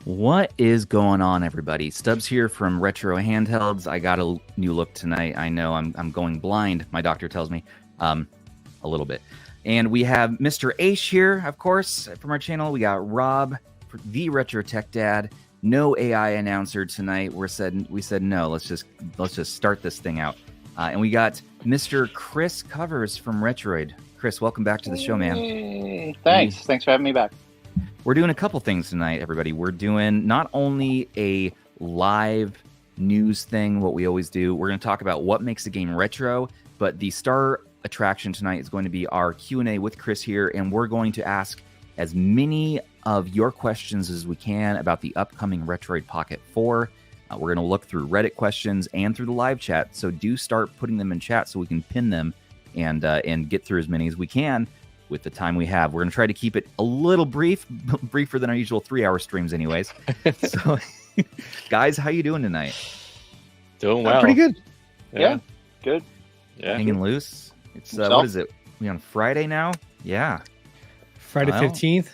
What is going on, everybody? Stubbs here from Retro Handhelds. I got a new look tonight. I know I'm going blind, my doctor tells me, a little bit. And we have Mr. Aish here, of course, from our channel. We got Rob, the Retro Tech Dad. No AI announcer tonight. We said no. Let's just start this thing out. And we got Mr. Chris Covers from Retroid. Chris, welcome back to the show, man. Hey, thanks for having me back. We're doing a couple things tonight, everybody. We're doing not only a live news thing, what we always do. We're going to talk about what makes a game retro, but the star attraction tonight is going to be our Q&A with Chris here, and we're going to ask as many of your questions as we can about the upcoming Retroid Pocket 4. We're going to look through Reddit questions and through the live chat, so do start putting them in chat so we can pin them and get through as many as we can with the time we have. We're going to try to keep it a little briefer than our usual 3-hour streams anyways. So, guys, how you doing tonight? Doing well. Pretty good. Yeah, good. Yeah. Hanging loose. It's what is it? We on Friday now? Yeah. Friday 15th.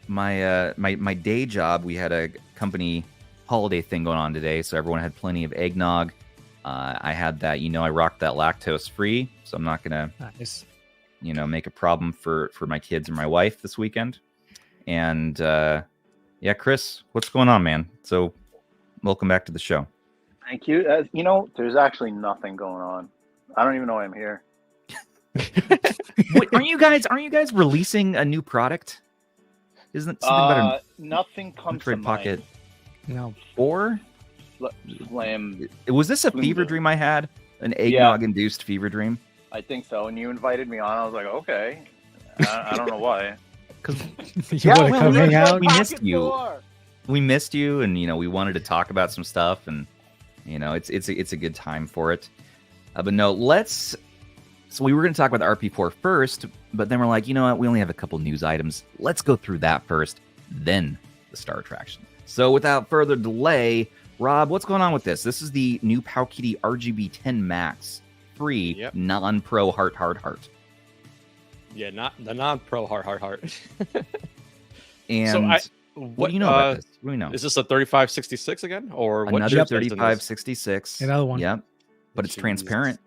My day job, we had a company holiday thing going on today, so everyone had plenty of eggnog. I had that, I rocked that lactose free, so I'm not gonna Nice. make a problem for my kids or my wife this weekend. And yeah, Chris, what's going on, man? So welcome back to the show. Thank you. There's actually nothing going on. I don't even know why I'm here. Wait, aren't you guys releasing a new product? Isn't it something about nothing comes to Retroid Pocket No. 4? Slam. Was this a fever dream I had? An eggnog induced fever dream? I think so. And you invited me on. I was like, okay. I don't know why. Because You want to come hang out? We missed you. We missed you, and we wanted to talk about some stuff, and it's a good time for it. But no, so we were going to talk about the RP4 first, but then we're like, you know what? We only have a couple news items. Let's go through that first, then the star attraction. So without further delay, Rob, what's going on with this? This is the new PowKiddy RGB10 Max. Free, non-pro heart. Yeah, not the non-pro heart. And so what do you know about this? What do we know? Is this a 3566 again, or what? Another 3566. Another one. Yep, but it's transparent.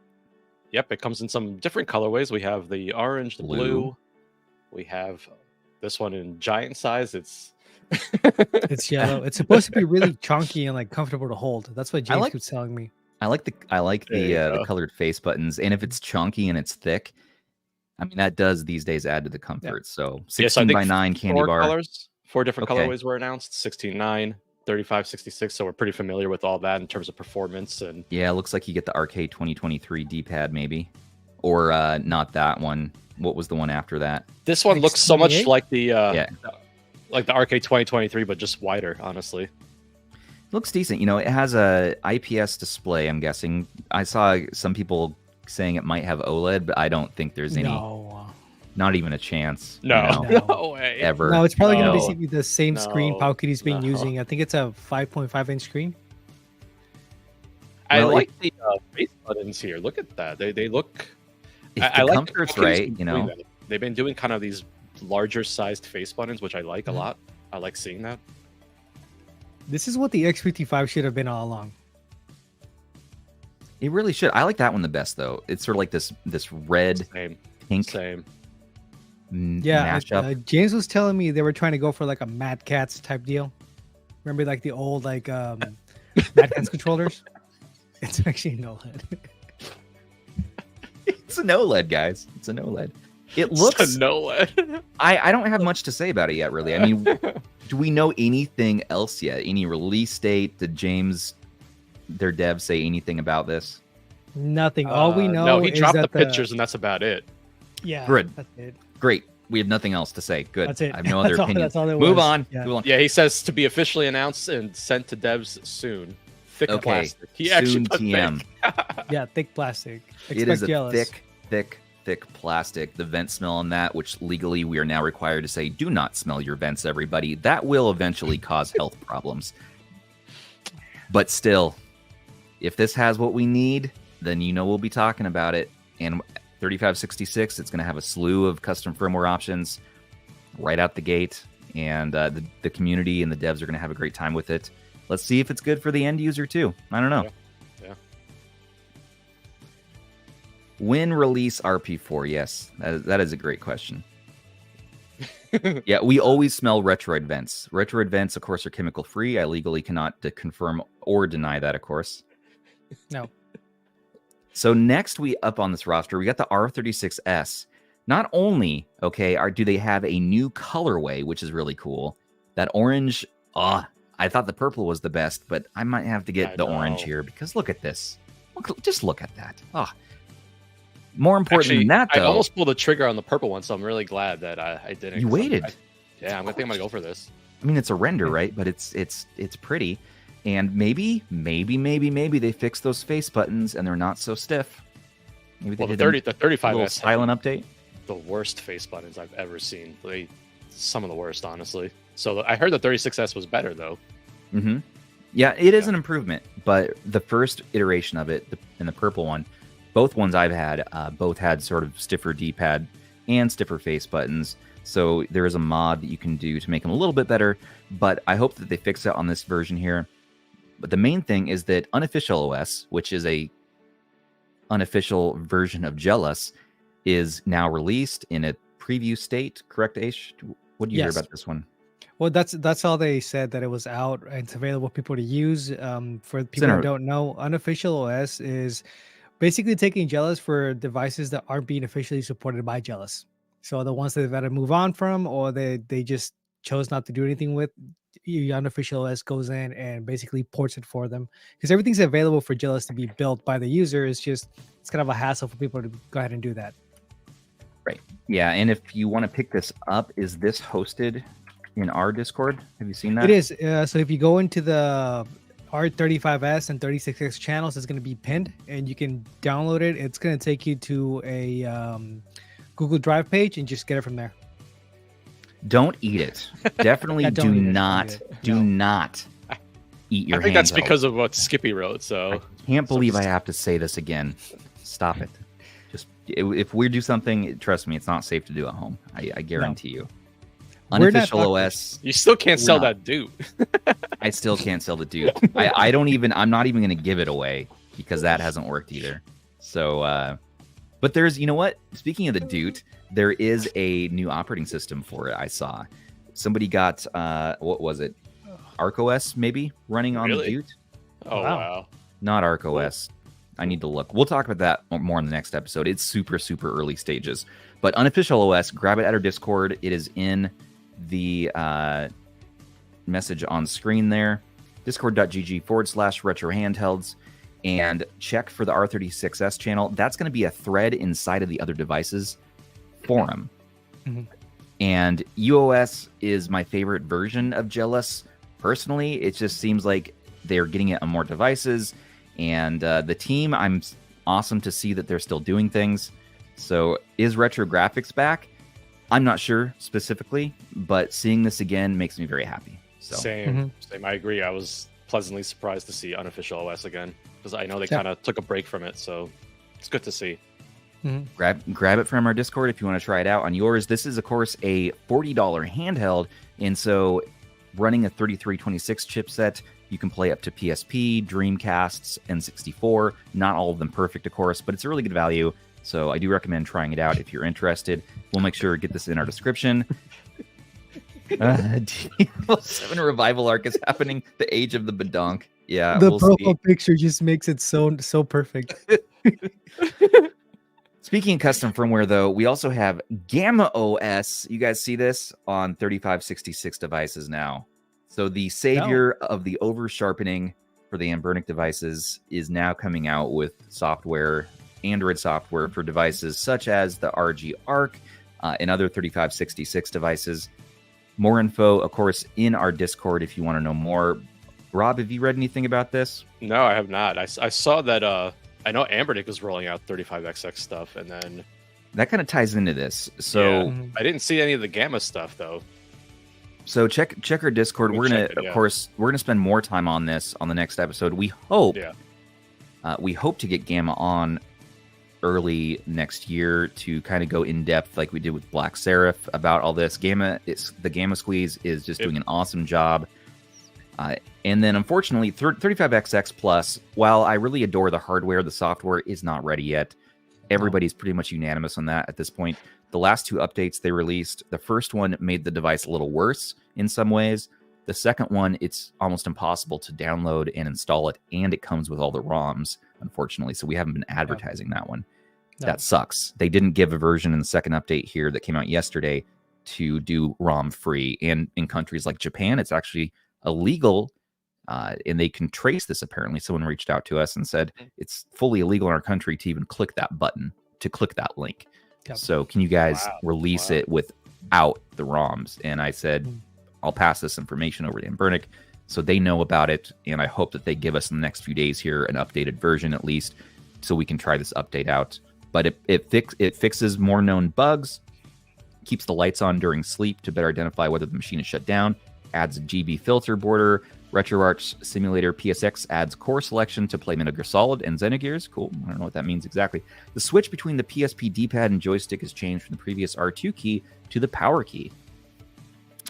Yep, it comes in some different colorways. We have the orange, the blue. We have this one in giant size. It's yellow. It's supposed to be really chunky and comfortable to hold. That's what James keeps telling me. I like the colored face buttons, and if it's chunky and it's thick, I mean that does these days add to the comfort. So 16:9 candy bar. 4 different colorways were announced: 16:9, 3566. So we're pretty familiar with all that in terms of performance. And yeah, it looks like you get the RK 2023 D-pad maybe, or not that one. What was the one after that? This one looks so much like the like the RK 2023, but just wider. Honestly. Looks decent. It has a IPS display, I'm guessing. I saw some people saying it might have OLED, but I don't think there's any. No. Not even a chance. No way. Ever. No, it's probably going to be the same screen PowKiddy's been No. using. I think it's a 5.5-inch screen. I like the face buttons here. Look at that. They look. I like comfort's right. They've been doing kind of these larger sized face buttons, which I like a lot. I like seeing that. This is what the X55 should have been all along. It really should. I like that one the best, though. It's sort of like this red, pink mashup. James was telling me they were trying to go for a Mad Catz type deal. Remember the old Mad Catz controllers? It's actually an OLED. It's an OLED, guys. It's an OLED. It looks a OLED. I don't have much to say about it yet, really. I mean, do we know anything else yet? Any release date? Did James, their dev, say anything about this? Nothing. All we know he is dropped that the pictures, and that's about it. Yeah. Good. That's it. Great. We have nothing else to say. Good. That's it. I have no other opinion. That's all there Move was. on. Yeah. Move on. Yeah, he says to be officially announced and sent to devs soon. Thick plastic. He actually put TM. thick. Yeah, thick plastic. It is a jealous. thick plastic. The vent smell on that, which legally we are now required to say, do not smell your vents, everybody. That will eventually cause health problems. But still, if this has what we need, then we'll be talking about it. And 3566, it's going to have a slew of custom firmware options right out the gate. and the community and the devs are going to have a great time with it. Let's see if it's good for the end user too. I don't know. Yeah. When release RP4? Yes, that is a great question. Yeah, we always smell Retroid vents. Retroid vents, of course, are chemical free. I legally cannot confirm or deny that, of course. No. So next we up on this roster, we got the R36S. Not only, okay, do they have a new colorway, which is really cool. That orange, I thought the purple was the best, but I might have to get the orange here because look at this. Just look at that. More important than that, though. I almost pulled the trigger on the purple one, so I'm really glad that I didn't. You waited. I'm gonna go for this. I mean, it's a render, right? But it's pretty. And maybe they fix those face buttons and they're not so stiff. Maybe they did the 35S silent update. The worst face buttons I've ever seen. Some of the worst, honestly. So I heard the 36S was better though. Mm-hmm. Yeah, it is an improvement, but the first iteration of it and the purple one, both ones I've had, both had sort of stiffer D-pad and stiffer face buttons. So there is a mod that you can do to make them a little bit better, but I hope that they fix it on this version here. But the main thing is that Unofficial OS, which is a unofficial version of Jealous, is now released in a preview state. Correct, Aish? What do you hear about this one? Well, that's all they said, that it was out and it's available for people to use. For people who don't know, Unofficial OS is basically taking Jealous for devices that aren't being officially supported by Jealous. So the ones that they've had to move on from, or they just chose not to do anything with, Unofficial OS goes in and basically ports it for them, because everything's available for Jealous to be built by the user. It's kind of a hassle for people to go ahead and do that. Right. Yeah. And if you want to pick this up, is this hosted in our Discord? Have you seen that? It is. So if you go into the R35S and 36X channels, it's going to be pinned and you can download it. It's going to take you to a Google Drive page and just get it from there. Don't eat it. Definitely do not eat your I think that's handheld. because of what Skippy wrote. So I can't believe I have to say this again. Stop it. Just if we do something, trust me, it's not safe to do at home. I guarantee you. Unofficial OS. You still can't sell that dude. I still can't sell the dude. I'm not even going to give it away because that hasn't worked either. So, but there's, you know what? Speaking of the dude, there is a new operating system for it. I saw somebody got, what was it? ArcOS maybe running on the dude. Oh, wow. Not ArcOS. I need to look. We'll talk about that more in the next episode. It's super, super early stages. But Unofficial OS, grab it at our Discord. It is in the message on screen there. Discord.gg/retro handhelds. And check for the R36S channel. That's going to be a thread inside of the other devices forum. Mm-hmm. And UOS is my favorite version of Jealous. Personally, it just seems like they're getting it on more devices. And the team, I'm awesome to see that they're still doing things. So is Retro Graphics back? I'm not sure specifically, but seeing this again makes me very happy. So Same. I agree. I was pleasantly surprised to see Unofficial OS again, because I know they kind of took a break from it. So it's good to see. Mm-hmm. Grab it from our Discord if you want to try it out on yours. This is, of course, a $40 handheld. And so running a 3326 chipset, you can play up to PSP, Dreamcasts, N64. Not all of them perfect, of course, but it's a really good value. So I do recommend trying it out if you're interested. We'll make sure to get this in our description. Seven Revival Arc is happening. The Age of the Badonk. Yeah, the profile picture just makes it so perfect. Speaking of custom firmware, though, we also have Gamma OS. You guys see this on 3566 devices now. So the savior of the over sharpening for the Anbernic devices is now coming out with software, Android software for devices such as the RG Arc and other 3566 devices. More info, of course, in our Discord if you want to know more. Rob, have you read anything about this? No, I have not. I saw that. I know Anbernic was rolling out 35XX stuff, and then that kind of ties into this. So I didn't see any of the Gamma stuff though. So check our Discord. We're gonna, of course, we're gonna spend more time on this on the next episode. We hope, we hope to get Gamma on early next year to kind of go in depth like we did with Black Seraph about all this. The Gamma Squeeze is just doing an awesome job. And then unfortunately, 35XX Plus, while I really adore the hardware, the software is not ready yet. Everybody's pretty much unanimous on that at this point. The last 2 updates they released, the first one made the device a little worse in some ways. The second one, it's almost impossible to download and install it, and it comes with all the ROMs, unfortunately. So we haven't been advertising that one. No. That sucks. They didn't give a version in the second update here that came out yesterday to do ROM free. And in countries like Japan, it's actually illegal. And they can trace this, apparently. Someone reached out to us and said it's fully illegal in our country to even click that button, to click that link. Yep. So can you guys release it without the ROMs? And I said, I'll pass this information over to Anbernic so they know about it. And I hope that they give us in the next few days here an updated version at least so we can try this update out. But it fixes more known bugs, keeps the lights on during sleep to better identify whether the machine is shut down, adds a GB filter border. RetroArch Simulator PSX adds core selection to play Metal Gear Solid and Xenogears. Cool. I don't know what that means exactly. The switch between the PSP D-pad and joystick has changed from the previous R2 key to the power key.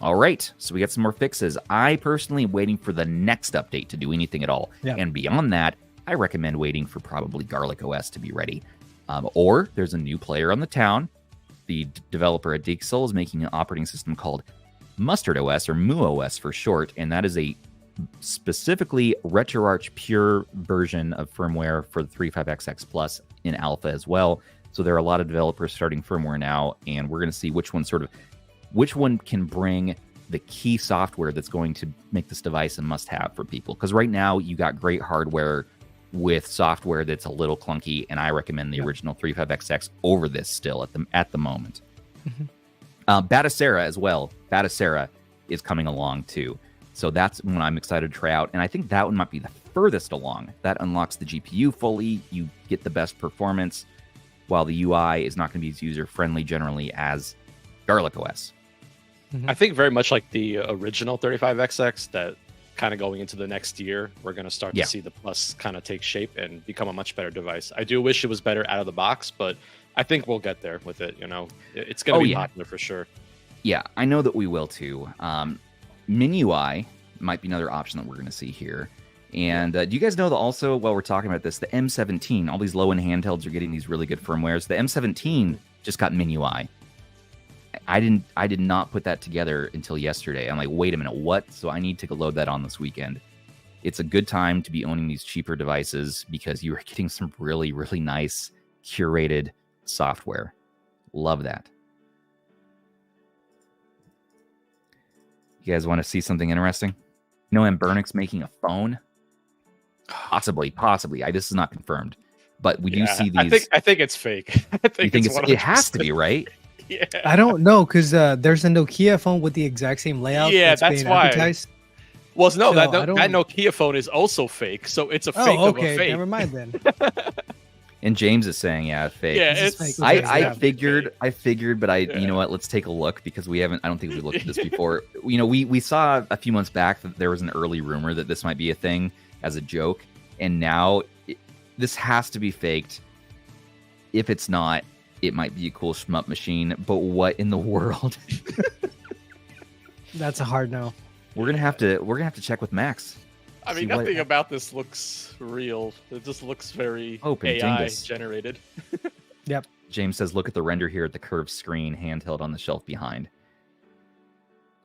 All right. So we got some more fixes. I personally am waiting for the next update to do anything at all. Yeah. And beyond that, I recommend waiting for probably Garlic OS to be ready. Or there's a new player on the town. The developer at Dixel is making an operating system called Mustard OS, or MuOS for short, and that is a specifically RetroArch pure version of firmware for the 35XX Plus in alpha as well. So there are a lot of developers starting firmware now, and we're going to see which one can bring the key software that's going to make this device a must-have for people. Because right now you got great hardware with software that's a little clunky, and I recommend the original 35XX over this still at the moment. Batacera as well. Batacera is coming along too. So that's one I'm excited to try out. And I think that one might be the furthest along. That unlocks the GPU fully. You get the best performance, while the UI is not going to be as user-friendly generally as Garlic OS. I think very much like the original 35XX, that kind of going into the next year, we're going to start to see the Plus kind of take shape and become a much better device. I do wish it was better out of the box, but I think we'll get there with it. You know, it's going to be popular for sure. Yeah, I know that we will too. MinUI might be another option that we're going to see here. And do you guys know that also, while we're talking about this, the M17, all these low-end handhelds are getting these really good firmwares. The M17 just got MinUI. I did not put that together until yesterday. I'm like, wait a minute, what? So I need to load that on this weekend. It's a good time to be owning these cheaper devices because you are getting some really, really nice curated software. Love that. You guys want to see something interesting? You know, Anbernic's making a phone. Possibly. This is not confirmed, but we do see these. I think it's fake. I think it has to be, right? Yeah. I don't know, because there's a Nokia phone with the exact same layout. Yeah, that's why. Advertised. Well, no, so that Nokia phone is also fake, so it's a fake of a fake. Never mind then. And James is saying, fake. Yeah, it's fake. I figured, but you know what? Let's take a look because I don't think we looked at this before. You know, we saw a few months back that there was an early rumor that this might be a thing as a joke, and now this has to be faked. If it's not, it might be a cool shmup machine, but what in the world? That's a hard no. We're gonna have to check with Max. I mean, nothing about this looks real. It just looks very AI generated. Yep. James says, look at the render here at the curved screen, handheld on the shelf behind.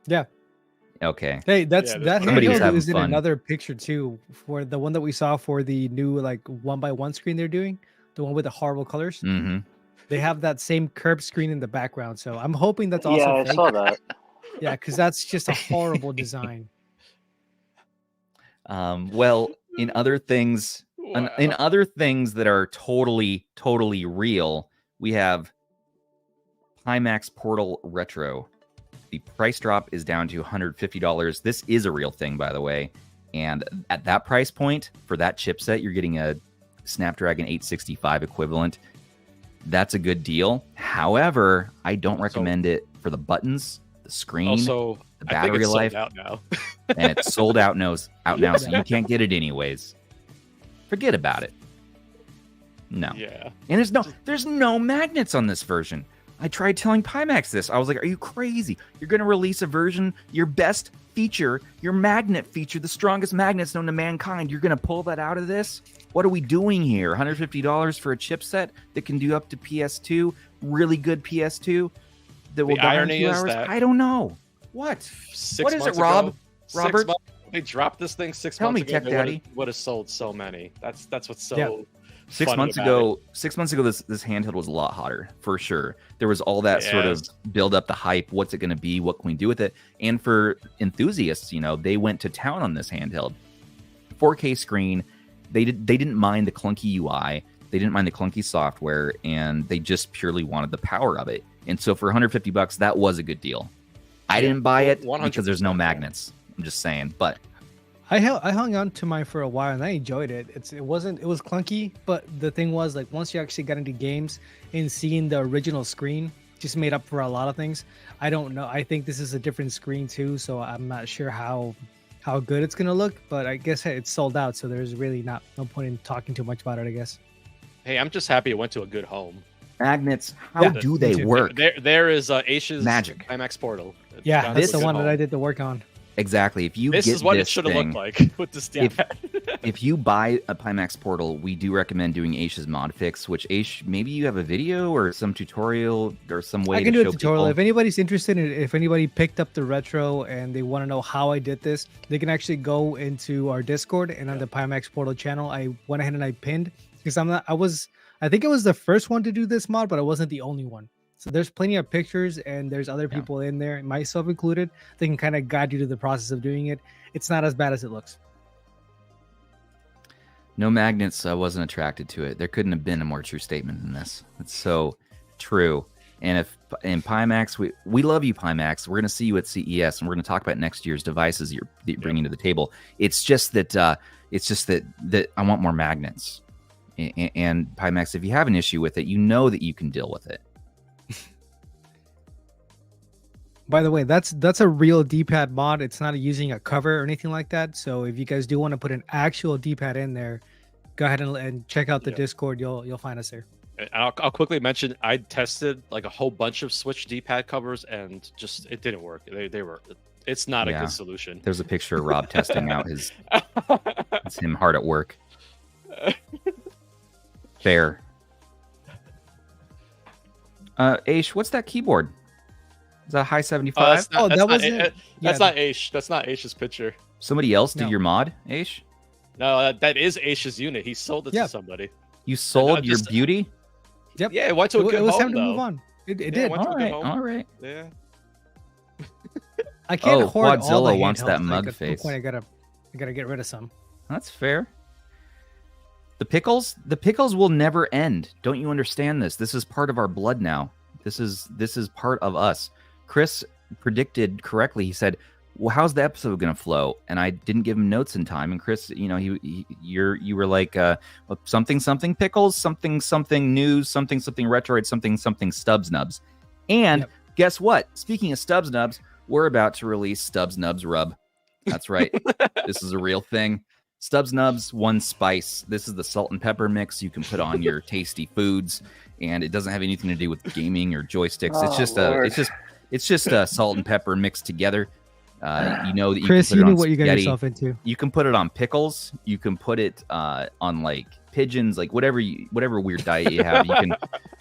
Yeah. Okay. Hey, that handheld is in another picture too, for the one that we saw for the new 1x1 screen they're doing, the one with the horrible colors. Mm-hmm. They have that same curved screen in the background, so I'm hoping that's also fake. I saw that. Yeah, because that's just a horrible design. Well, in other things that are totally real, we have Pimax Portal Retro. The price drop is down to $150. This is a real thing, by the way. And at that price point, for that chipset, you're getting a Snapdragon 865 equivalent. That's a good deal. However, I don't recommend it for the buttons, the screen, also, the battery life. Sold out now. And it's sold out now, so you can't get it anyways. Forget about it. No. Yeah. And there's no magnets on this version. I tried telling Pimax this. I was like, are you crazy? You're going to release a version, your best feature, your magnet feature, the strongest magnets known to mankind. You're going to pull that out of this? What are we doing here? $150 for a chipset that can do up to PS2, really good PS2 that will die in 2 hours? I don't know. What? What is it, Rob? Robert? They dropped this thing 6 Tell months me, ago. Tech Daddy. Would have sold so many. That's what's so... 6 months ago, this handheld was a lot hotter, for sure. There was all that sort of build up, the hype. What's it going to be? What can we do with it? And for enthusiasts, they went to town on this handheld. 4K screen. They didn't mind the clunky UI. They didn't mind the clunky software, and they just purely wanted the power of it. And so for $150, that was a good deal. I didn't buy it because there's no magnets. I'm just saying, but. I hung on to mine for a while and I enjoyed it. It was clunky, but the thing was, like, once you actually got into games and seeing the original screen just made up for a lot of things. I don't know. I think this is a different screen too, so I'm not sure how good it's gonna look. But I guess it's sold out, so there's really no point in talking too much about it, I guess. Hey, I'm just happy it went to a good home. Magnets, how do they work? There is Aish's magic Pimax portal. Yeah, that's the one that I did the work on. Exactly. If you this get is what this it should have looked like with this. If you buy a Pimax portal, we do recommend doing Aish's mod fix. Which Aish, maybe you have a video or some tutorial or some way. I can to do a show tutorial. people. If anybody's interested, if anybody picked up the retro and they want to know how I did this, they can actually go into our Discord and on the Pimax portal channel. I went ahead and I pinned because I think I was the first one to do this mod, but I wasn't the only one. So there's plenty of pictures and there's other people in there, myself included. They can kind of guide you to the process of doing it. It's not as bad as it looks. No magnets. I wasn't attracted to it. There couldn't have been a more true statement than this. It's so true. And if in Pimax, we love you, Pimax. We're going to see you at CES, and we're going to talk about next year's devices you're bringing to the table. It's just that that I want more magnets. And Pimax, if you have an issue with it, you know that you can deal with it. By the way, that's a real D-pad mod. It's not using a cover or anything like that. So if you guys do want to put an actual D-pad in there, go ahead and check out the Discord. You'll find us there. And I'll quickly mention I tested like a whole bunch of Switch D-pad covers and just it didn't work. They were. It's not a good solution. There's a picture of Rob testing out his. It's him hard at work. Fair. Aish, what's that keyboard? Is that a high 75? That was it. That's not Aish. That's not Aish's picture. Somebody else did your mod, Aish? No, that is Aish's unit. He sold it to somebody. You sold your beauty? Yep. Yeah, it went to a good home. It was time to though. move on. It did. All right. Yeah. I can't hoard all the Quadzilla wants that handhelds. mug At some face. point, I gotta get rid of some. That's fair. The pickles will never end. Don't you understand this? This is part of our blood now. This is part of us. Chris predicted correctly. He said, "Well, how's the episode going to flow?" And I didn't give him notes in time. And Chris, you were like something pickles, something news, something Retroid, something Stubbs Nubs. And guess what? Speaking of Stubbs Nubs, we're about to release Stubbs Nubs Rub. That's right. This is a real thing. Stubbs Nubs One Spice. This is the salt and pepper mix you can put on your tasty foods, and it doesn't have anything to do with gaming or joysticks. It's just a salt and pepper mixed together. You know that you Chris, can put it you knew on what you got spaghetti. yourself into. You can put it on pickles. You can put it on like pigeons, like whatever weird diet you have.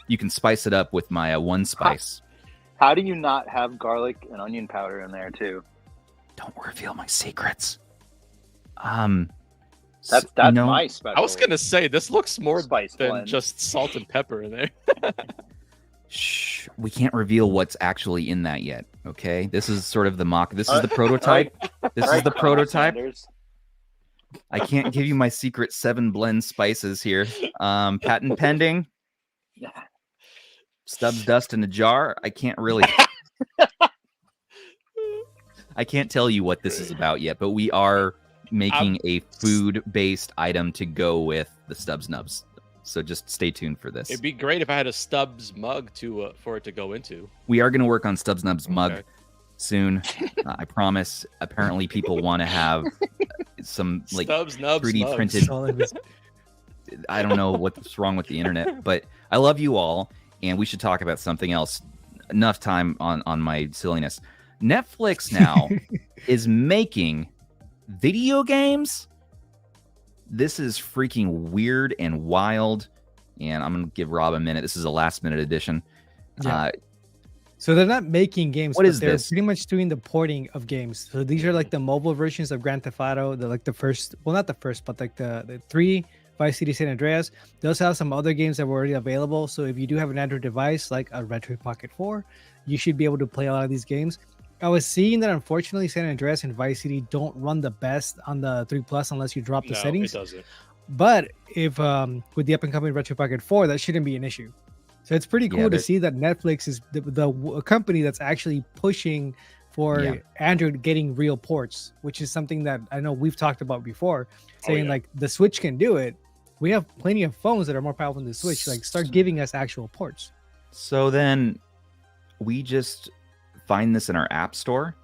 You can spice it up with my One Spice. How do you not have garlic and onion powder in there too? Don't reveal my secrets. That's my special. I was gonna say this looks more spice than blend. just salt and pepper in there. Shh, we can't reveal what's actually in that yet. Okay, this is sort of the mock. This is the prototype. This is the prototype. I can't give you my secret 7 blend spices here. Patent pending. Stubbs dust in a jar. I can't really. I can't tell you what this is about yet, but we are making a food-based item to go with the Stubbs Nubs. So just stay tuned for this. It'd be great if I had a Stubbs mug for it to go into. We are going to work on Stubbs Nubs mug soon. I promise. Apparently, people want to have some like Stubbs Nubs 3D mugs. printed I don't know what's wrong with the internet, but I love you all, and we should talk about something else. Enough time on my silliness. Netflix now is making video games. This is freaking weird and wild, and I'm gonna give Rob a minute. This is a last-minute edition. Yeah. So they're not making games. What is they're this? pretty much doing the porting of games. So these are like the mobile versions of Grand Theft Auto. They're like the first, well, not the first, but like the 3 Vice City San Andreas. They also have some other games that were already available. So if you do have an Android device like a Retroid Pocket 4, you should be able to play a lot of these games. I was seeing that unfortunately San Andreas and Vice City don't run the best on the 3 Plus unless you drop the settings. It doesn't. But if with the up and coming Retroid Pocket 4, that shouldn't be an issue. So it's pretty cool to see that Netflix is the company that's actually pushing for Android getting real ports, which is something that I know we've talked about before, saying like the Switch can do it. We have plenty of phones that are more powerful than the Switch. Like, start giving us actual ports. So then we just find this in our app store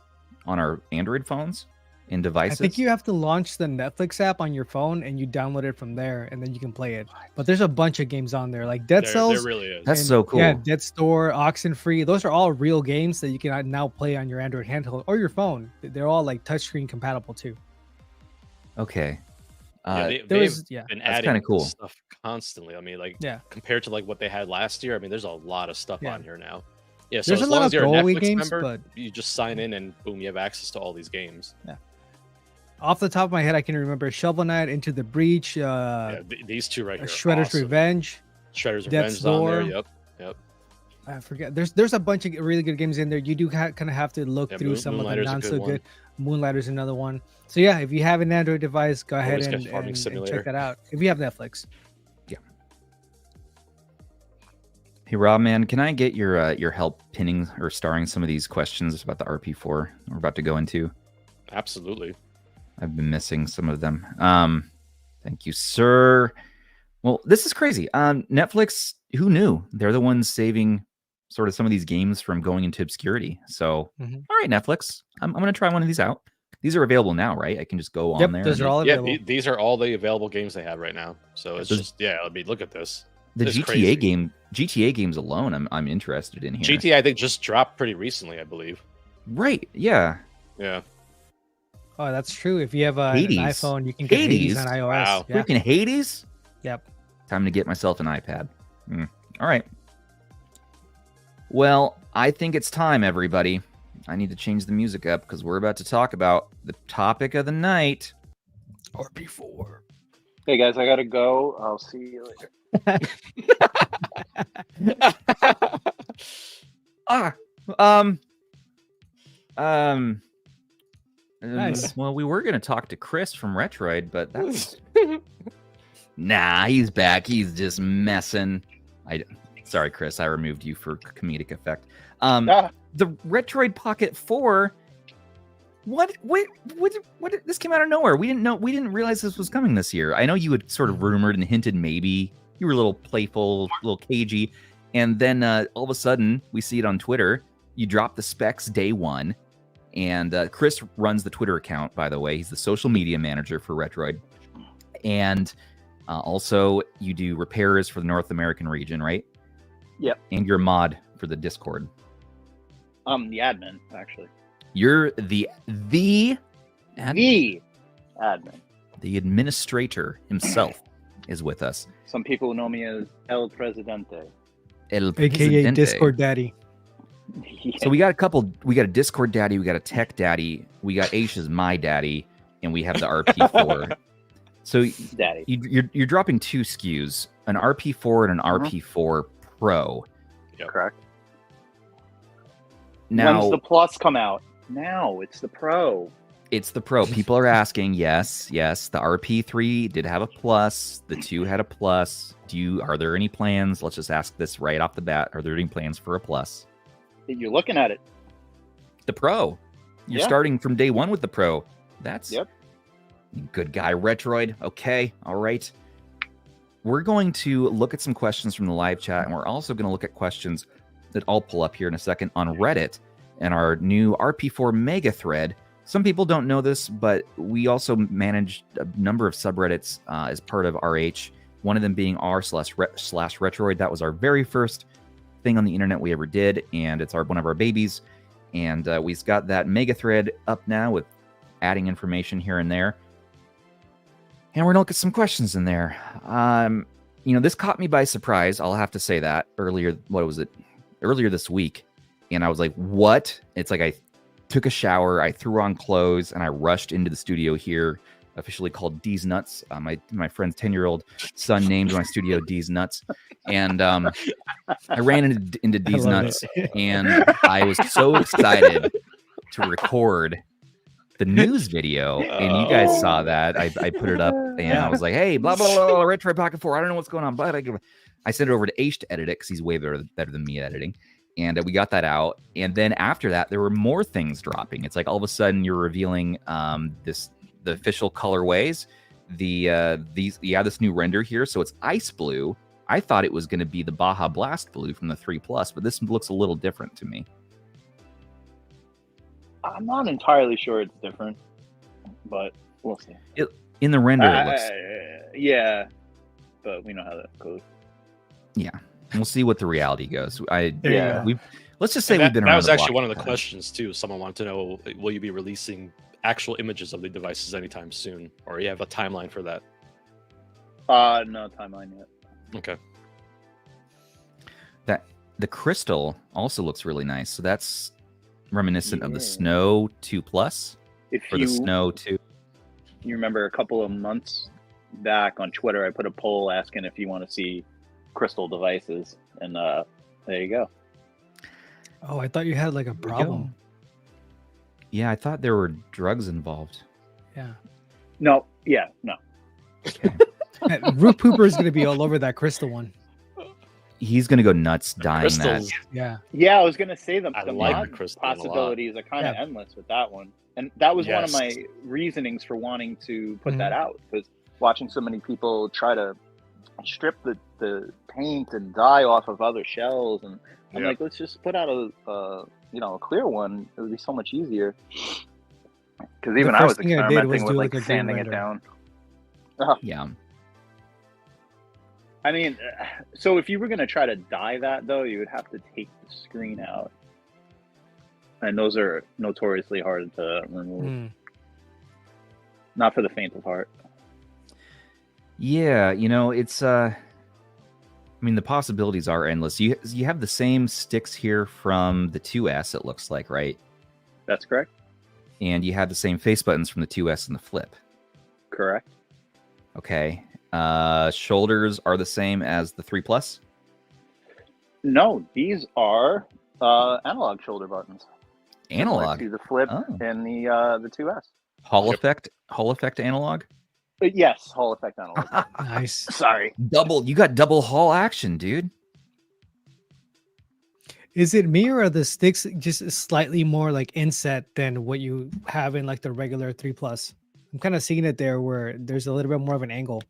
on our Android phones and devices. I think you have to launch the Netflix app on your phone and you download it from there, and then you can play it. But there's a bunch of games on there, like Dead Cells. There really is. That's so cool. Yeah, Dead Store, Oxenfree. Those are all real games that you can now play on your Android handheld or your phone. They're all like touchscreen compatible too. Okay. They've been adding kind of cool stuff constantly. I mean, like compared to like what they had last year, I mean, there's a lot of stuff on here now. Yeah, so there's as a long lot as of you're a throwaway Netflix games, member, but you just sign in and boom, you have access to all these games. Yeah. Off the top of my head, I can remember Shovel Knight, Into the Breach, these two right here. Shredder's awesome. Revenge. Shredder's Death's Revenge on there. Door. Yep. I forget. There's a bunch of really good games in there. You do kind of have to look through some of the not so good. Moonlighter's another one. So yeah, if you have an Android device, go ahead and check that out. If you have Netflix. Yeah. Hey Rob, man, can I get your help pinning or starring some of these questions about the RP4 we're about to go into? Absolutely. I've been missing some of them. Thank you, sir. Well, this is crazy. Netflix, who knew? They're the ones saving sort of some of these games from going into obscurity. So, all right, Netflix, I'm going to try one of these out. These are available now, right? I can just go on there. Those are all available. Yeah, these are all the available games they have right now. So it's just, I mean, look at this. The GTA games alone, I'm interested in here. GTA, I think, just dropped pretty recently, I believe. Right, yeah. Yeah. Oh, that's true. If you have an iPhone, you can get Hades on iOS. Wow. Yeah. Freaking Hades? Yep. Time to get myself an iPad. All right. Well, I think it's time, everybody. I need to change the music up because we're about to talk about the topic of the night. RP4. Hey, guys, I got to go. I'll see you later. Nice. Well, we were going to talk to Chris from Retroid, but that's... Nah, he's back. He's just messing. Sorry, Chris. I removed you for comedic effect. The Retroid Pocket 4. What? This came out of nowhere. We didn't realize this was coming this year. I know you had sort of rumored and hinted maybe. You were a little playful, a little cagey, and then all of a sudden we see it on Twitter. You drop the specs day one, and Chris runs the Twitter account. By the way, he's the social media manager for Retroid, and also you do repairs for the North American region, right? Yep. And you're a mod for the Discord. The admin, actually. You're the admin. The admin. The administrator himself is with us. Some people know me as El Presidente. AKA Discord Daddy. Yeah. So we got a Discord daddy, we got a tech daddy, we got Aish as my daddy, and we have the RP4. So Daddy. You're dropping two SKUs, an RP4 and an RP4 Pro. Yep. Correct. Now, when's the Plus come out? Now it's the Pro. It's the Pro. People are asking, yes. The RP3 did have a Plus. The 2 had a Plus. Are there any plans? Let's just ask this right off the bat. Are there any plans for a Plus? You're looking at it. The Pro. You're starting from day one with the Pro. That's good guy, Retroid. Okay, all right. We're going to look at some questions from the live chat, and we're also going to look at questions that I'll pull up here in a second on Reddit and our new RP4 mega thread. Some people don't know this, but we also manage a number of subreddits as part of RH, One of them being r/Retroid. That was our very first thing on the internet we ever did, and it's one of our babies. And we've got that mega thread up now with adding information here and there. And we're going to look at some questions in there. This caught me by surprise. I'll have to say that earlier this week. And I was like, what? It's like I took a shower, I threw on clothes, and I rushed into the studio here, officially called D's Nuts. My friend's 10-year-old son named my studio D's Nuts. And I ran into D's Nuts, and I was so excited to record the news video, and you guys saw that. I put it up, and I was like, hey, blah, blah, blah, blah, Retroid Pocket 4. I don't know what's going on, but I sent it over to Aish to edit it because he's way better than me at editing. And we got that out. And then after that, there were more things dropping. It's like all of a sudden you're revealing the official colorways. This new render here. So it's ice blue. I thought it was going to be the Baja Blast blue from the 3 Plus, but this looks a little different to me. I'm not entirely sure it's different, but we'll see. In the render, it looks... Yeah, but we know how that goes. Yeah, we'll see what the reality goes. Let's just say we've been around. That was actually one of the questions too. Someone wanted to know: will you be releasing actual images of the devices anytime soon, or you have a timeline for that? No timeline yet. Okay. The crystal also looks really nice. So that's reminiscent of the Snow 2 Plus the Snow 2. You remember a couple of months back on Twitter, I put a poll asking if you want to see crystal devices, and there you go. Oh, I thought you had like a problem. Yeah, I thought there were drugs involved. Yeah. No. Yeah. No. Okay. Roof Pooper is going to be all over that crystal one. He's going to go nuts dying crystals. that. Yeah. Yeah, I was going to say the like mod possibilities are kind of endless with that one. And that was one of my reasonings for wanting to put that out, because watching so many people try to strip the paint and dye off of other shells, and I'm like, let's just put out a clear one. It would be so much easier. Because even I was experimenting with like sanding it down. Yeah. I mean, so if you were going to try to dye that, though, you would have to take the screen out. And those are notoriously hard to remove. Not for the faint of heart. Yeah, it's... I mean, the possibilities are endless. You have the same sticks here from the 2S, it looks like, right? That's correct. And you have the same face buttons from the 2S and the Flip. Correct. Okay. Shoulders are the same as the 3 Plus? No, these are analog shoulder buttons. Analog? To the Flip and the 2S. Hall effect analog? Yes, Hall effect analog. Nice. Sorry. You got double Hall action, dude. Is it me, or are the sticks just slightly more like inset than what you have in like the regular 3 Plus? I'm kind of seeing it there where there's a little bit more of an angle.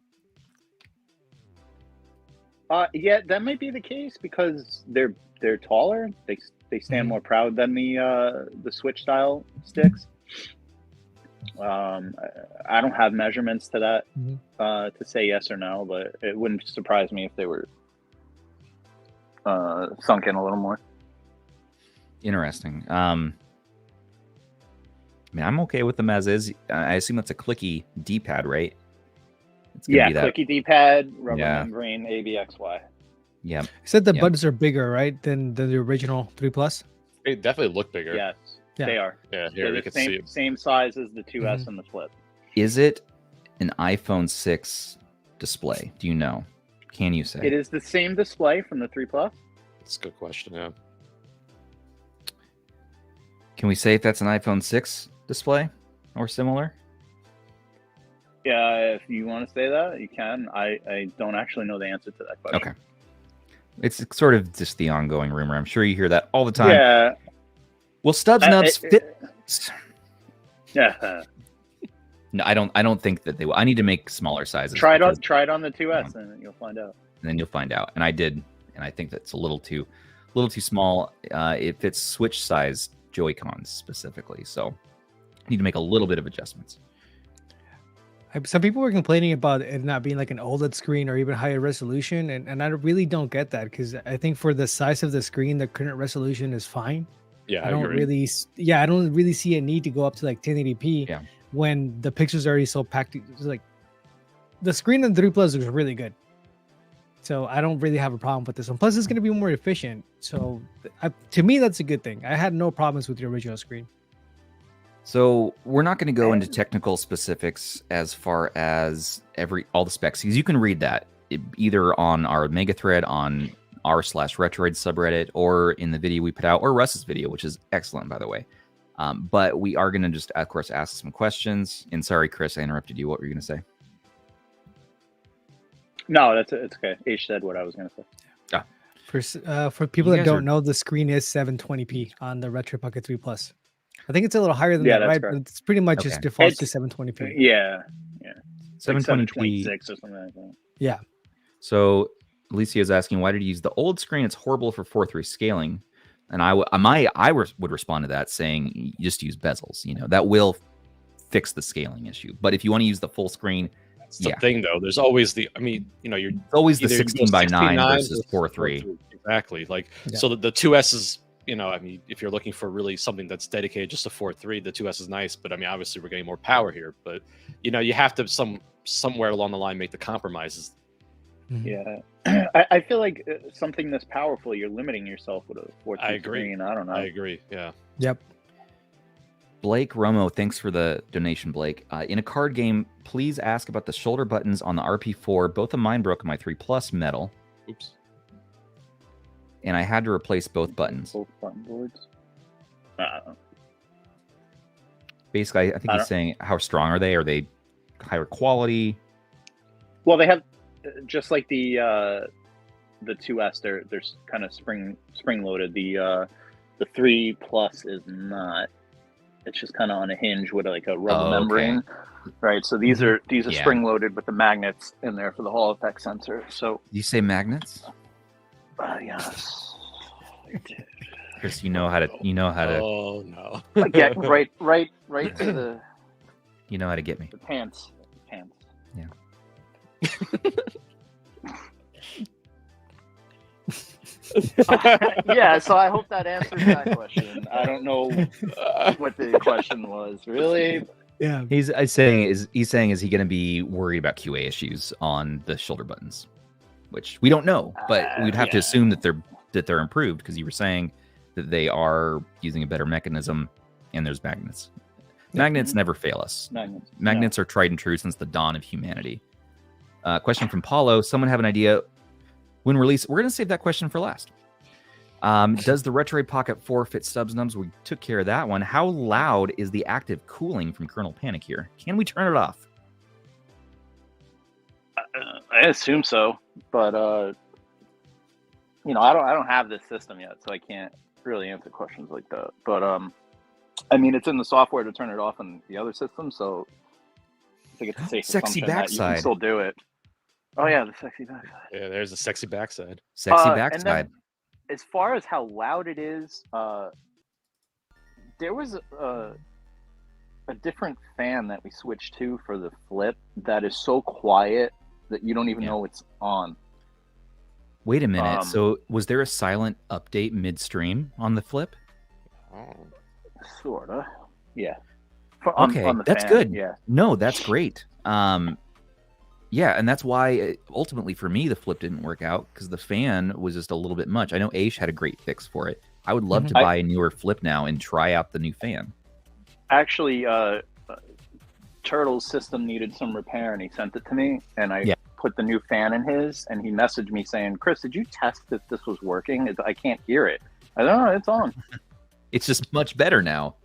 Yeah, that might be the case because they're taller. They stand more proud than the Switch style sticks. I don't have measurements to that to say yes or no, but it wouldn't surprise me if they were sunk in a little more. Interesting. I mean, I'm okay with them as is. I assume that's a clicky D-pad, right? Clicky D-pad, rubber membrane, ABXY. Yeah. You said the buttons are bigger, right, than the original 3 Plus? They definitely look bigger. Yes, they are. Yeah, here we can see it. Same size as the 2S and the Flip. Is it an iPhone 6 display? Do you know? Can you say? It is the same display from the 3 Plus. That's a good question, yeah. Can we say if that's an iPhone 6 display or similar? Yeah, if you want to say that, you can. I don't actually know the answer to that question. Okay. It's sort of just the ongoing rumor. I'm sure you hear that all the time. Yeah. Will Stubbs Nubs fit? Yeah. No, I don't think that they will. I need to make smaller sizes. Try it on the 2S, and you'll find out. And then you'll find out. And I did, and I think that's a little too small. It fits Switch size Joy-Cons specifically, so I need to make a little bit of adjustments. Some people were complaining about it not being like an OLED screen or even higher resolution, and I really don't get that, because I think for the size of the screen, the current resolution is fine. Yeah, I don't really see a need to go up to like 1080p when the pictures are already so packed. It's like the screen in the 3 Plus looks really good, so I don't really have a problem with this one. Plus, it's going to be more efficient, so to me, that's a good thing. I had no problems with the original screen. So we're not going to go into technical specifics as far as all the specs, because you can read that either on our mega thread on r/Retroid subreddit, or in the video we put out, or Russ's video, which is excellent, by the way. But we are going to just, of course, ask some questions. And sorry, Chris, I interrupted you. What were you going to say? No, it's okay. Aish said what I was going to say. For people that don't know, the screen is 720p on the Retroid Pocket 3 Plus. I think it's a little higher than that, right? But it's pretty much just defaults to 720p. Yeah. 720p. Like 726 or something like that. Yeah. So Alicia is asking, why did you use the old screen? It's horrible for 4:3 scaling. And I would respond to that saying, you just use bezels. That will fix the scaling issue. But if you want to use the full screen, that's the thing, though. There's always you're always the 16:9 versus 4:3. Exactly. So the 2S is, if you're looking for really something that's dedicated just to 4:3, the 2S is nice. But obviously we're getting more power here. But you have to somewhere along the line make the compromises. Yeah, I feel like something this powerful, you're limiting yourself with a 4:3 screen. I don't know. I agree. Yeah. Yep. Blake Romo, thanks for the donation, Blake. In a card game, please ask about the shoulder buttons on the RP4. Both of mine broke in my 3 Plus metal. Oops. And I had to replace both buttons. Both button boards. Basically, I think he's saying, how strong are they? Are they higher quality? Well, they have, just like the 2S, they're kind of spring loaded. The 3 Plus is not. It's just kind of on a hinge with like a rubber membrane, right? So these are spring loaded with the magnets in there for the Hall effect sensor. So you say magnets? Yes, I did. Chris, you know how to. Oh no! Get right to the. You know how to get me. The pants. Yeah. Yeah, so I hope that answers that question. I don't know what the question was, really. Yeah. He's saying is he going to be worried about QA issues on the shoulder buttons, which we don't know, but we'd have to assume that they're improved, because you were saying that they are using a better mechanism, and there's magnets. Magnets never fail us. Magnets are tried and true since the dawn of humanity. Question from Paulo. Someone have an idea when release? We're going to save that question for last. Does the Retroid Pocket 4 fit Stubbs Nubbs? We took care of that one. How loud is the active cooling from Kernel Panic here? Can we turn it off? I assume so, but I don't have this system yet, so I can't really answer questions like that. But it's in the software to turn it off on the other system, so I think it's a safe sexy assumption backside. that you can still do it. Oh yeah, the sexy backside. Yeah, there's a sexy backside. Sexy backside. And then, as far as how loud it is, there was a different fan that we switched to for the Flip that is so quiet that you don't even know it's on. Wait a minute. So was there a silent update midstream on the Flip? Sorta. Yeah. Okay, that's fan. good. Yeah. No, that's great. Yeah, and that's why ultimately for me the Flip didn't work out, because the fan was just a little bit much. I know Aish had a great fix for it. I would love to buy a newer Flip now and try out the new fan. Actually, Turtle's system needed some repair, and he sent it to me, and I put the new fan in his, and he messaged me saying, "Chris, did you test if this was working? I can't hear it." I don't know, it's on. It's just much better now.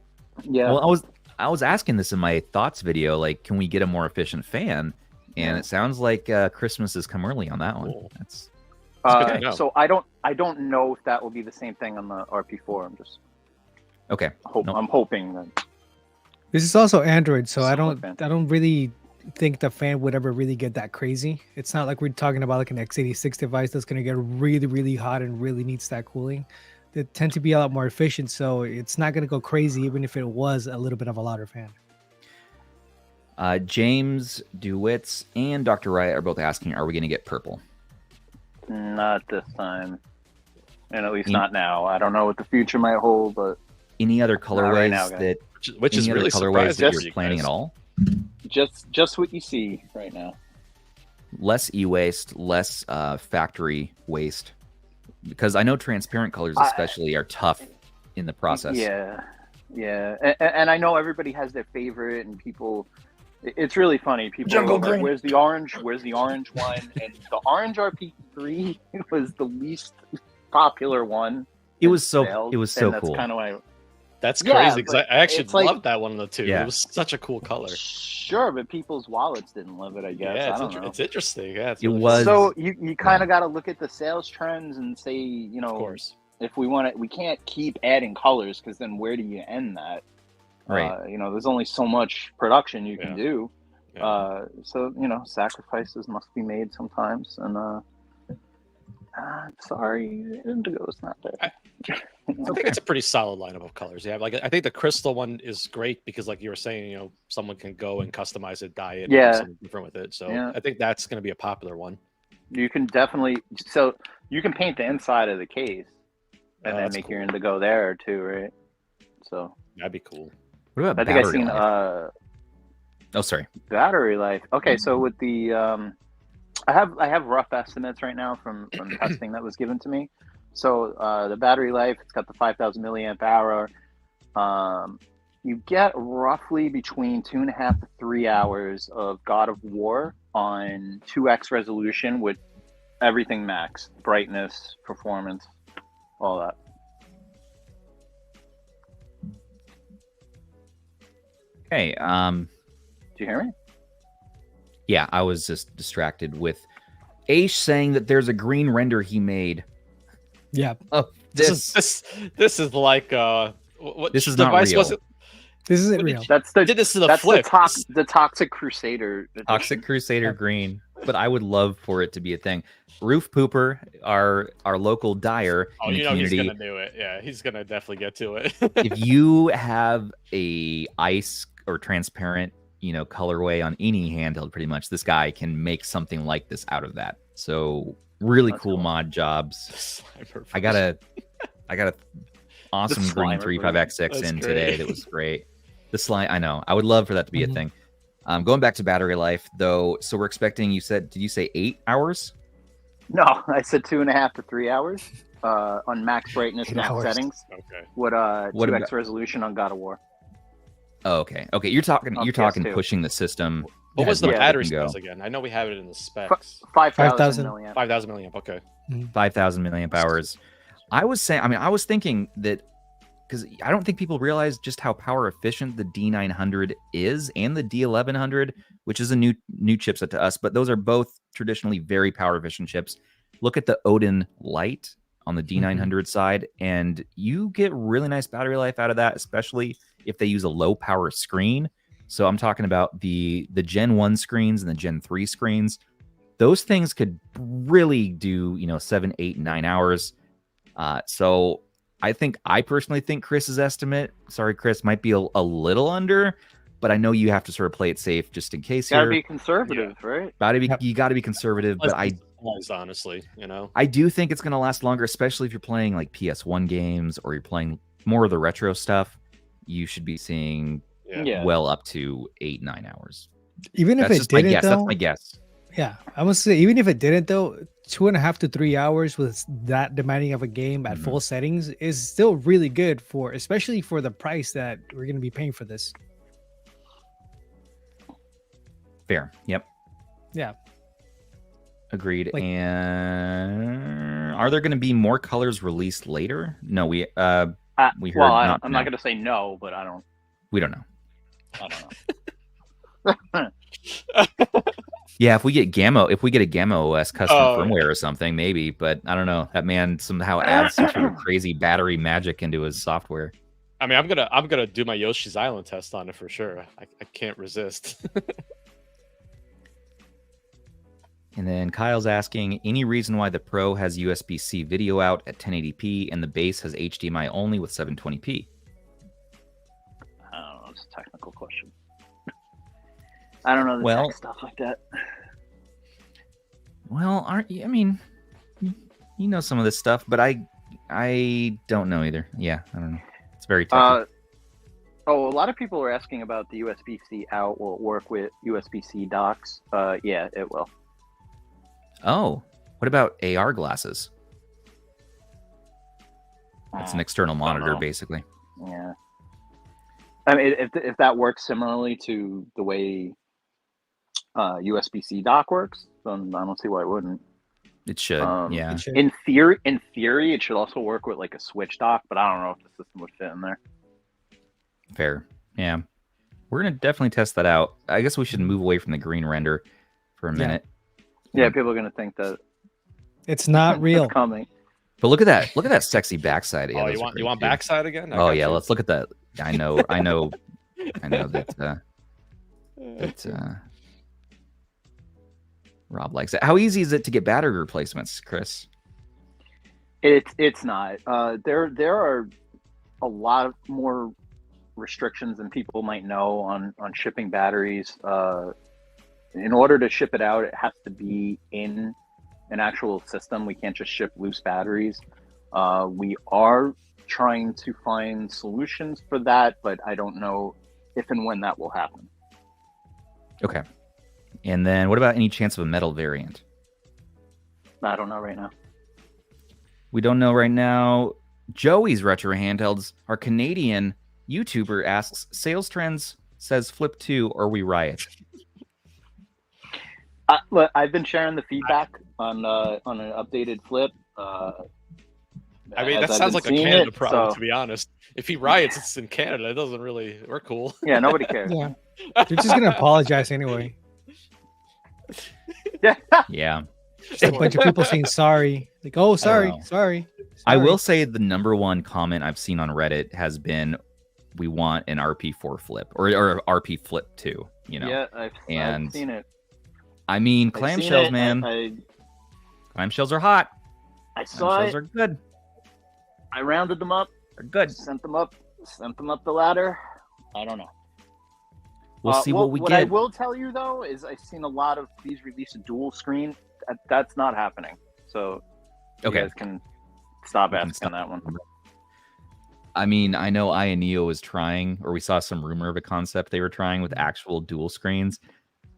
Yeah. Well, I was asking this in my thoughts video, like, can we get a more efficient fan? And it sounds like Christmas has come early on that one. That's good to know. So I don't know if that will be the same thing on the RP4. I'm just I'm hoping that. This is also Android, so I don't really think the fan would ever really get that crazy. It's not like we're talking about like an x86 device that's going to get really, really hot and really needs that cooling. They tend to be a lot more efficient, so it's not going to go crazy even if it was a little bit of a louder fan. James DeWitts and Dr. Riot are both asking, are we going to get purple? Not this time. And at least not now. I don't know what the future might hold, but any other colorways right now, which is really colorways that surprising you're planning at all? Just what you see right now. Less e-waste, less factory waste, because I know transparent colors especially are tough in the process. Yeah, and I know everybody has their favorite, and people. It's really funny. People are like, "Where's the orange? Where's the orange one?" And the orange RP3 was the least popular one. It was so sales, cool. That's kind of why. That's crazy because I actually loved like, that one of the two. Yeah. It was such a cool color. Sure, but people's wallets didn't love it, I guess. Yeah, I don't know. It's interesting. Yeah, it was. So you kind of got to look at the sales trends and say, you know, of course. If we want to, we can't keep adding colors because then where do you end that? Right. You know, there's only so much production you can do. Yeah. So, you know, sacrifices must be made sometimes. And sorry, Indigo's not there. I think it's a pretty solid lineup of colors. Yeah, like I think the crystal one is great because, like you were saying, you know, someone can go and customize it, dye it, and do something different with it. So I think that's going to be a popular one. You can definitely, so you can paint the inside of the case and then make your indigo there too, right? So that'd be cool. What about I think battery life? Oh, sorry. Battery life. Okay, so with the I have rough estimates right now from testing that was given to me. So the battery life, it's got the 5,000 milliamp hour. You get roughly between 2.5 to 3 hours of God of War on 2x resolution with everything max, brightness, performance, all that. Okay. Do you hear me? Yeah, I was just distracted with Aish saying that there's a green render he made. Yeah. Oh, this is like what this is not real. Was it? This isn't real. That's the did this to the flip. The Toxic Crusader. Toxic Crusader green. But I would love for it to be a thing. Roof Pooper, our local dyer in the community. He's gonna do it. Yeah, he's gonna definitely get to it. If you have a ice or transparent, you know, colorway on any handheld, pretty much this guy can make something like this out of that. So really cool mod jobs. I got a awesome green 35XX in today. That was great. The slime, I know. I would love for that to be a thing. Going back to battery life though, so we're expecting, did you say 8 hours? No, I said 2.5 to 3 hours on max brightness, max settings. Okay. With 2x resolution on God of War. Oh, okay. Okay, you're talking pushing the system. What was the battery size again? I know we have it in the specs. 5,000 milliamp. 5,000 milliamp. Okay. 5,000 milliamp hours. I was thinking that because I don't think people realize just how power efficient the D900 is and the D1100, which is a new chipset to us, but those are both traditionally very power efficient chips. Look at the Odin Lite on the D900 side, and you get really nice battery life out of that, especially if they use a low power screen. So I'm talking about the Gen 1 screens and the Gen 3 screens. Those things could really do, 7, 8, 9 hours. So I personally think Chris's estimate, sorry, Chris, might be a little under, but I know you have to sort of play it safe just in case. Gotta be conservative, right? You gotta be conservative, but honestly, I do think it's gonna last longer, especially if you're playing like PS1 games or you're playing more of the retro stuff. You should be seeing well up to 8, 9 hours. Even if it didn't, that's my guess. Yeah, I must say, even if it didn't, though, 2.5 to 3 hours with that demanding of a game at full settings is still really good especially for the price that we're going to be paying for this. Fair. Yep. Yeah. Agreed. And are there going to be more colors released later? No, we heard. I'm not going to say no, but I don't. We don't know. I don't know. Yeah, if we get a Gamma OS custom firmware or something, maybe. But I don't know. That man somehow adds some sort of crazy battery magic into his software. I mean, I'm gonna do my Yoshi's Island test on it for sure. I can't resist. And then Kyle's asking, any reason why the Pro has USB-C video out at 1080p and the base has HDMI only with 720p? I don't know. It's a technical question. I don't know the Well, tech stuff like that. Well, aren't you? I mean, you know some of this stuff, but I don't know either. Yeah, I don't know. It's very techy. A lot of people are asking about the USB-C out. Will it work with USB-C docks? Yeah, it will. Oh, what about AR glasses? That's an external monitor, basically. Yeah. I mean, if that works similarly to the way USB-C dock works, then I don't see why it wouldn't. It should. Yeah. It should. In theory, it should also work with like a switch dock, but I don't know if the system would fit in there. Fair. Yeah. We're gonna definitely test that out. I guess we should move away from the green render for a minute. Yeah, people are gonna think that it's not real. It's coming. But look at that! Look at that sexy backside. Yeah, you want backside again? Oh yeah, let's look at that. I know that. Rob likes it. How easy is it to get battery replacements, Chris? It's not. There are a lot more restrictions than people might know on shipping batteries. In order to ship it out, it has to be in an actual system. We can't just ship loose batteries. We are trying to find solutions for that, but I don't know if and when that will happen. Okay. And then what about any chance of a metal variant? I don't know right now. We don't know right now. Joey's Retro Handhelds, our Canadian YouTuber, asks, sales trends says flip 2 or we riot. Look, I've been sharing the feedback on an updated flip. I mean, that sounds like a Canada problem, to be honest. If he riots, it's in Canada. It doesn't really... We're cool. Yeah, nobody cares. Yeah. They're just going to apologize anyway. Yeah. Just a bunch of people saying sorry. Like, oh, sorry. I will say the number one comment I've seen on Reddit has been, we want an RP4 flip or RP flip 2, you know? Yeah, I've seen it. I mean, clamshells, man. Clamshells are hot. I saw it. Clamshells are good. I rounded them up. They're good. Sent them up the ladder. I don't know. We'll see what we get. What I will tell you though is I've seen a lot of please release a dual screen. That's not happening. So you guys can stop asking on that one. I mean, I know Neo was trying, or we saw some rumor of a concept they were trying with actual dual screens.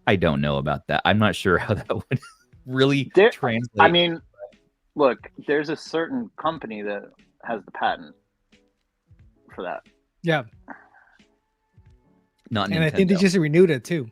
I don't know about that. I'm not sure how that would really translate. I mean, look, there's a certain company that has the patent for that. Yeah. Not Nintendo. And I think they just renewed it too.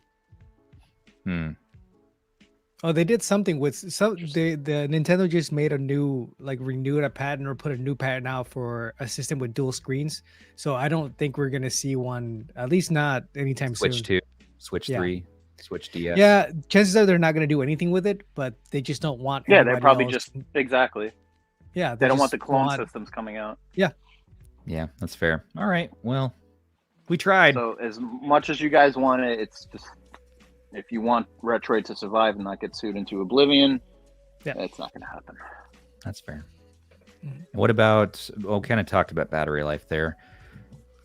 Oh, they did something with the Nintendo just made renewed a patent or put a new patent out for a system with dual screens. So I don't think we're gonna see one, at least not anytime soon. Switch 2, Switch 3, Switch DS. Yeah, chances are they're not gonna do anything with it, but they just don't want. Yeah, they probably just exactly. Yeah, they don't want the clone systems coming out. Yeah. Yeah, that's fair. All right, well, we tried. So as much as you guys want it, it's just, if you want Retroid to survive and not get sued into oblivion, it's not going to happen. That's fair. What about, kind of talked about battery life there.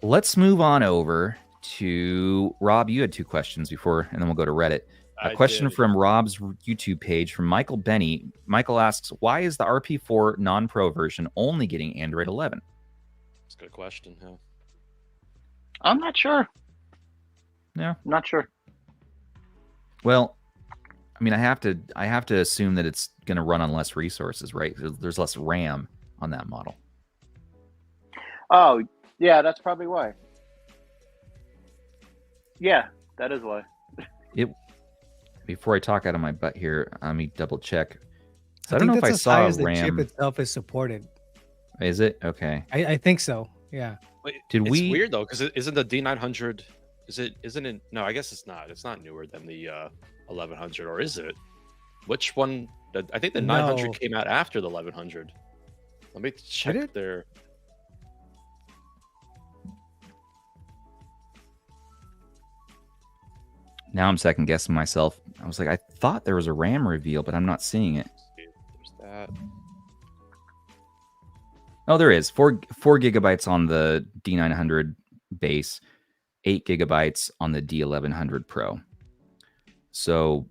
Let's move on over to Rob. You had 2 questions before, and then we'll go to Reddit. A question from Rob's YouTube page from Michael Benny. Michael asks, why is the RP4 non-pro version only getting Android 11? That's a good question. Yeah. I'm not sure. Yeah. Not sure. Well, I mean, I have to assume that it's going to run on less resources, right? There's less RAM on that model. Oh, yeah, that's probably why. Yeah, that is why. Before I talk out of my butt here, let me double check. So I don't know if I saw as RAM. The chip itself is supported. Is it? Okay. I think so. Yeah. Wait, it's weird though, because isn't the D900? Isn't it? No, I guess it's not. It's not newer than the 1100, or is it? Which one? I think the 900 came out after the 1100. Let me check there. Now I'm second guessing myself. I was like, I thought there was a RAM reveal, but I'm not seeing it. There's that. Oh, there is 4 gigabytes on the D900 base, 8 gigabytes on the D1100 Pro. So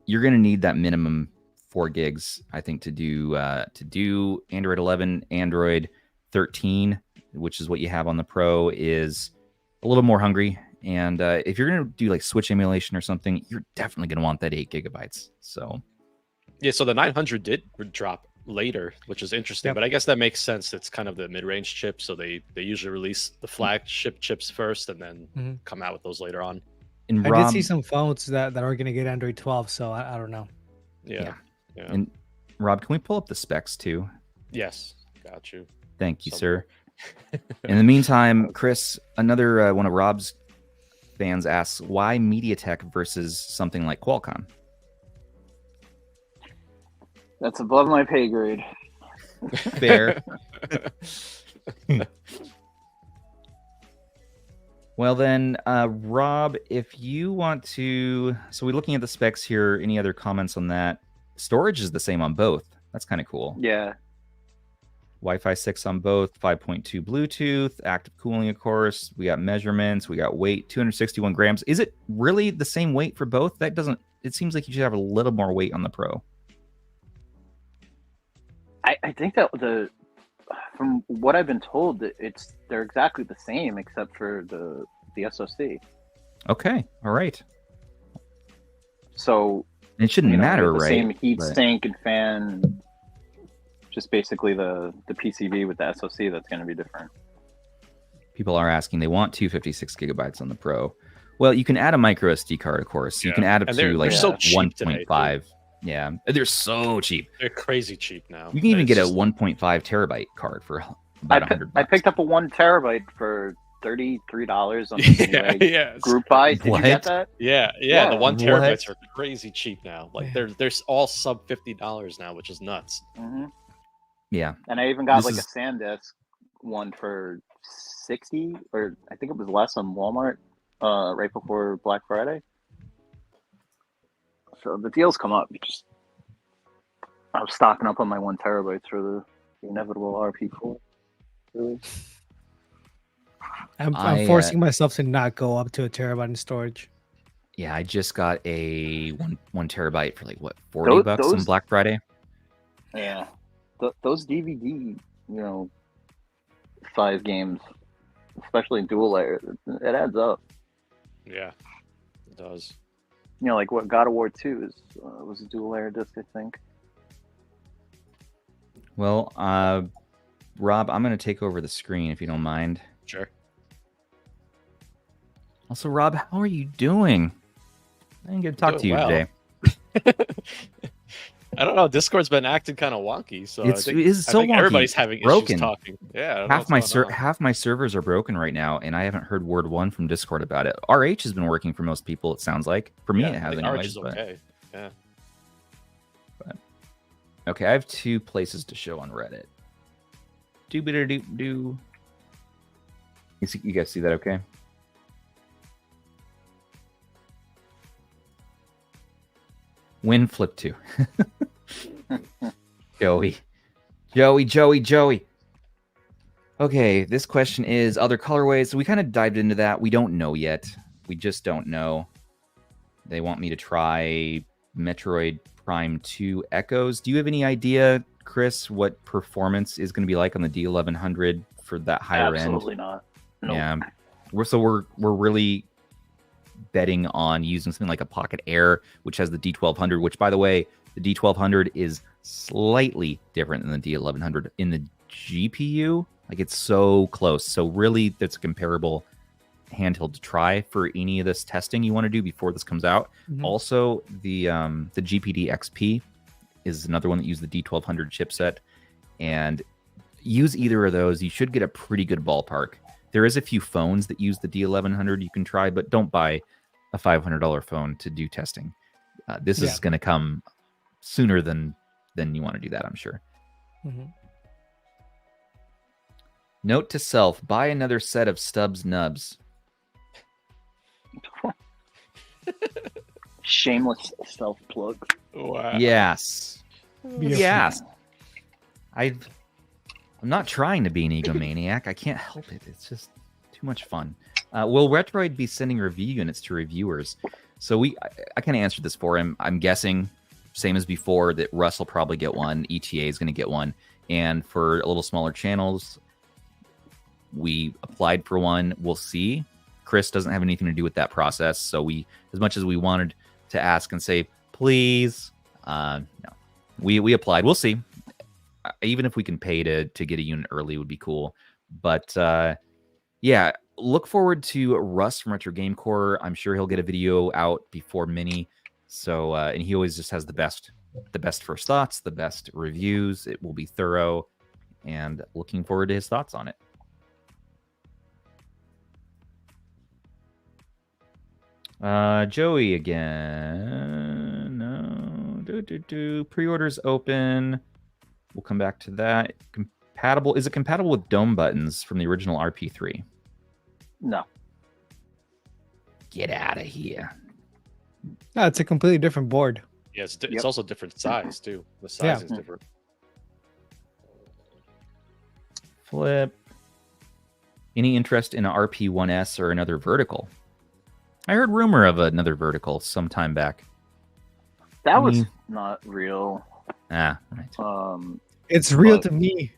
you're going to need that minimum 4 gigs, I think, to do Android 11. Android 13, which is what you have on the Pro, is a little more hungry. And if you're going to do like Switch emulation or something, you're definitely going to want that 8 gigabytes. So yeah, so the 900 did drop later, which is interesting. Yep. But I guess that makes sense. It's kind of the mid-range chip, so they usually release the flagship chips first and then come out with those later on. And I did see some phones that are going to get Android 12, so I don't know. Yeah. And Rob, can we pull up the specs too? Yes, got you. Thank you, sir. In the meantime, Chris, another one of Rob's fans asks, why MediaTek versus something like Qualcomm? That's above my pay grade. Fair. Well then, Rob, if you want to... So we're looking at the specs here. Any other comments on that? Storage is the same on both. That's kind of cool. Yeah. Wi-Fi 6 on both, 5.2 Bluetooth, active cooling, of course. We got measurements. We got weight, 261 grams. Is it really the same weight for both? That doesn't... It seems like you should have a little more weight on the Pro. I think that from what I've been told, they're exactly the same except for the SoC. Okay, all right. So it shouldn't matter, the right? Same heat sink and fan. Just basically the PCB with the SoC that's going to be different. People are asking, they want 256 gigabytes on the Pro. Well, you can add a micro SD card, of course. You can add up to like 1.5. Yeah, they're so cheap. They're crazy cheap now. You can even get a 1.5 terabyte card for about $100. I picked up a 1 terabyte for $33 on Group Buy. Did you get that? Yeah. The 1 terabytes are crazy cheap now. Like they're all sub $50 now, which is nuts. Mm-hmm. Yeah, and I even got a SanDisk one for $60, or I think it was less on Walmart right before Black Friday. So the deals come up. I was stocking up on my 1 terabytes for the inevitable RP4. Really? I'm forcing myself to not go up to a terabyte in storage. Yeah, I just got a one terabyte for like what, $40 on Black Friday. Yeah, those DVD, 5 games, especially dual layer, it adds up. Yeah, it does. Like what God of War 2 was a dual layer disc, I think. Well, Rob, I'm going to take over the screen if you don't mind. Sure. Also, Rob, how are you doing? I didn't get to talk to you today. I don't know. Discord's been acting kind of wonky, so I think wonky. Everybody's having issues talking. Yeah, half my servers are broken right now, and I haven't heard word one from Discord about it. RH has been working for most people. It sounds like for me, it has. RH is okay. Yeah. But okay, I have 2 places to show on Reddit. Do. You guys see that? Okay. Win flip 2. Joey. Okay, this question is other colorways. So we kind of dived into that. We don't know yet. We just don't know. They want me to try Metroid Prime 2 Echoes. Do you have any idea, Chris, what performance is going to be like on the D1100 for that higher end? Absolutely not. Nope. Yeah. We're really betting on using something like a Pocket Air, which has the D1200, which, by the way, the D1200 is slightly different than the D1100 in the GPU. Like, it's so close. So really, that's a comparable handheld to try for any of this testing you want to do before this comes out. Mm-hmm. Also, the GPD XP is another one that uses the D1200 chipset. And use either of those. You should get a pretty good ballpark. There is a few phones that use the D1100 you can try, but don't buy a $500 phone to do testing. This is going to come sooner than you want to do that, I'm sure. Mm-hmm. Note to self, buy another set of Stubbs Nubbs. Shameless self-plug. Wow. Yes. Yes. I'm not trying to be an egomaniac. I can't help it. It's just too much fun. Will Retroid be sending review units to reviewers? So I kind of answered this for him. I'm guessing, same as before, that Russ will probably get one. ETA is going to get one. And for a little smaller channels, we applied for one. We'll see. Chris doesn't have anything to do with that process. So we, as much as we wanted to ask and say, please, no, we applied. We'll see. Even if we can pay to get a unit early would be cool. But yeah, look forward to Russ from Retro Game Core. I'm sure he'll get a video out before Mini. So and he always just has the best first thoughts, the best reviews. It will be thorough, and looking forward to his thoughts on it. Joey again. No. Pre-orders open. We'll come back to that. Compatible? Is it compatible with dome buttons from the original RP3? No. Get out of here. No, it's a completely different board. Yeah, it's also different size too. The size is different. Flip. Any interest in a RP1S or another vertical? I heard rumor of another vertical sometime back. That was not real. Ah, right. It's real to me.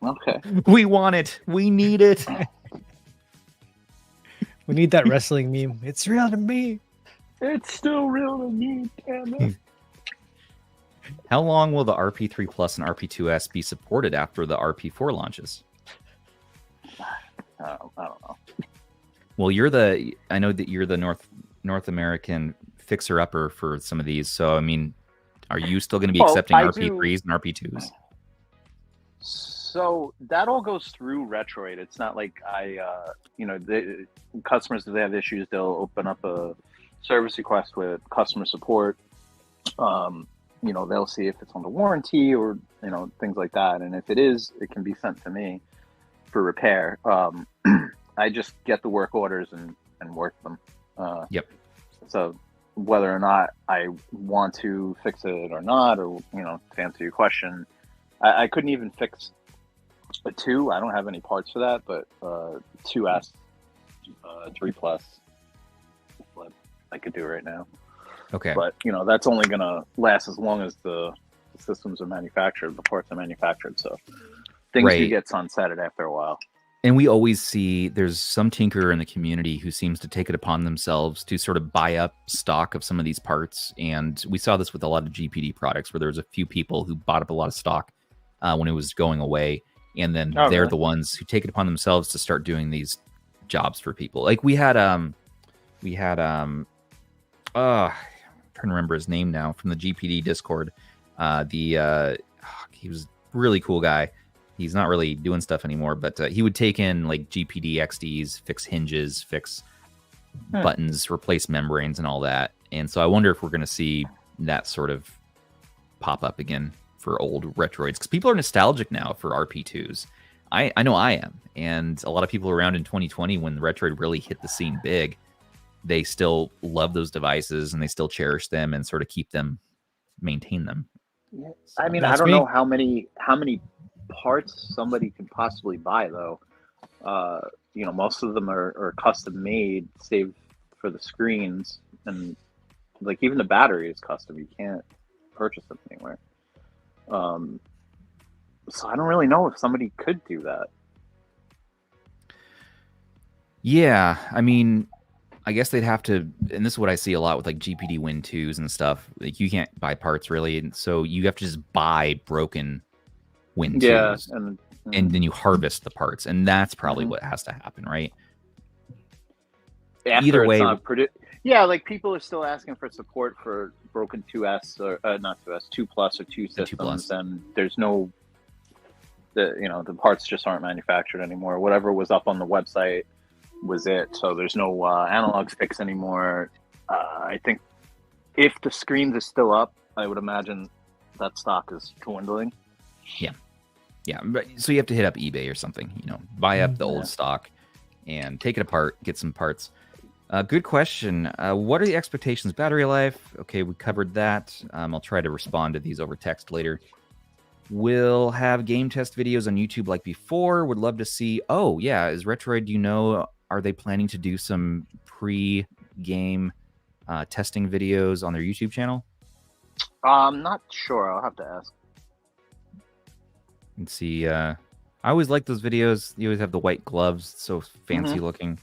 Okay. We want it. We need it. We need that wrestling meme. It's real to me. It's still real to me, damn it. How long will the RP3 Plus and RP2S be supported after the RP4 launches? I don't know. Well, I know that you're the North American fixer-upper for some of these. So, I mean, are you still going to be accepting RP3s and RP2s? So that all goes through Retroid. It's not like customers, if they have issues, they'll open up a service request with customer support. They'll see if it's under warranty or, things like that. And if it is, it can be sent to me for repair. I just get the work orders and work them. Yep. So whether or not I want to fix it or not, or, to answer your question, I couldn't even fix a 2. I don't have any parts for that, but 2S, 3 Plus, I could do right now. Okay. But, that's only going to last as long as the systems are manufactured, the parts are manufactured. So things do get sunsetted after a while. And we always see there's some tinkerer in the community who seems to take it upon themselves to sort of buy up stock of some of these parts. And we saw this with a lot of GPD products where there was a few people who bought up a lot of stock when it was going away. And then they're the ones who take it upon themselves to start doing these jobs for people. Like we had I'm trying to remember his name now from the GPD Discord. He was a really cool guy. He's not really doing stuff anymore, but he would take in like GPD XDs, fix hinges, fix buttons, replace membranes and all that. And so I wonder if we're going to see that sort of pop up again for old Retroids, because people are nostalgic now for RP2s. I know I am. And a lot of people around in 2020 when Retroid really hit the scene big, they still love those devices and they still cherish them and sort of keep them, maintain them. Yeah. I mean, I don't know how many parts somebody can possibly buy though. Most of them are custom made, save for the screens, and like even the battery is custom. You can't purchase them anywhere. So I don't really know if somebody could do that. Yeah, I mean, I guess they'd have to, and this is what I see a lot with like GPD Win 2s and stuff. Like you can't buy parts really, and so you have to just buy broken Win 2s, and then you harvest the parts, and that's probably what has to happen, right? Either way, like people are still asking for support for broken 2S or not 2S, 2 Plus or 2 systems, and there's no, the parts just aren't manufactured anymore. Whatever was up on the website was it, so there's no analog sticks anymore. I think if the screens are still up, I would imagine that stock is dwindling. Yeah, but so you have to hit up eBay or something, buy up the old stock and take it apart, get some parts. Good question. What are the expectations? Battery life. Okay, we covered that. I'll try to respond to these over text later. We'll have game test videos on YouTube like before. Would love to see. Oh, yeah. Is Retroid, are they planning to do some pre-game testing videos on their YouTube channel? I'm not sure. I'll have to ask. And see, I always like those videos. You always have the white gloves, so fancy looking. And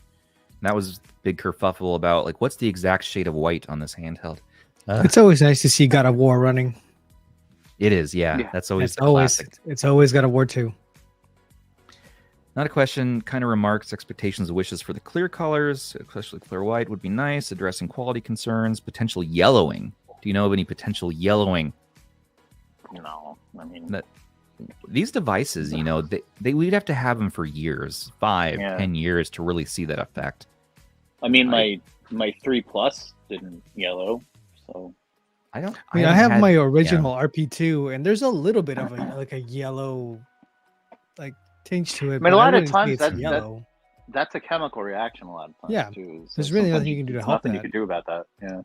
that was big kerfuffle about like what's the exact shade of white on this handheld. It's always nice to see God of War running. It is, yeah. That's always classic. It's always God of War 2. Not a question, kind of remarks, expectations, wishes for the clear colors, especially clear white would be nice, addressing quality concerns, potential yellowing. Do you know of any potential yellowing? No, I mean... These devices, you know, we'd have to have them for years, 10 years to really see that effect. I mean, my 3 Plus didn't yellow, so... I have my original RP2, and there's a little bit of a yellow tinge to it. I mean, a lot of times that's a chemical reaction. A lot of times, too. So there's really nothing you can do to help that. Nothing you can do about that. Yeah.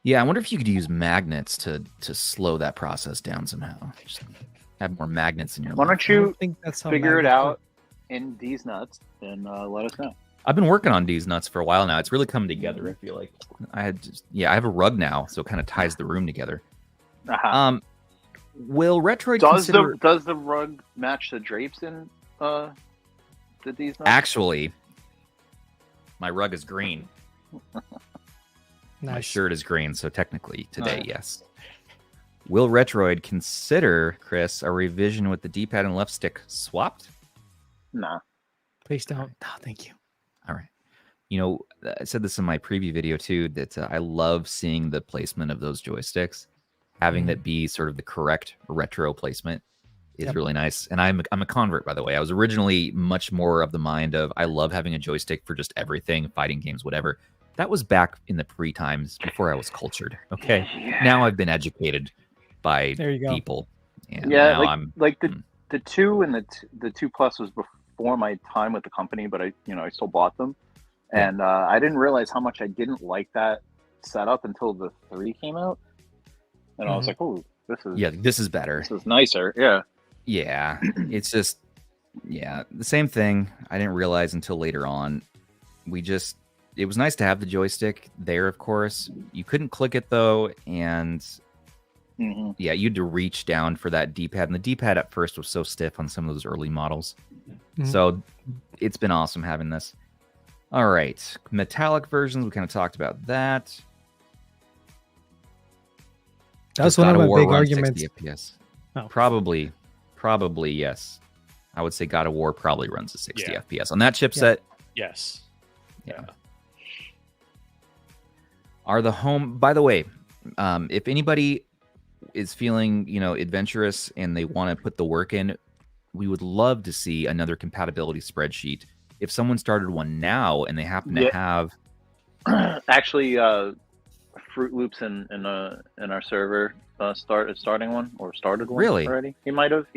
Yeah, I wonder if you could use magnets to slow that process down somehow. Just have more magnets in your. Why don't you figure it out in these nuts and let us know? I've been working on these nuts for a while now. It's really coming together. I feel like I have a rug now, so it kind of ties the room together. Will Retroid does the rug match the drapes in these nuts? Actually, my rug is green. Nice. My shirt is green, so technically today, yes. Will Retroid consider, Chris, a revision with the D-pad and left stick swapped? Nah. Please don't. No, thank you. All right. You know, I said this in my preview video too, that I love seeing the placement of those joysticks. Having that be sort of the correct retro placement is really nice. And I'm a convert, by the way. I was originally much more of the mind of I love having a joystick for just everything, fighting games, whatever. That was back in the pre-times before I was cultured. Okay. Now I've been educated by people. And now I'm like the 2 and the 2 Plus was before my time with the company, but I still bought them. And I didn't realize how much I didn't like that setup until the 3 came out. And I was like, oh, this is better. This is nicer. Yeah. Yeah. It's just, the same thing. I didn't realize until later on. It was nice to have the joystick there, of course. You couldn't click it, though. And you had to reach down for that D-pad. And the D-pad at first was so stiff on some of those early models. So it's been awesome having this. All right. Metallic versions. We kind of talked about that. That's one of my big arguments. 60 FPS. Oh. Probably yes. I would say God of War probably runs at 60 FPS on that chipset. Yes. Yeah. By the way, if anybody is feeling, adventurous and they want to put the work in, we would love to see another compatibility spreadsheet. If someone started one now and they happen to have actually Fruit Loops in our server started one really already. He might have,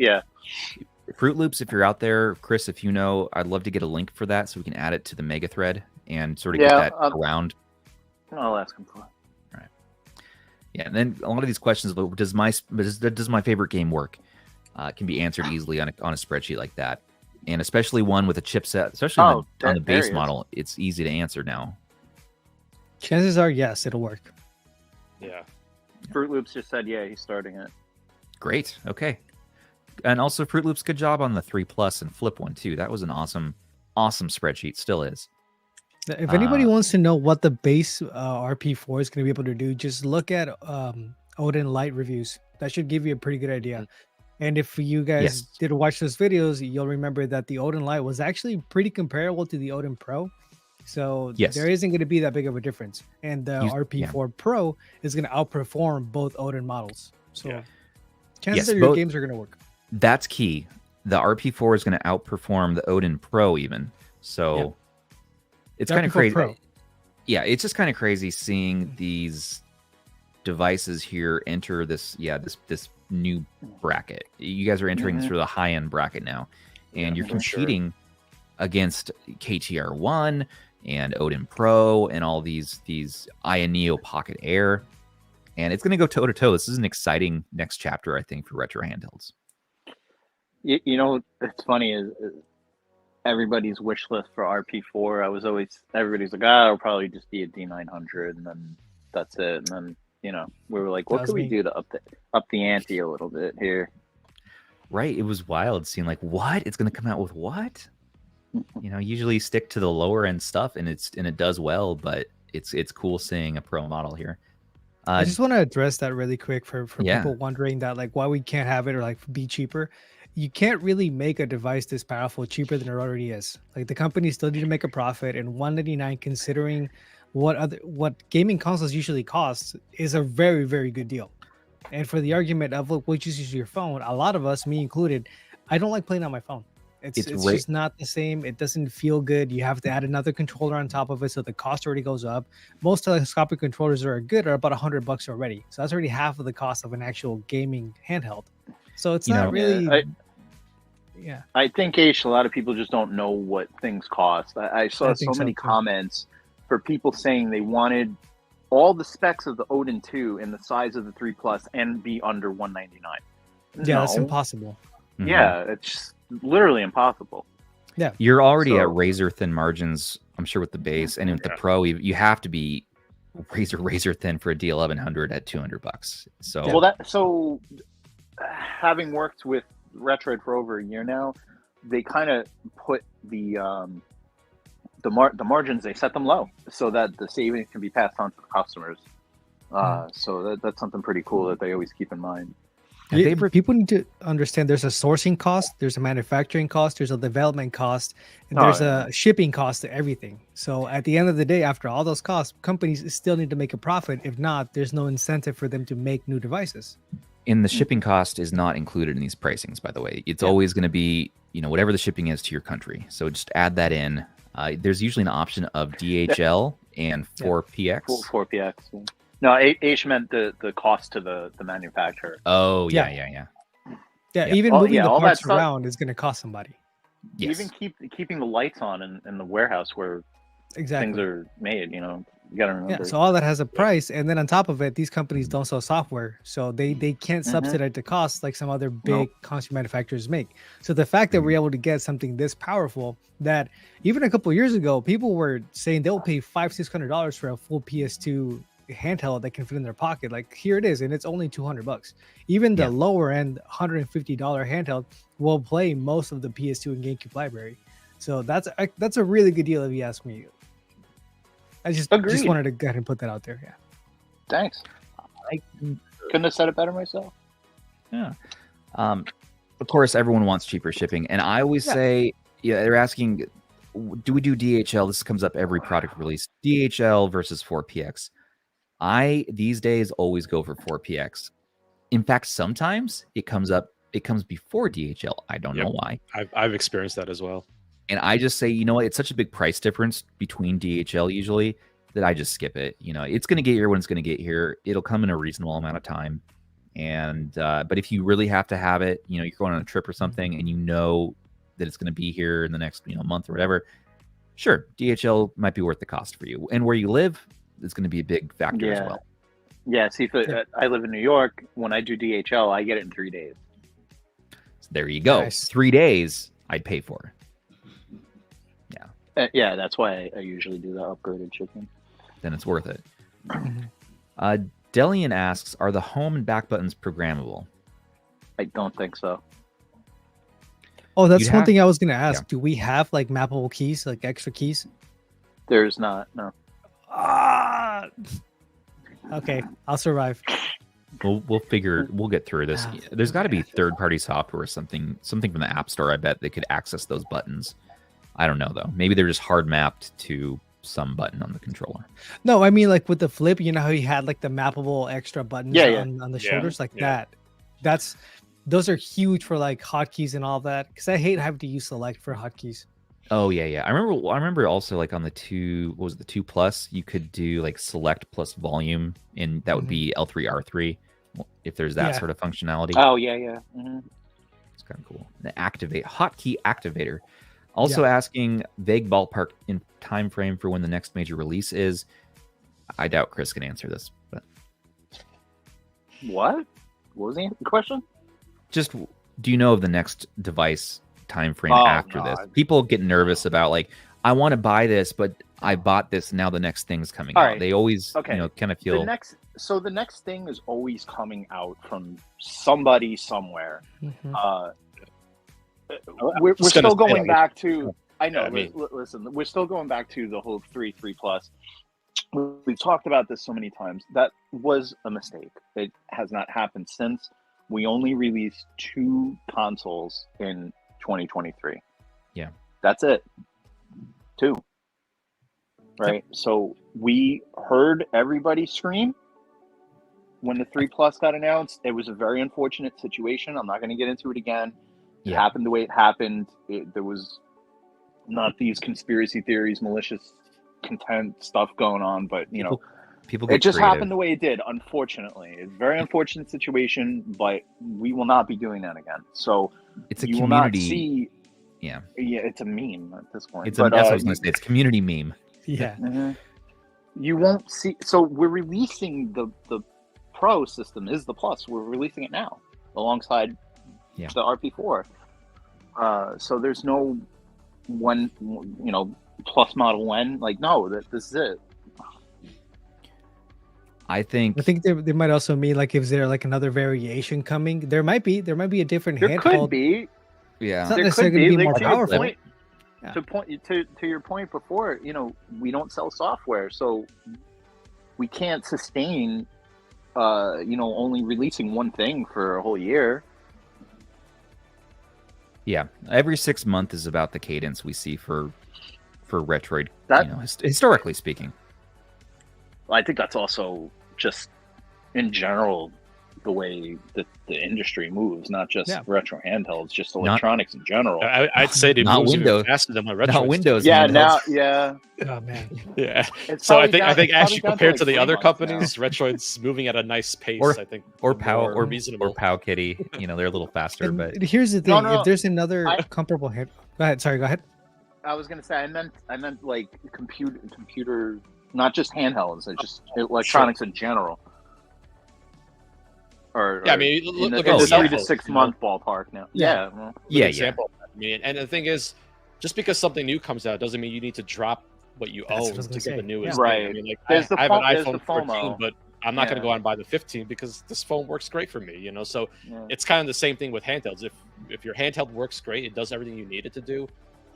Fruit Loops, if you're out there, Chris, if you know, I'd love to get a link for that so we can add it to the mega thread and sort of get that around. I'll ask him for it. All right. Yeah, and then a lot of these questions, does my favorite game work? Can be answered easily on a spreadsheet like that, and especially one with a chipset, especially on the base model, it's easy to answer now. Chances are, yes, it'll work. Yeah. Fruit Loops just said, he's starting it. Great. Okay. And also, Fruit Loops, good job on the 3 Plus and Flip one, too. That was an awesome spreadsheet. Still is. If anybody wants to know what the base RP4 is going to be able to do, just look at Odin Light reviews. That should give you a pretty good idea. And if you guys did watch those videos, you'll remember that the Odin Light was actually pretty comparable to the Odin Pro. So there isn't going to be that big of a difference. And the RP4 Pro is going to outperform both Odin models. So chances are your games are going to work. That's key. The RP4 is going to outperform the Odin Pro even. So it's kind of crazy. Pro. Yeah, it's just kind of crazy seeing these devices here enter this new bracket. You guys are entering through the high-end bracket now. And you're competing against KTR1 and Odin Pro and all these Neo Pocket Air. And it's going to go toe-to-toe. This is an exciting next chapter, I think, for retro handhelds. It's funny is everybody's wish list for RP4. Everybody's like, it'll probably just be a D900, and then that's it. And then we were like, what can we do to up the ante a little bit here? Right. It was wild seeing like, what? It's going to come out with what? Usually stick to the lower end stuff, and it does well, but it's cool seeing a pro model here. I just want to address that really quick for people wondering that like why we can't have it or like be cheaper. You can't really make a device this powerful cheaper than it already is. Like the company still need to make a profit, and $199, considering what gaming consoles usually cost, is a very, very good deal. And for the argument of look, we just use your phone, a lot of us, me included, I don't like playing on my phone. It's just not the same. It doesn't feel good. You have to add another controller on top of it, so the cost already goes up. Most telescopic controllers are about $100 already, so that's already half of the cost of an actual gaming handheld. So it's not really. I think Aish, a lot of people just don't know what things cost. I saw so many comments for people saying they wanted all the specs of the Odin 2 in the size of the 3 Plus and be under $199. Yeah, that's impossible. Mm-hmm. Yeah, it's literally impossible. Yeah, you're already at razor thin margins, I'm sure, with the base, and with the Pro, you have to be razor thin for a D1100 at $200. So having worked with Retroid for over a year now, they kind of put the margins, they set them low so that the savings can be passed on to the customers. So that's something pretty cool that they always keep in mind. People need to understand there's a sourcing cost, there's a manufacturing cost, there's a development cost, and there's a shipping cost to everything. So at the end of the day, after all those costs, companies still need to make a profit. If not, there's no incentive for them to make new devices. And the shipping cost is not included in these pricings, by the way. It's always going to be, whatever the shipping is to your country. So just add that in. There's usually an option of DHL and 4PX. 4PX. No, Aish meant the cost to the manufacturer. Oh, yeah. Even moving the parts around is going to cost somebody. Yes. Even keeping the lights on in the warehouse where things are made, you gotta remember. Yeah, so all that has a price, and then on top of it, these companies don't sell software, so they can't subsidize the cost like some other big consumer manufacturers make. So the fact that we're able to get something this powerful, that even a couple of years ago, people were saying they'll pay $500-$600 for a full PS2 handheld that can fit in their pocket. Like here it is, and it's only $200. Even the lower end $150 handheld will play most of the PS2 and GameCube library. So that's a really good deal if you ask me. I just wanted to go ahead and put that out there. Yeah. Thanks. I couldn't have said it better myself. Yeah. Of course, everyone wants cheaper shipping, and I always say, they're asking, do we do DHL? This comes up every product release. DHL versus 4PX. I these days always go for 4PX. In fact, sometimes it comes before DHL. I don't know why. I've experienced that as well. And I just say, it's such a big price difference between DHL usually that I just skip it. It's going to get here when it's going to get here. It'll come in a reasonable amount of time. And but if you really have to have it, you're going on a trip or something, and that it's going to be here in the next month or whatever, sure, DHL might be worth the cost for you. And where you live, it's going to be a big factor as well. Yeah, see, I live in New York. When I do DHL, I get it in 3 days. So there you go. Nice. 3 days I'd pay for. Yeah, that's why I usually do the upgraded shipping. Then it's worth it. Delian asks, are the home and back buttons programmable? I don't think so. Oh, that's one thing I was going to ask. Yeah. Do we have like mappable keys, like extra keys? There's not, no. Okay, I'll survive. We'll get through this. There's got to be third-party software or something from the App Store. I bet they could access those buttons. I don't know though. Maybe they're just hard mapped to some button on the controller. No, I mean like with the Flip, how you had like the mappable extra buttons on the shoulders, like that. Those are huge for like hotkeys and all that. Because I hate having to use select for hotkeys. Oh yeah. I remember also like on the 2, what was it, the 2 Plus, you could do like select plus volume, and that would be L3 R3 if there's that sort of functionality. Oh yeah. Mm-hmm. It's kind of cool. The hotkey activator. Also asking vague ballpark in time frame for when the next major release is. I doubt Chris can answer this, but what was the question? Just, do you know of the next device time frame Oh, after this. People get nervous about like, I want to buy this, but I bought this. Now the next thing's coming out. Right. They always, kind of feel. The next thing is always coming out from somebody somewhere. We're still going back to. I know. Listen, we're still going back to the whole 3 Plus. We've talked about this so many times. That was a mistake. It has not happened since. We only released 2 consoles in 2023. Yeah, that's it. 2. Right. So we heard everybody scream when the 3 Plus got announced. It was a very unfortunate situation. I'm not going to get into it again. It happened the way it happened. There was not these conspiracy theories, malicious content stuff going on, but people it just happened the way it did. Unfortunately, it's a very unfortunate situation, but we will not be doing that again. So it's a you community. Will not see, yeah, it's a meme at this point. That's what I was going to say. It's a community meme. Yeah. You won't see. So we're releasing the Pro system is the Plus. We're releasing it now alongside the RP4. So there's no one, Plus Model N. Like, no, this is it. I think they might also mean like if there like another variation coming. There might be a different. There could be. Yeah, it's not necessarily going to be more powerful. To your point before, we don't sell software, so we can't sustain, only releasing one thing for a whole year. Yeah, every 6 months is about the cadence we see for Retroid. Historically speaking. I think that's also just in general the way that the industry moves, not just retro handhelds, just electronics in general. I'd say they move even faster than my retro. Not Windows. Oh man. Yeah. So I think actually compared to the other companies, Retroid's moving at a nice pace. Or reasonable. Or PowKiddy. They're a little faster. But here's the thing: if there's another comparable hit, go ahead. Sorry, go ahead. I was gonna say I meant like computer, not just handhelds, just electronics in general. Look at the 3 to 6 month ballpark now. Example. I mean, and the thing is, just because something new comes out doesn't mean you need to drop what you own to get the newest. Right. I mean, like, I have an iPhone 14, but I'm not going to go out and buy the 15 because this phone works great for me. So it's kind of the same thing with handhelds. If your handheld works great, it does everything you need it to do.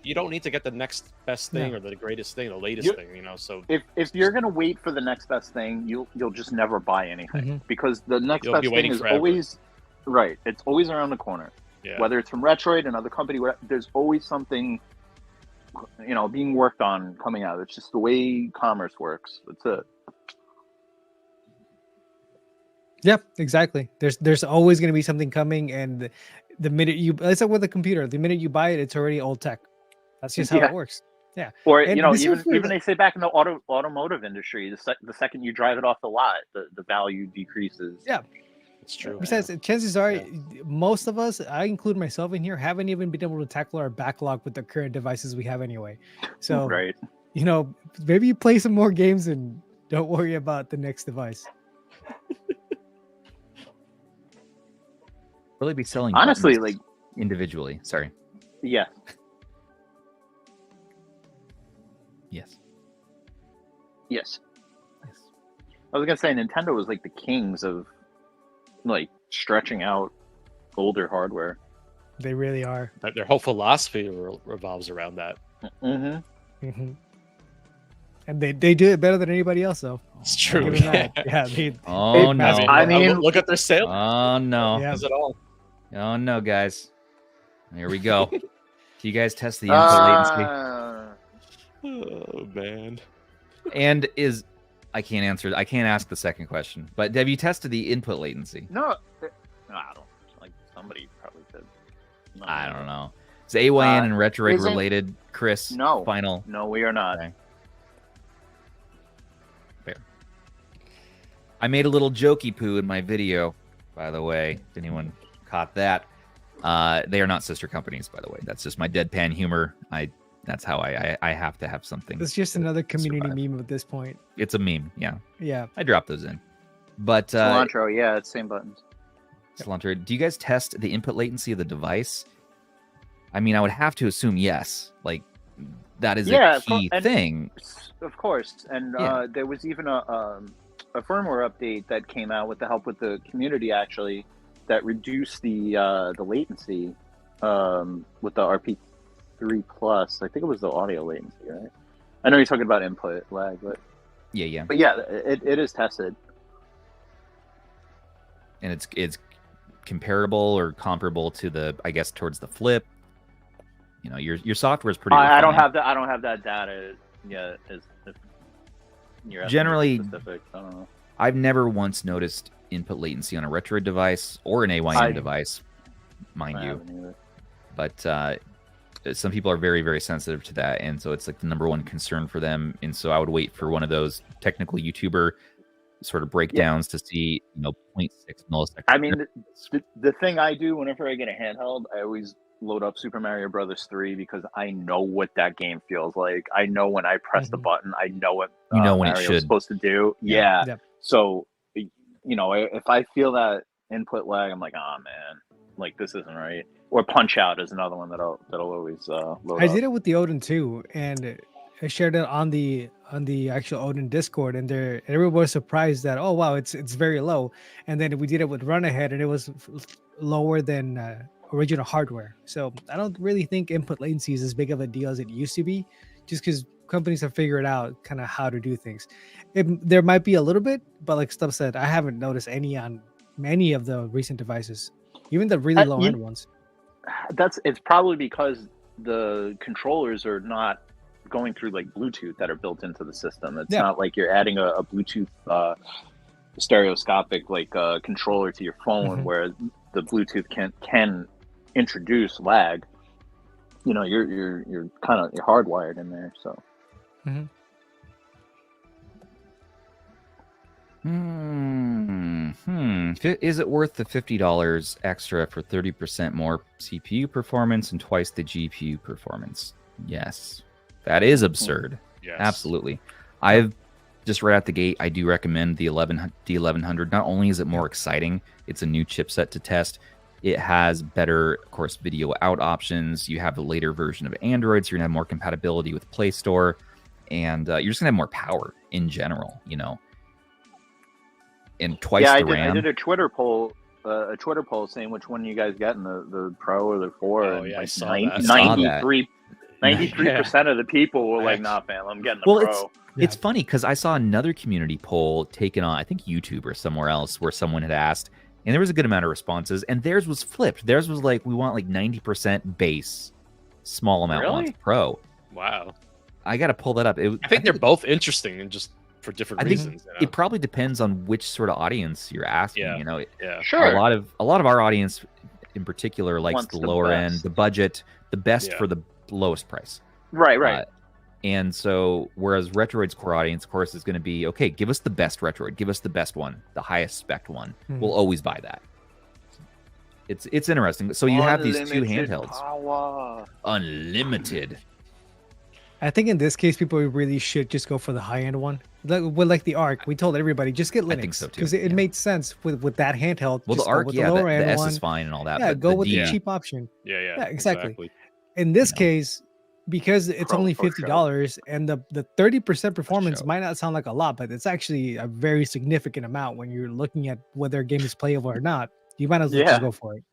You don't need to get the next best thing or the greatest thing, the latest thing, So if you're gonna wait for the next best thing, you'll just never buy anything because the next best thing is always right. It's always around the corner. Yeah. Whether it's from Retroid, another company, there's always something, being worked on coming out. It's just the way commerce works. That's it. Yep, exactly. There's always going to be something coming, and the minute it's like with a computer, the minute you buy it, it's already old tech. That's just how it works. Yeah. Or even they say back in the automotive industry, the second you drive it off the lot, the value decreases. Yeah, it's true. Besides, chances are, most of us, I include myself in here, haven't even been able to tackle our backlog with the current devices we have anyway. So, right. Maybe you play some more games and don't worry about the next device. Really be selling honestly, like individually. Sorry. Yeah. Yes. I was gonna say Nintendo was like the kings of like stretching out older hardware. They really are. Their whole philosophy revolves around that. And they do it better than anybody else, though. It's true. I mean, look at their sales. Oh no! Is it all? Oh no, guys! Here we go. Do you guys test the input latency? Oh man! And I can't answer. I can't ask the second question. But have you tested the input latency? No, I don't. Like somebody probably did. No, I don't know. Is AYN and Retroid related, Chris? No. Final. No, we are not. Okay. Fair. I made a little jokey poo in my video, by the way. If anyone caught that, they are not sister companies, by the way. That's just my deadpan humor. That's how I have to have something. It's just another community meme at this point. It's a meme, yeah. Yeah. I dropped those in. But cilantro, it's same buttons. Cilantro. Do you guys test the input latency of the device? I mean, I would have to assume yes. Like that is a key thing. Of course, and there was even a firmware update that came out with the help with the community actually that reduced the latency with the RP3 Plus. I think it was the audio latency, right? I know you're talking about input lag, but yeah. But yeah, it is tested, and it's comparable or comparable to the, I guess, towards the Flip. You know, your software is pretty. I don't have that data yet. You're generally specific. I don't know. I've never once noticed input latency on a Retroid device or an AYM device, mind you. But some people are very, very sensitive to that, and so it's like the #1 concern for them. And so I would wait for one of those technical YouTuber sort of breakdowns to see, 0.6 milliseconds. I mean, the thing I do whenever I get a handheld, I always load up Super Mario Brothers 3 because I know what that game feels like. I know when I press the button, I know what when Mario's it should supposed to do. Yeah. Yep. So, if I feel that input lag, I'm like, oh man, like this isn't right. Or Punch Out is another one that'll always load I up. did it with the Odin too, and I shared it on the actual Odin Discord, and everyone was surprised that, oh wow, it's very low. And then we did it with Run Ahead, and it was lower than original hardware. So I don't really think input latency is as big of a deal as it used to be, just because companies have figured out kind of how to do things. There might be a little bit, but like Stubbs said, I haven't noticed any on many of the recent devices, even the really low end ones. It's probably because the controllers are not going through like Bluetooth that are built into the system. It's not like you're adding a Bluetooth stereoscopic like controller to your phone where the Bluetooth can introduce lag. You're kind of hardwired in there. So Is it worth the $50 extra for 30% more CPU performance and twice the GPU performance? Yes. That is absurd. Yes. Absolutely. I've just right out the gate, I do recommend the D1100. Not only is it more exciting, it's a new chipset to test. It has better, of course, video out options. You have a later version of Android, so you're going to have more compatibility with Play Store. And you're just going to have more power in general, And twice the RAM. I did a Twitter poll saying which one you guys getting, the Pro or the 4. Oh, and yeah, like I saw that. 93% of the people were like, nah, fam, I'm getting the Pro. It's funny because I saw another community poll taken on, I think, YouTube or somewhere else, where someone had asked, and there was a good amount of responses, and theirs was flipped. Theirs was like, we want like 90% base, small amount wants Pro. Wow. I got to pull that up. I think they're both interesting and just for different reasons. It probably depends on which sort of audience you're asking. Sure. A lot of our audience, in particular, likes the lower end, the budget, the best for the lowest price. Right. And so, whereas Retroid's core audience, of course, is going to be, okay, give us the best Retroid, give us the best one, the highest spec one. We'll always buy that. It's interesting. So you have these two handhelds. Power. Unlimited. I think in this case, people really should just go for the high-end one. Like the Arc, we told everybody, just get Linux. I think so too. Because it made sense with that handheld. Well, the Arc, the S is fine and all that. Yeah, go with the cheap option. Yeah, exactly. In this case, because it's only $50 and the 30% performance might not sound like a lot, but it's actually a very significant amount when you're looking at whether a game is playable or not. You might as well just go for it.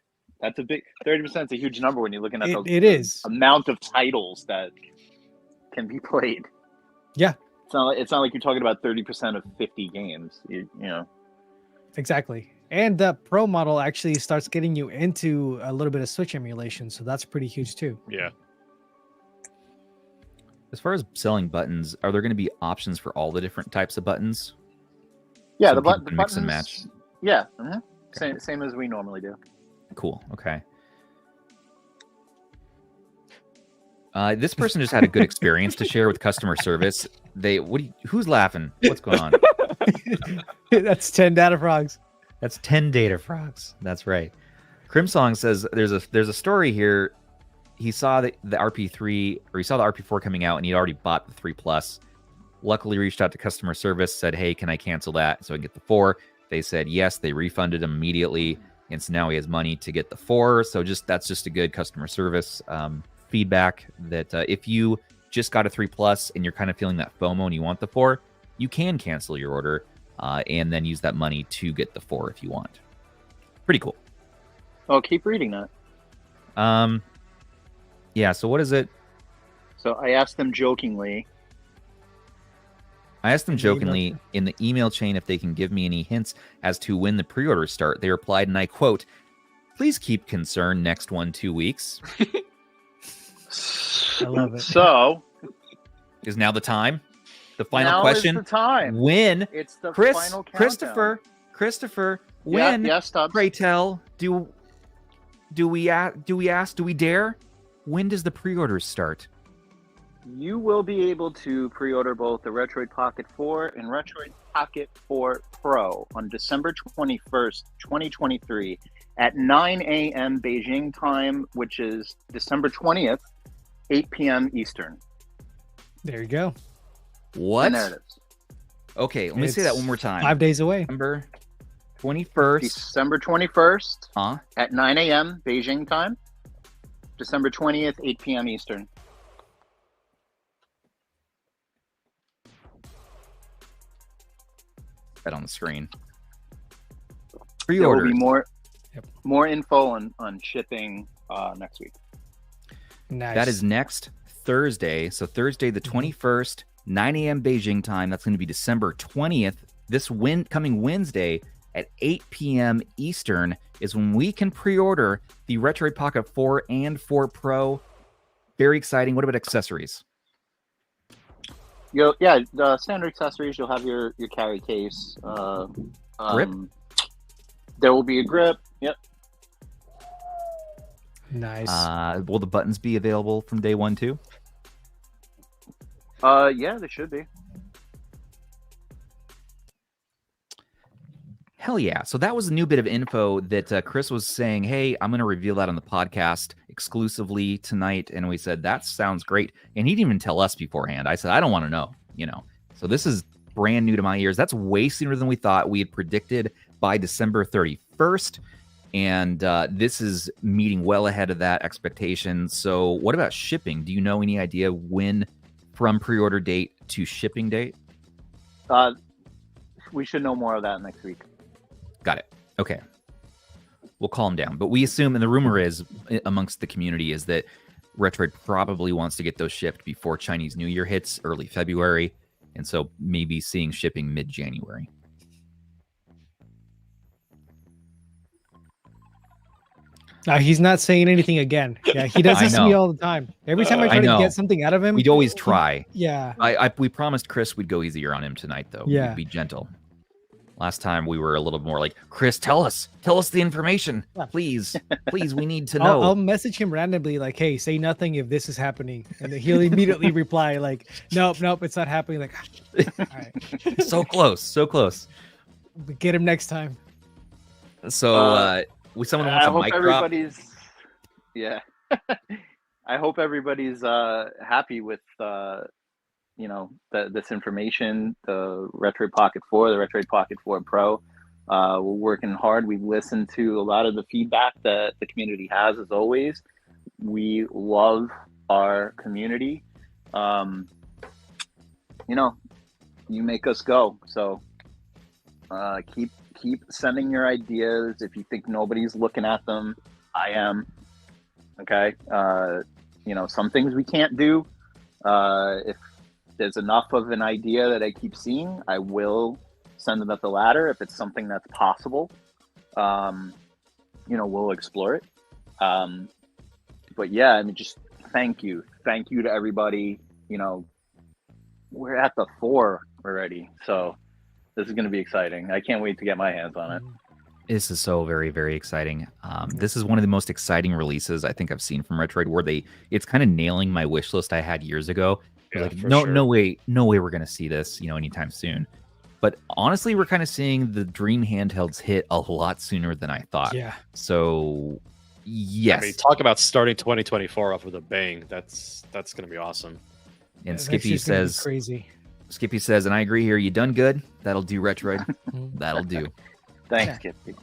That's a big 30% is a huge number when you're looking at the amount of titles that can be played. Yeah. It's not like you're talking about 30% of 50 games. You know. Exactly. And the Pro model actually starts getting you into a little bit of Switch emulation, so that's pretty huge too. Yeah. As far as selling buttons, are there going to be options for all the different types of buttons? Yeah, so the buttons mix and match. Yeah, same as we normally do. Cool. Okay. This person just had a good experience to share with customer service. Who's laughing? What's going on? That's 10 data frogs. That's 10 data frogs. That's right. Crimsong says there's a story here. He saw the RP3 or he saw the RP4 coming out and he'd already bought the 3 Plus. Luckily reached out to customer service, said, hey, can I cancel that so I can get the 4? They said yes. They refunded him immediately. and so now he has money to get the 4. So that's just a good customer service feedback that if you just got a 3 Plus and you're kind of feeling that FOMO and you want the 4, you can cancel your order and then use that money to get the 4 if you want. Pretty cool. Oh, keep reading that. Yeah, so what is it? So I asked them jokingly. In the email chain if they can give me any hints as to when the pre-orders start. They replied, and I quote, "Please keep concern next 1-2 weeks." I love it. So is now the time? The final now question. Is the time. When? It's the final countdown. Christopher, when? Yes, Stubbs. Pray tell, do we dare? When does the pre-orders start? You will be able to pre-order both the Retroid Pocket 4 and Retroid Pocket 4 Pro on December 21st, 2023 at 9 a.m. Beijing time, which is December 20th, 8 p.m. Eastern. There you go. What? And there it is. Okay, let me say that one more time. 5 days away. December 21st. December 21st at 9 a.m. Beijing time. December 20th, 8 p.m. Eastern. Right on the screen. There will Pre-order. be more info on shipping next week. Nice. That is next Thursday. So Thursday the 21st, 9 a.m. Beijing time. That's going to be December 20th. This coming Wednesday at 8 p.m. Eastern is when we can pre-order the Retroid Pocket 4 and 4 Pro. Very exciting. What about accessories? The standard accessories. You'll have your carry case. Grip? There will be a grip. Yep. Nice. Will the buttons be available from day 1 too? Yeah, they should be. Hell yeah. So that was a new bit of info that Chris was saying, hey, I'm going to reveal that on the podcast exclusively tonight. And we said, that sounds great. And he didn't even tell us beforehand. I said, I don't want to know, So this is brand new to my ears. That's way sooner than we thought. We had predicted by December 31st. And this is meeting well ahead of that expectation. So what about shipping? Do you know any idea when from pre-order date to shipping date? We should know more of that next week. Got it. Okay. We'll calm down. But we assume, and the rumor is amongst the community, is that Retroid probably wants to get those shipped before Chinese New Year hits early February. And so maybe seeing shipping mid-January. He's not saying anything again. Yeah, he does this to me all the time. Every time I try to get something out of him, we'd always try. Yeah. We promised Chris we'd go easier on him tonight, though. Yeah. We'd be gentle. Last time we were a little more like, Chris, tell us the information, please, we need to know. I'll message him randomly, like, hey, say nothing if this is happening, and then he'll immediately reply, like, nope, it's not happening. Like, all right, so close. Get him next time. So, someone wants a mic drop. Yeah, I hope everybody's happy with this information, the Retroid Pocket 4, the Retroid Pocket 4 Pro. We're working hard. We've listened to a lot of the feedback that the community has, as always. We love our community. You make us go. So keep sending your ideas. If you think nobody's looking at them, I am. Okay. Some things we can't do. If there's enough of an idea that I keep seeing, I will send it up the ladder. If it's something that's possible, we'll explore it. But yeah, I mean, just thank you to everybody. We're at the 4 already, so this is going to be exciting. I can't wait to get my hands on it. This is so very, very exciting. This is one of the most exciting releases I think I've seen from Retroid, where it's kind of nailing my wish list I had years ago. Yeah, like, sure. no way we're going to see this, anytime soon. But honestly, we're kind of seeing the dream handhelds hit a lot sooner than I thought. Yeah. So, yes. I mean, talk about starting 2024 off with a bang. That's going to be awesome. And Skippy says, crazy. Skippy says, and I agree here, you done good. That'll do, Retroid. That'll do. Thanks, Kippy.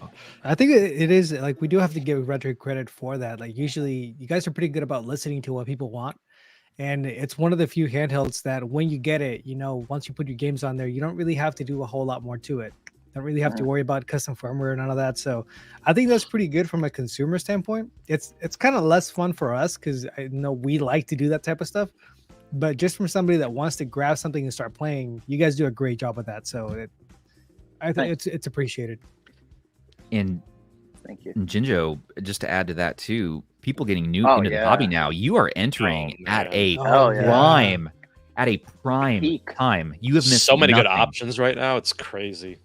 I think it is like we do have to give Retroid credit for that. Like usually, you guys are pretty good about listening to what people want, and it's one of the few handhelds that when you get it, once you put your games on there, you don't really have to do a whole lot more to it. Don't really have to worry about custom firmware and none of that. So I think that's pretty good from a consumer standpoint. It's kind of less fun for us because I know we like to do that type of stuff. But just from somebody that wants to grab something and start playing, you guys do a great job with that. So I think it's appreciated. And thank you. And Jinjo, just to add to that too, people getting into the hobby now, you are entering at a prime time. You have missed so many nothing. good options right now. It's crazy.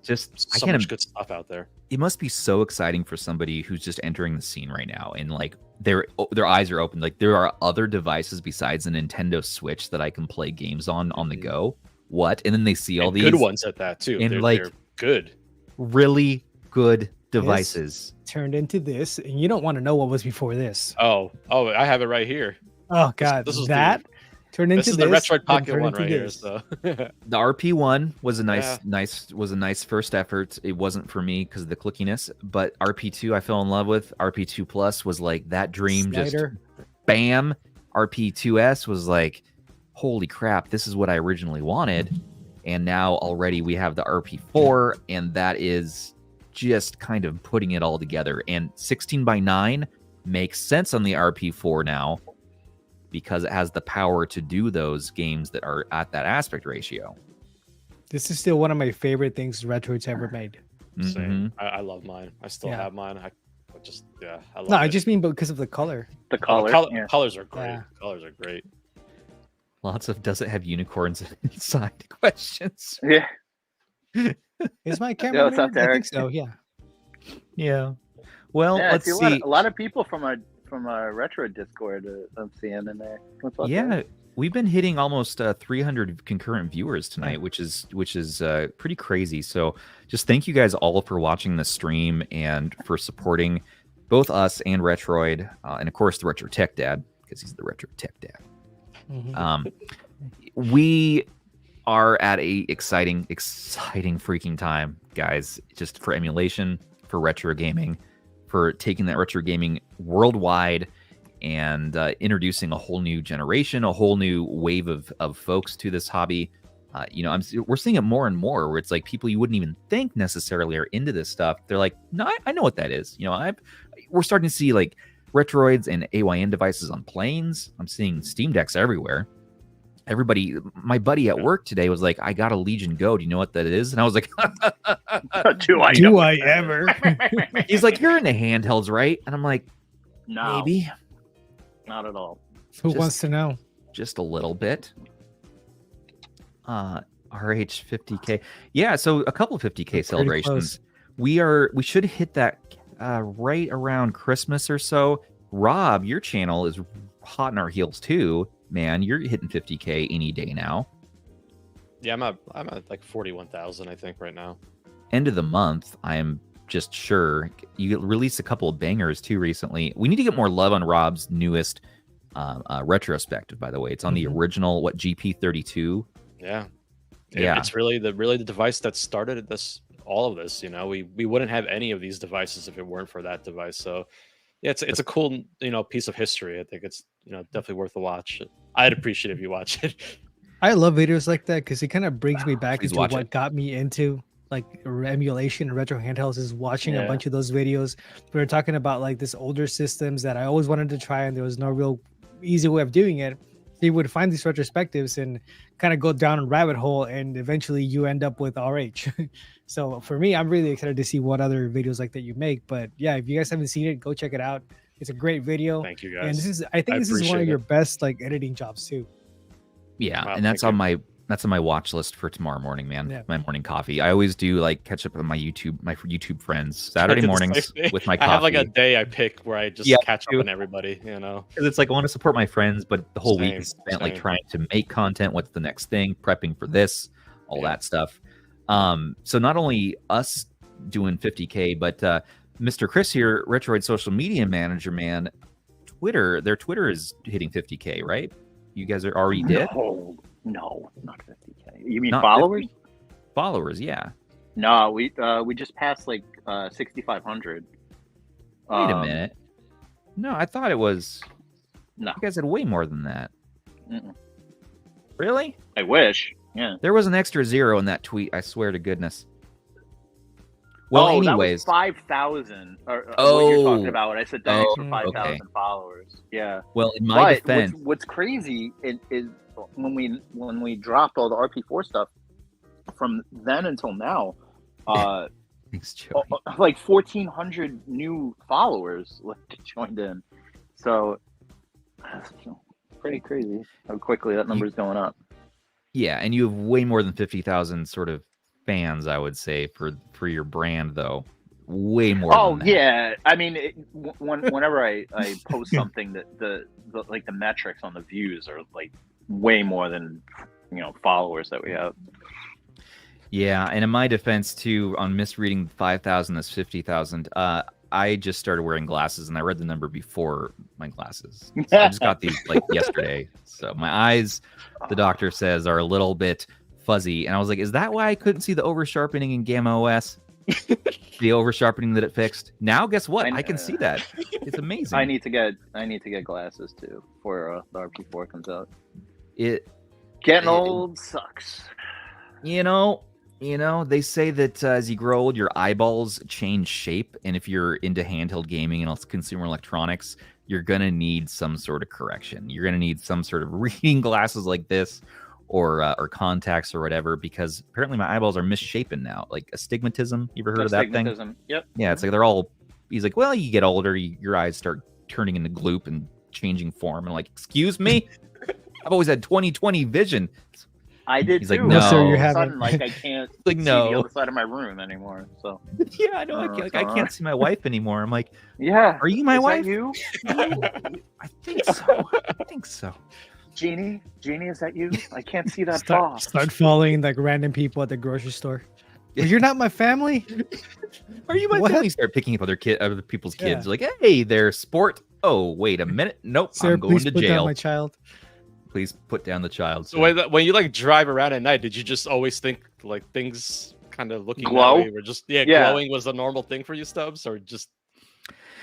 Just so much good stuff out there. It must be so exciting for somebody who's just entering the scene right now, and like their eyes are open. Like there are other devices besides the Nintendo Switch that I can play games on the go. What? And then they see all these good ones at that too. And they're good, really good devices. This turned into this, and you don't want to know what was before this. Oh, I have it right here. Oh God, this is that. Turned into this is the Retroid Pocket one right here. So the RP1 was a nice first effort. It wasn't for me because of the clickiness, but RP2 I fell in love with. RP2 Plus was like that dream. Slider. Just bam. RP2S was like, holy crap, this is what I originally wanted. And now already we have the RP4, and that is just kind of putting it all together. And 16:9 makes sense on the RP4 now, because it has the power to do those games that are at that aspect ratio. This is still one of my favorite things Retroid's ever made. Same. I love mine. I still have mine. I love it. I just mean because of the color. The color. Colors are great. Colors are great. Lots of does it have unicorns inside questions. Yeah. Is my camera? What's up, I Derek? think so. Yeah. Yeah. Well, let's see. A lot of people from our Retroid Discord I'm seeing in there. What's up, Derek? We've been hitting almost 300 concurrent viewers tonight, which is pretty crazy. So just thank you guys all for watching the stream and for supporting both us and Retroid, and of course the Retro Tech Dad, because he's the Retro Tech Dad. We are at a exciting freaking time, guys, just for emulation, for retro gaming, for taking that retro gaming worldwide and introducing a whole new generation, a whole new wave of folks to this hobby. We're seeing it more and more where it's like people you wouldn't even think necessarily are into this stuff. They're like, no, I know what that is. We're starting to see like Retroids and AYN devices on planes. I'm seeing Steam Decks everywhere. Everybody, my buddy at work today was like, I got a Legion Go. Do you know what that is? And I was like, do I ever? He's like, you're into handhelds, right? And I'm like, no, maybe. Not at all. Who wants to know? Just a little bit. RH50K. Yeah, so a couple of 50K celebrations. We should hit that right around Christmas or so. Rob, your channel is hot in our heels too. Man, you're hitting 50K any day now. Yeah, I'm at like 41,000, I think, right now. End of the month, I am just sure. You released a couple of bangers too recently. We need to get more love on Rob's newest retrospective, by the way. It's on the original, GP32? Yeah. It's really the device that started all of this. We wouldn't have any of these devices if it weren't for that device. So yeah, it's a cool piece of history. I think it's definitely worth a watch. I'd appreciate if you watch it. I love videos like that because it kind of brings me back into what got me into like emulation and retro handhelds, is watching a bunch of those videos. We were talking about like this older systems that I always wanted to try, and there was no real easy way of doing it. So you would find these retrospectives and kind of go down a rabbit hole, and eventually you end up with RH. So for me, I'm really excited to see what other videos like that you make. But yeah, if you guys haven't seen it, go check it out. It's a great video. Thank you guys. And I think this is one of your best like editing jobs too. Yeah, wow, and that's on my watch list for tomorrow morning, man. Yeah. My morning coffee. I always do like catch up with my YouTube friends Saturday mornings with my coffee. I have like a day I pick where I just catch up on everybody, Because it's like I want to support my friends, but the whole week is spent like trying to make content. What's the next thing? Prepping for this, all that stuff. So not only us doing 50K, but Mr. Chris here, Retroid social media manager, man, their Twitter is hitting 50K, right? You guys are already did? No, not 50K. You mean not followers? 50? Followers, yeah. No, we just passed like 6,500. Wait a minute. No, I thought it was. No, you guys had way more than that. Mm-mm. Really? I wish. Yeah. There was an extra 0 in that tweet. I swear to goodness. Well, anyways, 5,000. What you're talking about? I said thanks for 5,000 followers. Yeah. Well, in my defense, what's crazy is when we dropped all the RP4 stuff from then until now, thanks, Joey. like 1,400 new followers joined in. So pretty crazy how quickly that number is going up. Yeah, and you have way more than 50,000 sort of fans, I would say, for your brand, though. Way more. Oh, than that. Yeah. I mean, whenever I post something, that the like the metrics on the views are like way more than followers that we have. Yeah, and in my defense too, on misreading 5,000 as 50,000, I just started wearing glasses, and I read the number before my glasses. So I just got these like yesterday. So my eyes, the doctor says, are a little bit fuzzy, and I was like, is that why I couldn't see the over sharpening in Gamma OS? The over sharpening that it fixed. Now guess what? I can see that. It's amazing. I need to get glasses too before the RP4 comes out. Getting old sucks. They say that as you grow old, your eyeballs change shape, and if you're into handheld gaming and consumer electronics, you're gonna need some sort of correction. You're gonna need some sort of reading glasses like this, or contacts or whatever, because apparently my eyeballs are misshapen now, like astigmatism. You ever heard of that thing? Yep. Yeah, it's like they're all. He's like, well, you get older, your eyes start turning into gloop and changing form, and like, excuse me, I've always had 20/20 vision. I did He's too. like, no, sir, you haven't. Like, I can't like, see no. the other side of my room anymore. So yeah, I know. I can't see my wife anymore. I'm like, yeah, are you my wife? That you? I think so. I think so. Jeannie, is that you? I can't see that far. Start following like random people at the grocery store. Well, you're not my family. Are you my family? Start picking up other people's kids. Like, hey, they're sport. Oh, wait a minute. Nope, Sir, I'm going to put jail. down my child. Please put down the child. So when you like drive around at night, did you just always think like things kind of looking glow? That way were just glowing was a normal thing for you, Stubbs, or just?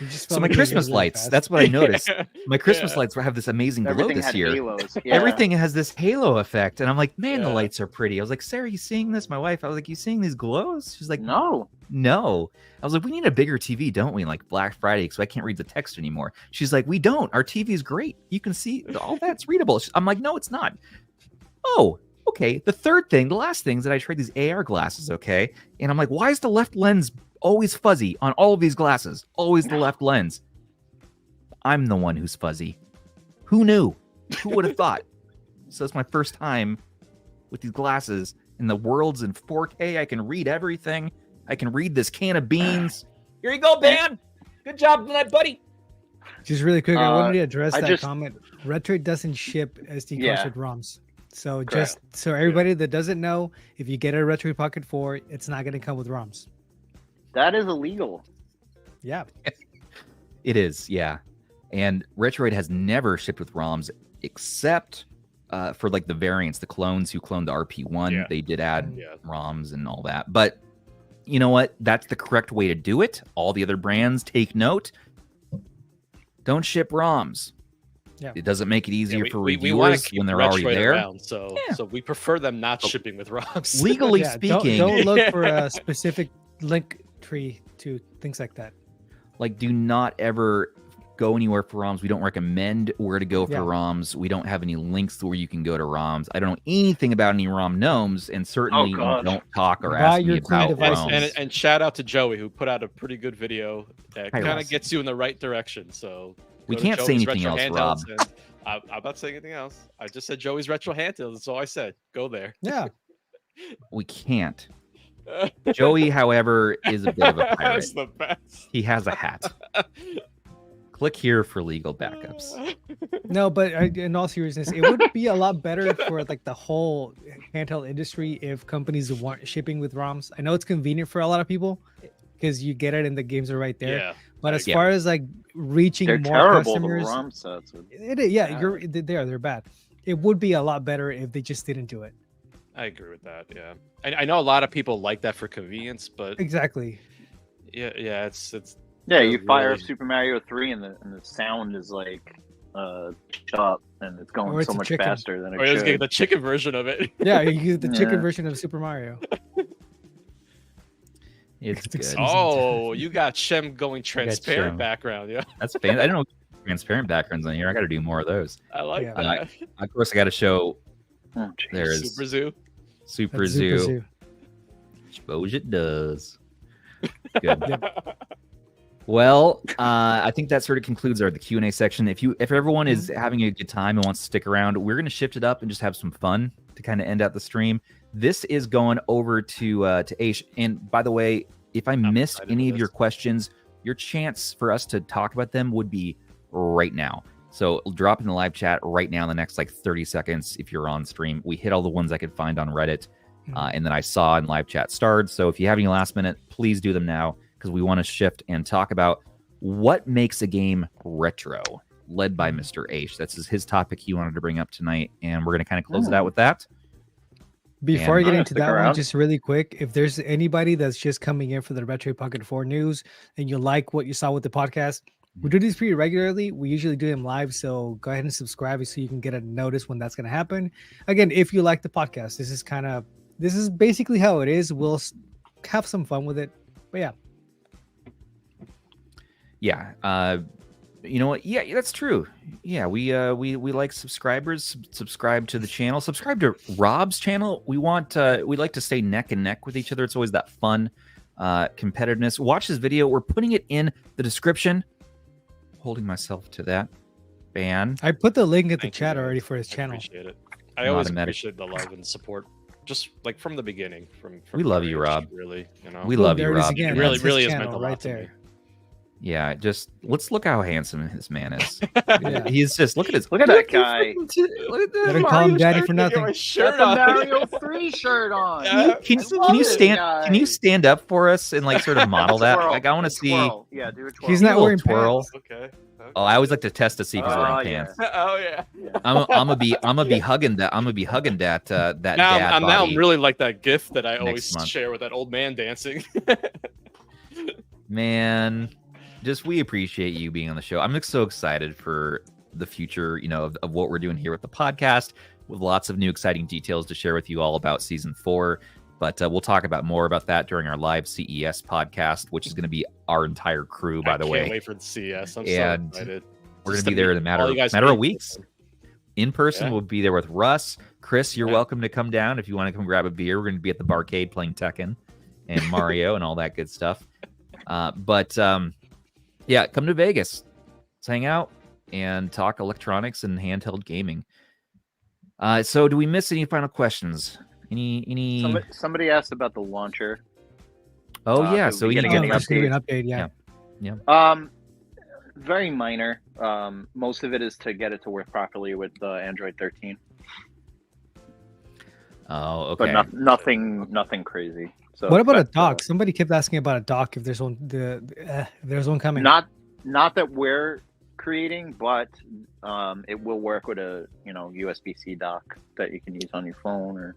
So my Christmas lights, that's what I noticed. My Christmas lights have this amazing glow this year. Halos. Yeah. Everything has this halo effect. And I'm like, man, the lights are pretty. I was like, Sarah, you seeing this? My wife, I was like, you seeing these glows? She's like, no. I was like, we need a bigger TV, don't we? Like Black Friday, because I can't read the text anymore. She's like, we don't. Our TV is great. You can see all that's readable. I'm like, no, it's not. Oh, okay. The last thing is that I trade these AR glasses, okay? And I'm like, why is the left lens always fuzzy on all of these glasses? Always the left lens. I'm the one who's fuzzy. Who knew? Who would have thought? So it's my first time with these glasses, and the world's in 4K. I can read everything. I can read this can of beans. Here you go, Dan. Good job tonight, buddy. Just really quick, I wanted to address that comment. Retroid doesn't ship SD cards with ROMs. So just so everybody that doesn't know, if you get a Retroid Pocket 4, it's not going to come with ROMs. That is illegal. Yeah. It is, yeah. And Retroid has never shipped with ROMs except for like the variants, the clones who cloned the RP1. Yeah. They did add ROMs and all that. But you know what? That's the correct way to do it. All the other brands, take note. Don't ship ROMs. Yeah. It doesn't make it easier for reviewers when they're already there. Around, so we prefer them not shipping with ROMs. Legally speaking, don't look for a specific link tree to things like that. Like, do not ever go anywhere for ROMs. We don't recommend where to go for ROMs. We don't have any links where you can go to ROMs. I don't know anything about any ROM gnomes, and certainly don't talk or ask me about ROMs. And shout out to Joey, who put out a pretty good video that kind of gets you in the right direction. So we can't say anything else, Rob. I'm not saying anything else. I just said Joey's Retro Handhelds. That's all I said. Go there. Yeah. We can't. Joey, however, is a bit of a pirate. That's the best. He has a hat. Click here for legal backups. No, but in all seriousness, it would be a lot better for like the whole handheld industry if companies weren't shipping with ROMs. I know it's convenient for a lot of people because you get it and the games are right there. Yeah. But as far as like reaching more customers, the ROM sets. They're bad. It would be a lot better if they just didn't do it. I agree with that. Yeah, I know a lot of people like that for convenience, but Exactly. yeah, it's Yeah, you fire really... up Super Mario 3 and the sound is like up and it's going so much faster than it should. Or let's get should. the chicken version of it. Yeah, you get the chicken version of Super Mario. It's good. Oh, you got Shem going transparent background. Yeah, that's fancy. I don't know transparent backgrounds on here. I got to do more of those. I like that. Of course, I got to show. There's Super Zoo. Super Zoo. Suppose it does. Good. Yep. Well, I think that sort of concludes the Q&A section. If everyone is having a good time and wants to stick around, we're going to shift it up and just have some fun to kind of end out the stream. This is going over to Aish. And by the way, if I'm missed any of your questions, your chance for us to talk about them would be right now. So drop in the live chat right now in the next 30 seconds if you're on stream. We hit all the ones I could find on Reddit, and then I saw in live chat starred. So if you have any last minute, please do them now, because we want to shift and talk about what makes a game retro, led by Mr. Aish. That's his topic he wanted to bring up tonight, and we're going to kind of close it out with that. Before I get into that one, just really quick, if there's anybody that's just coming in for the Retroid Pocket 4 news and you like what you saw with the podcast, we do these pretty regularly. We usually do them live, so go ahead and subscribe so you can get a notice when that's going to happen. Again, if you like the podcast, this is basically how it is. We'll have some fun with it, but yeah. You know what? Yeah, that's true. Yeah, we like subscribers. Subscribe to the channel. Subscribe to Rob's channel. We like to stay neck and neck with each other. It's always that fun competitiveness. Watch this video. We're putting it in the description. Holding myself to that. Ban. I put the link in the chat already for his channel. I appreciate it. I always appreciate the love and support. Just from the beginning. From we love you, Rob. Really, we love you, Rob. It really is meant a lot to me. Yeah, just let's look how handsome this man is. Yeah. He's just look at that guy. Look at Never call him daddy for nothing. Got the Mario 3 shirt on. Can you stand up for us and sort of model that? I want to see. Yeah, do a twirl. He's not wearing twirl. pants. Okay. Oh, I always like to test to see if he's wearing pants. Oh yeah. I'm gonna be hugging that. I'm gonna be hugging that. That dad body. Now I'm really like that GIF that I always share with that old man dancing. Man. We appreciate you being on the show. I'm so excited for the future, of what we're doing here with the podcast, with lots of new exciting details to share with you all about season 4. But we'll talk about more about that during our live CES podcast, which is going to be our entire crew, by the way. I can't wait for the CES. I'm so excited. We're going to be there in a matter of weeks. In person, we'll be there with Russ. Chris, you're welcome to come down if you want to come grab a beer. We're going to be at the barcade playing Tekken and Mario and all that good stuff. Yeah, come to Vegas. Let's hang out and talk electronics and handheld gaming. So do we miss any final questions? Any Somebody asked about the launcher. Oh yeah, so we got to get an update. Yeah. Very minor. Most of it is to get it to work properly with Android 13. Oh, okay. But nothing crazy. So, what about a dock? Somebody kept asking about a dock. If there's one, there's one coming. Not that we're creating, but it will work with a USB-C dock that you can use on your phone or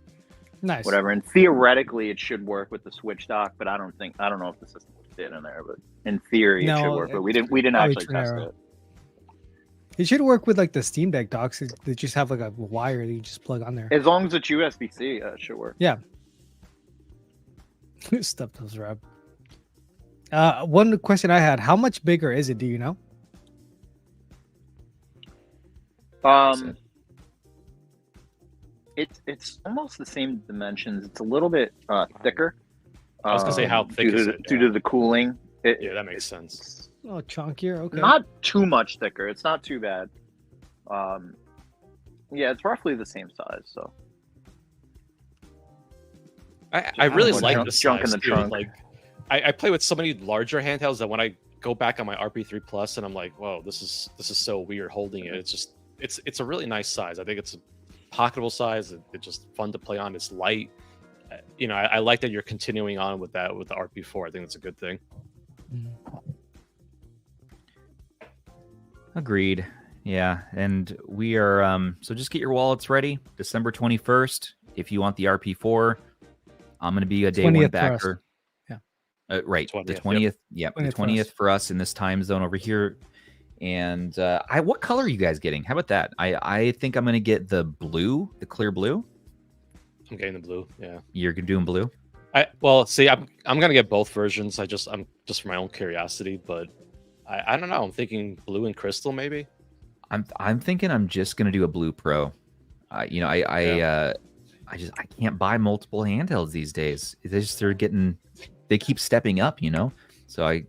whatever. And theoretically, it should work with the Switch dock, but I don't know if the system will fit in there. But in theory, it should work. But we didn't actually test it. It should work with the Steam Deck docks. They just have a wire that you just plug on there. As long as it's USB-C, it should work. Yeah. Stuff those, Rob. One question I had: how much bigger is it? Do you know? It's almost the same dimensions. It's a little bit thicker. I was gonna say how thick is it? Due to the cooling. Yeah, that makes sense. Oh, chunkier. Okay. Not too much thicker. It's not too bad. Yeah, it's roughly the same size. So. I really like this junk in the trunk. I play with so many larger handhelds that when I go back on my RP3 Plus and I'm like, whoa, this is so weird holding it. It's a really nice size. I think it's a pocketable size. It's just fun to play on. It's light. I like that you're continuing on with that with the RP4. I think that's a good thing. Agreed. Yeah, and we are so just get your wallets ready. December 21st. if you want the RP4, I'm going to be a day one backer. Right, 20th, the 20th. Yep, the 20th for us in this time zone over here. And what color are you guys getting? How about that? I think I'm going to get the blue, the clear blue. I'm getting the blue. Yeah, you're doing blue. See, I'm going to get both versions. I'm just for my own curiosity, but I don't know. I'm thinking blue and crystal maybe. I'm thinking I'm just going to do a blue pro. I can't buy multiple handhelds these days. They keep stepping up, So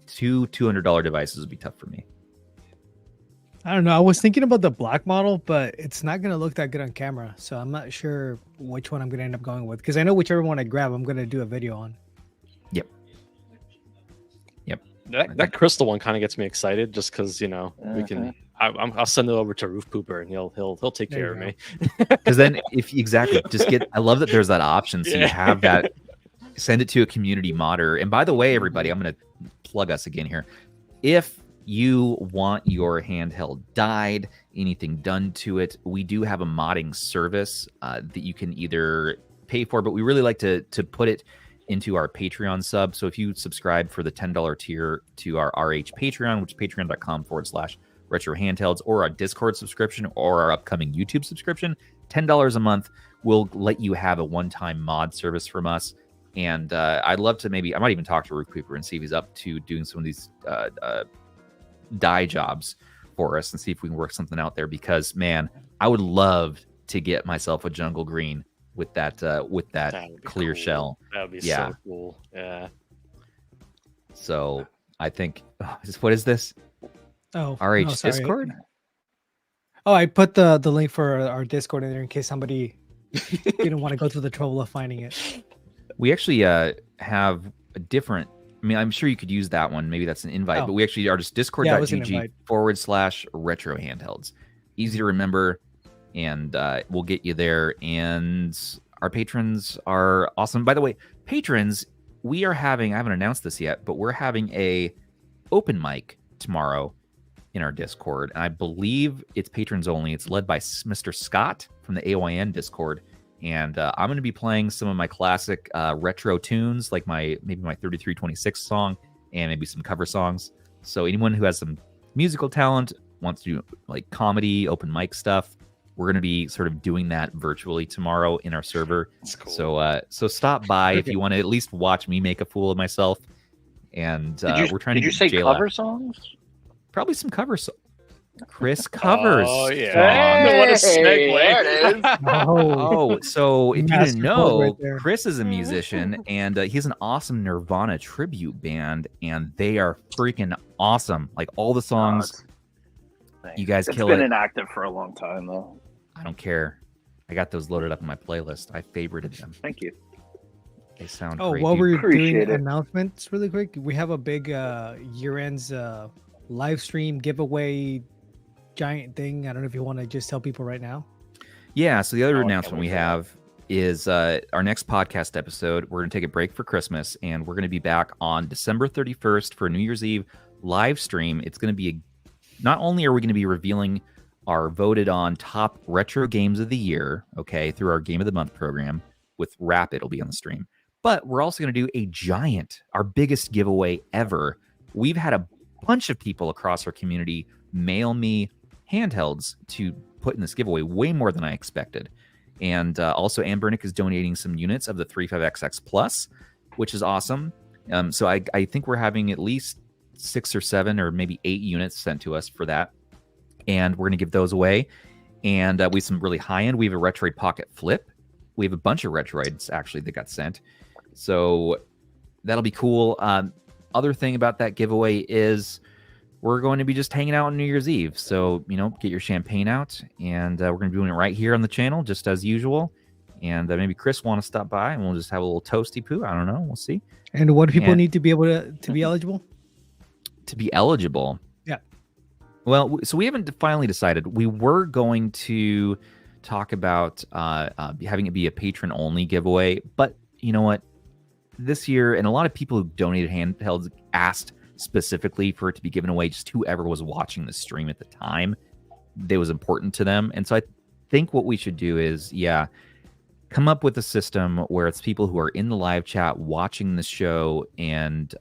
two $200 devices would be tough for me. I don't know. I was thinking about the black model, but it's not going to look that good on camera. So I'm not sure which one I'm going to end up going with, because I know whichever one I grab, I'm going to do a video on. Yep. That crystal one kind of gets me excited, just because we can. I'll send it over to Roof Pooper, and he'll take care of me. Because then, I love that there's that option, so you have that. Send it to a community modder. And by the way, everybody, I'm going to plug us again here. If you want your handheld dyed, anything done to it, we do have a modding service that you can either pay for, but we really like to put it into our Patreon sub. So if you subscribe for the $10 tier to our RH Patreon, which is patreon.com/retro handhelds, or our Discord subscription, or our upcoming YouTube subscription, $10 a month will let you have a one-time mod service from us. And I'd love to I might even talk to Roof Pooper and see if he's up to doing some of these dye jobs for us and see if we can work something out there, because man, I would love to get myself a jungle green with that clear cool. shell. That would be so cool. Yeah. So I think what is this? RH Discord? Oh, I put the link for our Discord in there in case somebody didn't want to go through the trouble of finding it. We actually have a different. I'm sure you could use that one. Maybe that's an invite, but we actually are just discord.gg/retro handhelds. Easy to remember, and we'll get you there. And our patrons are awesome. By the way, patrons, we are having, I haven't announced this yet, but we're having a open mic tomorrow in our Discord. And I believe it's patrons only. It's led by Mr. Scott from the AYN Discord. And I'm going to be playing some of my classic retro tunes, like maybe my 3326 song, and maybe some cover songs. So anyone who has some musical talent, wants to do like comedy, open mic stuff, we're going to be sort of doing that virtually tomorrow in our server. That's cool. So stop by if you want to at least watch me make a fool of myself. And we're trying to. Did you say cover songs? Probably some cover songs. Chris covers. Oh yeah! Hey, what a segue! So if you didn't know, Chris is a musician, and he's an awesome Nirvana tribute band, and they are freaking awesome. Like all the songs, you guys kill it. It's been inactive for a long time, though. I don't care. I got those loaded up in my playlist. I favorited them. Thank you. They sound great. While we're doing announcements really quick, we have a big year-ends live stream giveaway giant thing. I don't know if you want to just tell people right now. Yeah, so the other announcement we have is our next podcast episode. We're going to take a break for Christmas, and we're going to be back on December 31st for New Year's Eve live stream. It's going to be not only are we going to be revealing our voted on top retro games of the year, okay, through our Game of the Month program with Rapid will be on the stream, but we're also going to do our biggest giveaway ever. We've had a bunch of people across our community mail me handhelds to put in this giveaway, way more than I expected. And also Anbernic is donating some units of the 35XX Plus, which is awesome. So I think we're having at least 6 or 7 or maybe 8 units sent to us for that. And we're going to give those away. And we have some really high end. We have a Retroid Pocket Flip. We have a bunch of Retroids actually that got sent. So that'll be cool. Other thing about that giveaway is we're going to be just hanging out on New Year's Eve. So, get your champagne out, and we're going to be doing it right here on the channel, just as usual. And maybe Chris want to stop by, and we'll just have a little toasty poo. I don't know. We'll see. And what do people need to be able to be eligible? To be eligible? Yeah. Well, so we haven't finally decided. We were going to talk about having it be a patron-only giveaway. But you know what? This year, and a lot of people who donated handhelds asked specifically for it to be given away, just whoever was watching the stream at the time, that was important to them. And so I think what we should do is, come up with a system where it's people who are in the live chat watching the show, and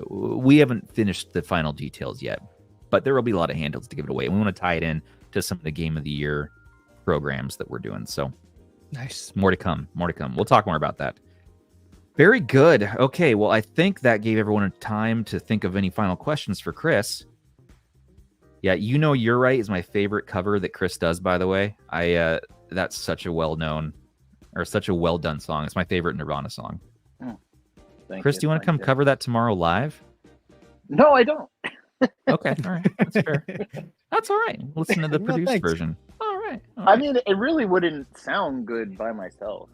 we haven't finished the final details yet, but there will be a lot of handles to give it away. And we want to tie it in to some of the Game of the Year programs that we're doing. So nice. More to come. We'll talk more about that. Very good. Okay, well, I think that gave everyone time to think of any final questions for Chris. Yeah, You Know You're Right is my favorite cover that Chris does, by the way. That's such a well-known or such a well-done song. It's my favorite Nirvana song. Chris, do you want to come cover that tomorrow live? No, I don't. Okay, all right. That's fair. That's all right. Listen to the produced version. All right. I mean, it really wouldn't sound good by myself.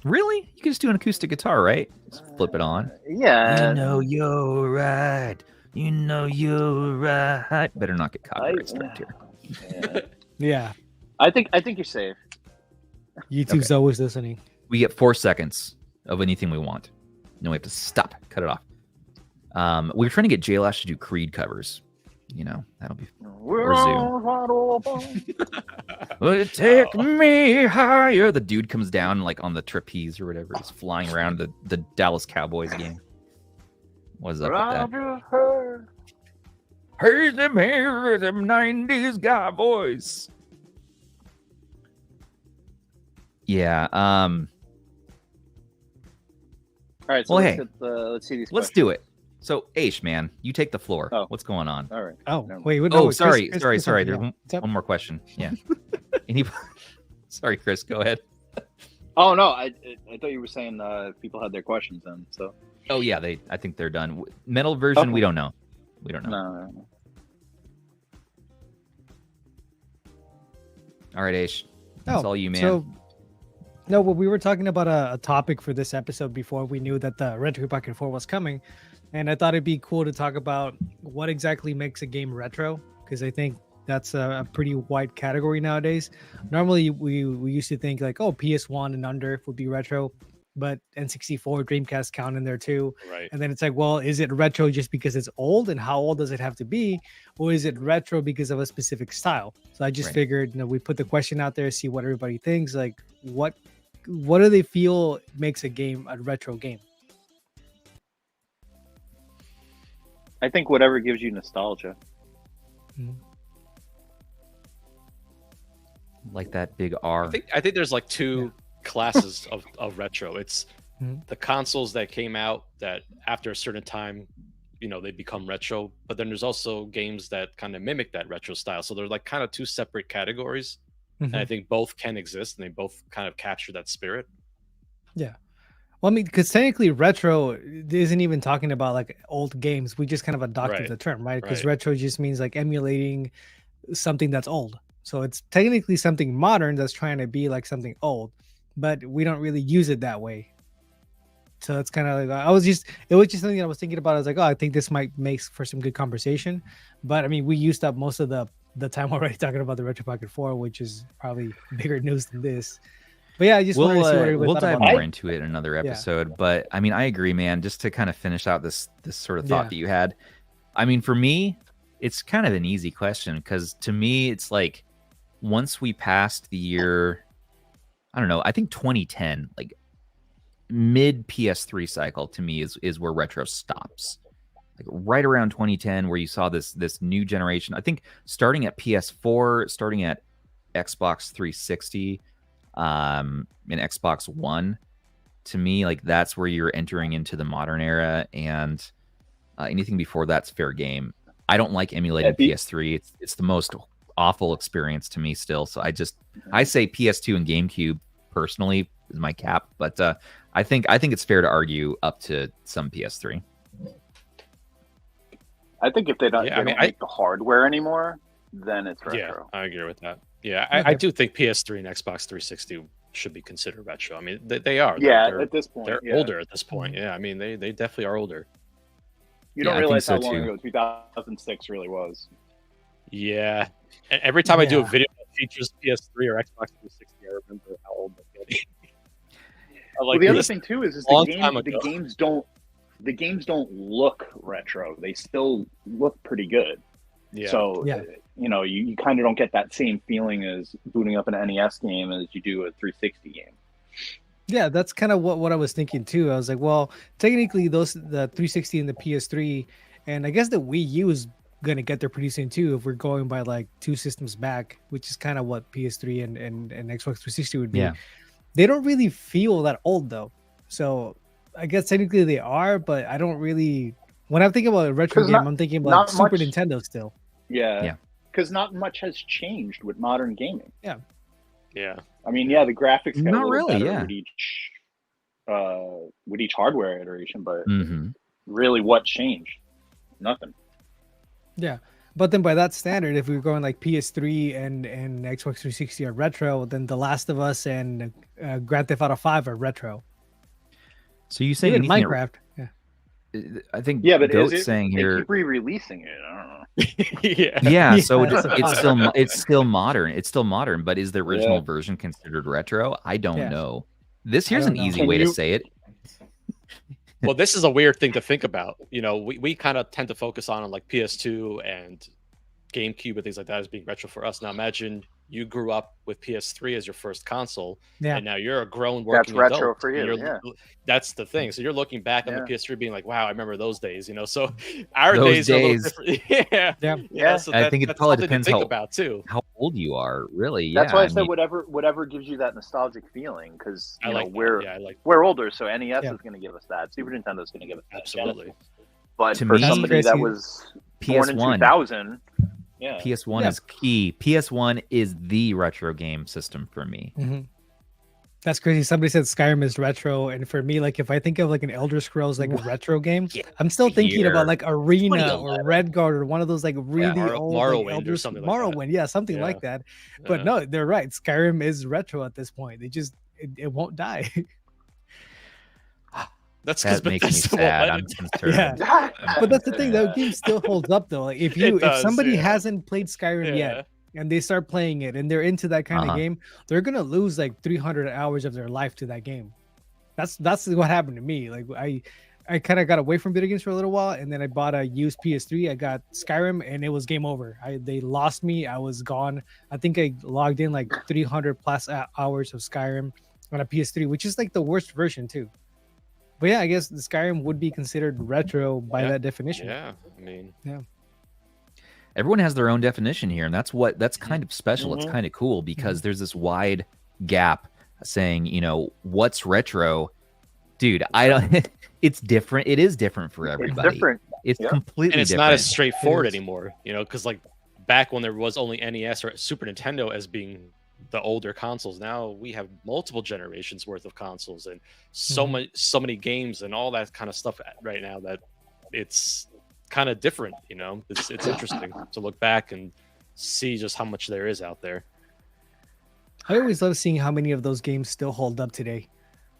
Really? You can just do an acoustic guitar, right? Just flip it on. Yeah. You know you're right. You know you're right. Better not get copyright striked here. Yeah. I think you're safe. YouTube's always listening. We get 4 seconds of anything we want. No, we have to stop. Cut it off. We were trying to get JLash to do Creed covers. You know, that'll be take me higher. The dude comes down like on the trapeze or whatever. He's flying around the Dallas Cowboys game. What is up with that? Here's them 90s guy boys. Yeah. All right. So well, let's see these. Let's do it. So, Aish, man, you take the floor. Oh. What's going on? All right. Oh, No. wait. Oh, No, sorry. Chris, There's yeah. one more question. Yeah. Sorry, Chris. Go ahead. Oh no, I thought you were saying people had their questions then. So. Oh yeah, I think they're done. Metal version, we don't know. We don't know. No. All right, Aish. That's all you, man. So, no, well, we were talking about a topic for this episode before we knew that the Retroid Pocket 4 was coming. And I thought it'd be cool to talk about what exactly makes a game retro, because I think that's a pretty wide category nowadays. Normally, we used to think like, oh, PS1 and under would be retro, but N64, Dreamcast count in there too. Right. And then it's like, well, is it retro just because it's old, and how old does it have to be? Or is it retro because of a specific style? So I just figured, we put the question out there, see what everybody thinks. Like, what do they feel makes a game a retro game? I think whatever gives you nostalgia. Like that big R. I think there's like two classes of retro. It's the consoles that came out that after a certain time, they become retro. But then there's also games that kind of mimic that retro style. So they're like kind of two separate categories. And I think both can exist, and they both kind of capture that spirit. Yeah. Well, I mean, because technically retro isn't even talking about like old games. We just kind of adopted the term, right? Because retro just means like emulating something that's old. So it's technically something modern that's trying to be like something old, but we don't really use it that way. So it's kind of like, it was just something I was thinking about. I was like, oh, I think this might make for some good conversation. But I mean, we used up most of the time already talking about the Retroid Pocket 4, which is probably bigger news than this. But yeah, I just wanted to see what everybody we'll thought dive about more it. into it in another episode. But I mean, I agree, man. Just to kind of finish out this sort of thought that you had. I mean, for me, it's kind of an easy question, because to me, it's like once we passed the year, I don't know, I think 2010, like mid PS3 cycle to me is where retro stops. Like right around 2010, where you saw this new generation. I think starting at PS4, starting at Xbox 360, and Xbox One, to me, like that's where you're entering into the modern era, and anything before that's fair game. I don't like emulating PS3. It's the most awful experience to me still. So I say PS2 and GameCube personally is my cap, but I think it's fair to argue up to some PS3. I think if they don't make the hardware anymore, then it's retro. Yeah, I agree with that. Yeah, I do think PS3 and Xbox 360 should be considered retro. I mean, they are. Yeah, at this point. They're older at this point. Yeah, I mean, they definitely are older. You don't realize how long ago 2006 really was. Yeah. And every time I do a video that features PS3 or Xbox 360, I remember how old they're getting. Well, the other thing too is the games don't look retro. They still look pretty good. Yeah. So, you know, you kind of don't get that same feeling as booting up an NES game as you do a 360 game. Yeah, that's kind of what I was thinking too. I was like, well, technically the 360 and the PS3, and I guess the Wii U is gonna get there pretty soon too if we're going by like 2 systems back, which is kind of what PS3 and Xbox 360 would be. Yeah. They don't really feel that old though. So I guess technically they are, but I don't really. When I'm thinking about a retro game, I'm thinking about Super Nintendo still. Yeah. Because not much has changed with modern gaming. Yeah. Yeah. I mean, yeah, the graphics get Not a little really, better yeah. with each hardware iteration, but Mm-hmm. really, what changed? Nothing. Yeah, but then by that standard, if we were going like PS3 and Xbox 360 are retro, then The Last of Us and Grand Theft Auto 5 are retro. So you saying even Minecraft? I think but Goat's saying here. Keep re-releasing it. I don't know. Yeah, so that's it's still modern. It's still modern, but is the original version considered retro? I don't know. Here's an easy way to say it. Well, this is a weird thing to think about. You know, we kind of tend to focus on like PS2 and GameCube and things like that as being retro for us. Now imagine you grew up with PS3 as your first console, and now you're a grown working adult. That's retro for you. That's the thing. So you're looking back on the PS3 being like, wow, I remember those days, you know. So Those days are a little different. Yeah. So I think it probably depends how old you are, really. That's why I said whatever gives you that nostalgic feeling, because we're older, so NES is going to give us that. Super Nintendo is going to give us that. Absolutely. But for somebody that was born in 2000. Yeah. PS1 is key. PS1 is the retro game system for me. Mm-hmm. That's crazy. Somebody said Skyrim is retro, and for me, like if I think of like an Elder Scrolls like a retro game, I'm still thinking about like Arena or Redguard or one of those like really old Morrowind or something like Morrowind, something like that. But no, they're right. Skyrim is retro at this point. It won't die. That makes me sad. I'm concerned. But that's the thing. That game still holds up though. Like if somebody hasn't played Skyrim yet and they start playing it and they're into that kind of game, they're gonna lose like 300 hours of their life to that game. That's what happened to me. Like I kind of got away from video games for a little while, and then I bought a used PS3. I got Skyrim, and it was game over. They lost me. I was gone. I think I logged in like 300 plus hours of Skyrim on a PS3, which is like the worst version too. But yeah, I guess the Skyrim would be considered retro by that definition. Yeah, I mean, everyone has their own definition here, and that's kind of special. It's kind of cool because there's this wide gap saying, you know, what's retro, dude. I don't. It's different. It is different for everybody. It's different. It's completely. And it's different. not as straightforward anymore, you know, because like back when there was only NES or Super Nintendo as being the older consoles, now we have multiple generations worth of consoles and so many games and all that kind of stuff right now that it's kind of different, you know. It's interesting to look back and see just how much there is out there. I always love seeing how many of those games still hold up today.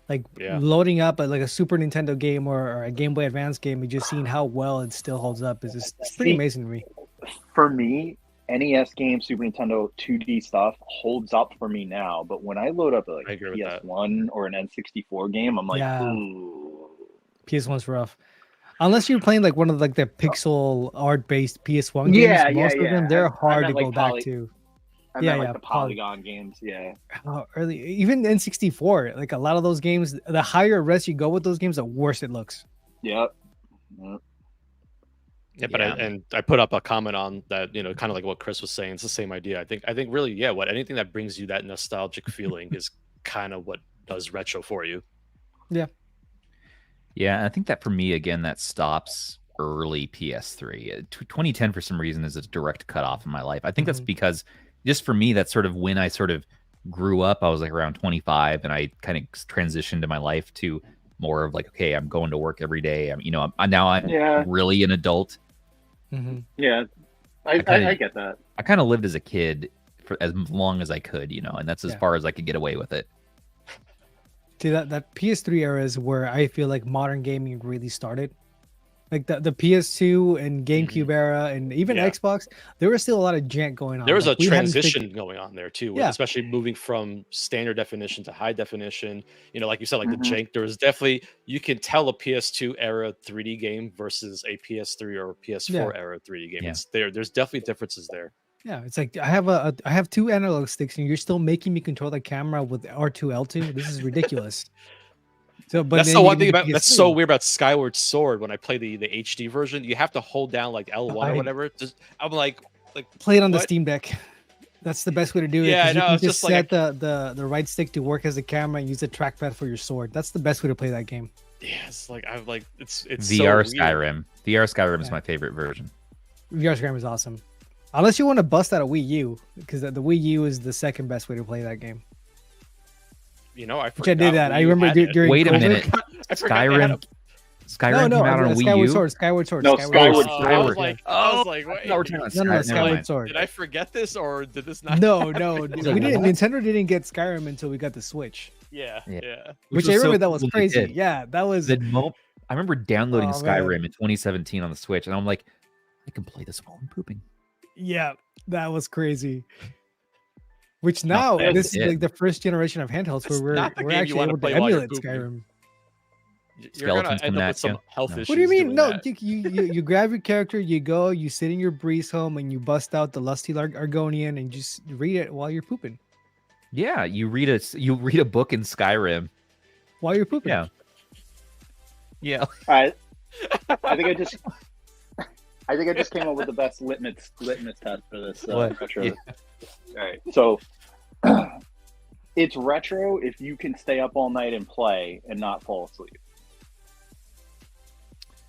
Like loading up a Super Nintendo game or a Game Boy Advance game and just seeing how well it still holds up is pretty amazing to me. For me, NES games, Super Nintendo 2D stuff holds up for me now, but when I load up like a PS1 or an N64 game, I'm like, ooh. PS1's rough. Unless you're playing like one of like the pixel art based PS1 games, most of them they're hard to go back to. I meant like the polygon games, early, even N64, like a lot of those games, the higher res you go with those games, the worse it looks. Yep. Yeah, but I put up a comment on that, you know, kind of like what Chris was saying. It's the same idea. I think really, anything that brings you that nostalgic feeling is kind of what does retro for you. Yeah. Yeah, I think that for me, again, that stops early PS3. 2010, for some reason, is a direct cutoff in my life. I think that's because just for me, that's sort of when I sort of grew up. I was like around 25, and I kind of transitioned in my life to more of like, okay, I'm going to work every day. I'm really an adult. Yeah, I get that. I kind of lived as a kid for as long as I could, you know, and that's as far as I could get away with it. See, that PS3 era is where I feel like modern gaming really started. Like the PS2 and GameCube era, and even Xbox, there was still a lot of jank going on. There was like, a transition going on there too, Yeah. especially moving from standard definition to high definition. You know, like you said, like the jank. There was definitely, you can tell a PS2 era 3D game versus a PS3 or PS4 era 3D game. It's there's definitely differences there. Yeah, it's like I have 2 analog sticks, and you're still making me control the camera with R2 L2. This is ridiculous. So, but that's the one thing about that's so weird about Skyward Sword. When I play the HD version, you have to hold down like L1 or whatever. I'm like play it on the Steam Deck. That's the best way to do it. Yeah, you no, can it's just just like set the right stick to work as a camera and use the trackpad for your sword. That's the best way to play that game. Yeah, it's like I'm like it's VR so Skyrim. VR Skyrim is my favorite version. VR Skyrim is awesome. Unless you want to bust out a Wii U, because the Wii U is the second best way to play that game. You know, I did that. I remember during. Wait a COVID. minute, Skyrim came out on a Wii U. Skyward Sword. No, Skyward Sword. I was like, wait. No, we're talking about No, Sky- Skyward Sword. Did I forget this or did this not? No, we didn't. Nintendo didn't get Skyrim until we got the Switch. Yeah. Which I remember that was cool they crazy. did. Yeah, that was. I remember downloading Oh, Skyrim in 2017 on the Switch, and I'm like, I can play this while I'm pooping. Yeah, that was crazy. Which now this is like the first generation of handhelds where we're actually able to emulate Skyrim. You're gonna end up with some health issues. What do you mean? No, that. you grab your character, you go, you sit in your breeze home, and you bust out the lusty Argonian and just read it while you're pooping. Yeah, you read a book in Skyrim while you're pooping. Yeah. All right. I think I just came up with the best litmus test for this retro. Yeah. All right, so it's retro if you can stay up all night and play and not fall asleep.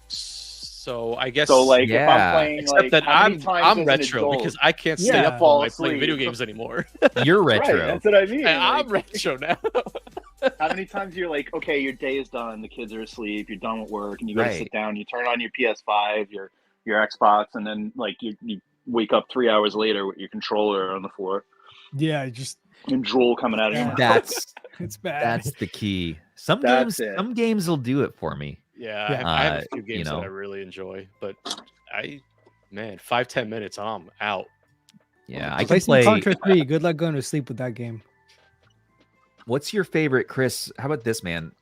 So I guess if I'm playing, except that I'm retro because I can't stay up all night playing video games anymore. You're retro. Right, that's what I mean. I'm retro now. How many times you're like, okay, your day is done, the kids are asleep, you're done with work, and you gotta sit down, you turn on your PS5, your Xbox, and then like you wake up 3 hours later with your controller on the floor. Yeah, just and drool coming out of your mouth. It's bad. That's the key. Some games will do it for me. Yeah, I have a few games that I really enjoy, but 5-10 minutes, I'm out. Yeah, I can play Contra 3. Good luck going to sleep with that game. What's your favorite, Chris? How about this, man?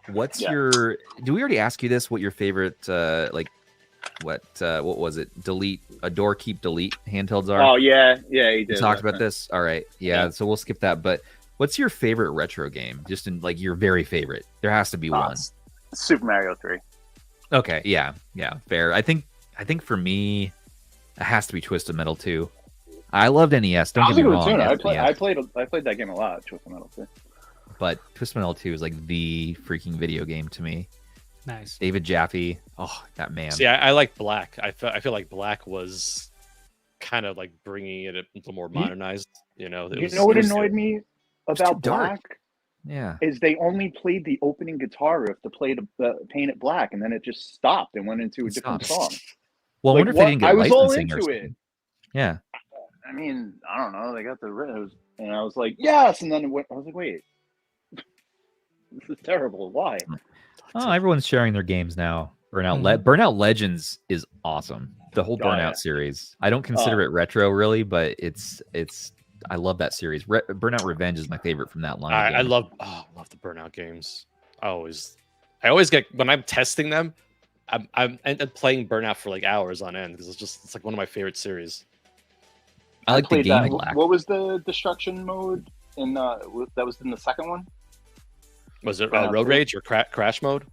What's your? Do we already ask you this? What your favorite what was it? Delete adore, keep, delete handhelds are? Oh yeah, he did. We talked about this. All right, yeah. So we'll skip that. But what's your favorite retro game? Just in like your very favorite. There has to be one. Super Mario 3. Okay, yeah, fair. I think for me, it has to be Twisted Metal 2. I loved NES. Don't get me wrong. I played that game a lot. Twisted Metal 2. But Twisted Metal 2 is like the freaking video game to me. Nice. David Jaffe. Oh, that man. See, I like Black. I feel like Black was kind of like bringing it a little more modernized. You know what annoyed me about Black? Yeah, is they only played the opening guitar riff to play the Paint It Black, and then it just stopped and went into a different song. Well, I wonder if they didn't get licensing. I was all into it. Yeah. I mean, I don't know. They got the riffs, and I was like, yes, and then I was like, wait, this is terrible. Why? Oh, everyone's sharing their games now. Burnout Legends is awesome. The whole Burnout series. I don't consider it retro really, but it's. I love that series. Burnout Revenge is my favorite from that line. I love the Burnout games. I always get when I'm testing them, I'm end up playing Burnout for like hours on end because it's like one of my favorite series. I like the game Black. What was the destruction mode in that was in the second one? Was it Road Rage or Crash mode?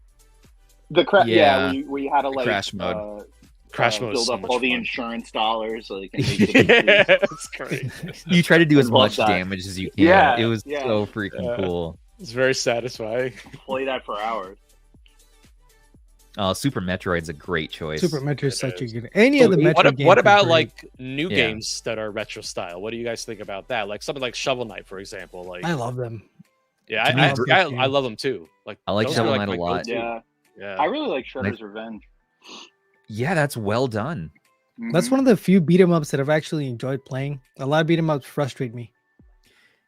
The crash, where you had to like Crash mode. Crash mode build so up all the fun. insurance dollars so they can make it. It's great. You try to do as much damage as you can. Yeah, it was so freaking cool. It's very satisfying. Play that for hours. Super Metroid's a great choice. Super Metroid is such a good. Any of the Metro games. What about like new games that are retro style? What do you guys think about that? Like something like Shovel Knight, for example. Like I love them. Yeah, I love them too. Like I like Shovel Knight a lot. Yeah. I really like Shredder's Revenge. Yeah, that's well done. That's one of the few beat 'em ups that I've actually enjoyed playing. A lot of beat 'em ups frustrate me.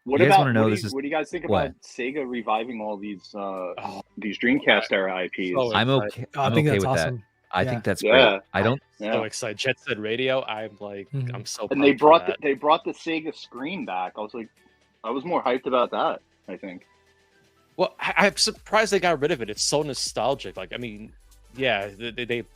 What do you guys think about Sega reviving all these Dreamcast era IPs? I'm okay. I think that's awesome. I think that's great. I don't. So excited. Jet Set Radio. I'm like, I'm so. And they brought the Sega screen back. I was more hyped about that. I think. Well, I'm surprised they got rid of it. It's so nostalgic. Like, I mean, yeah,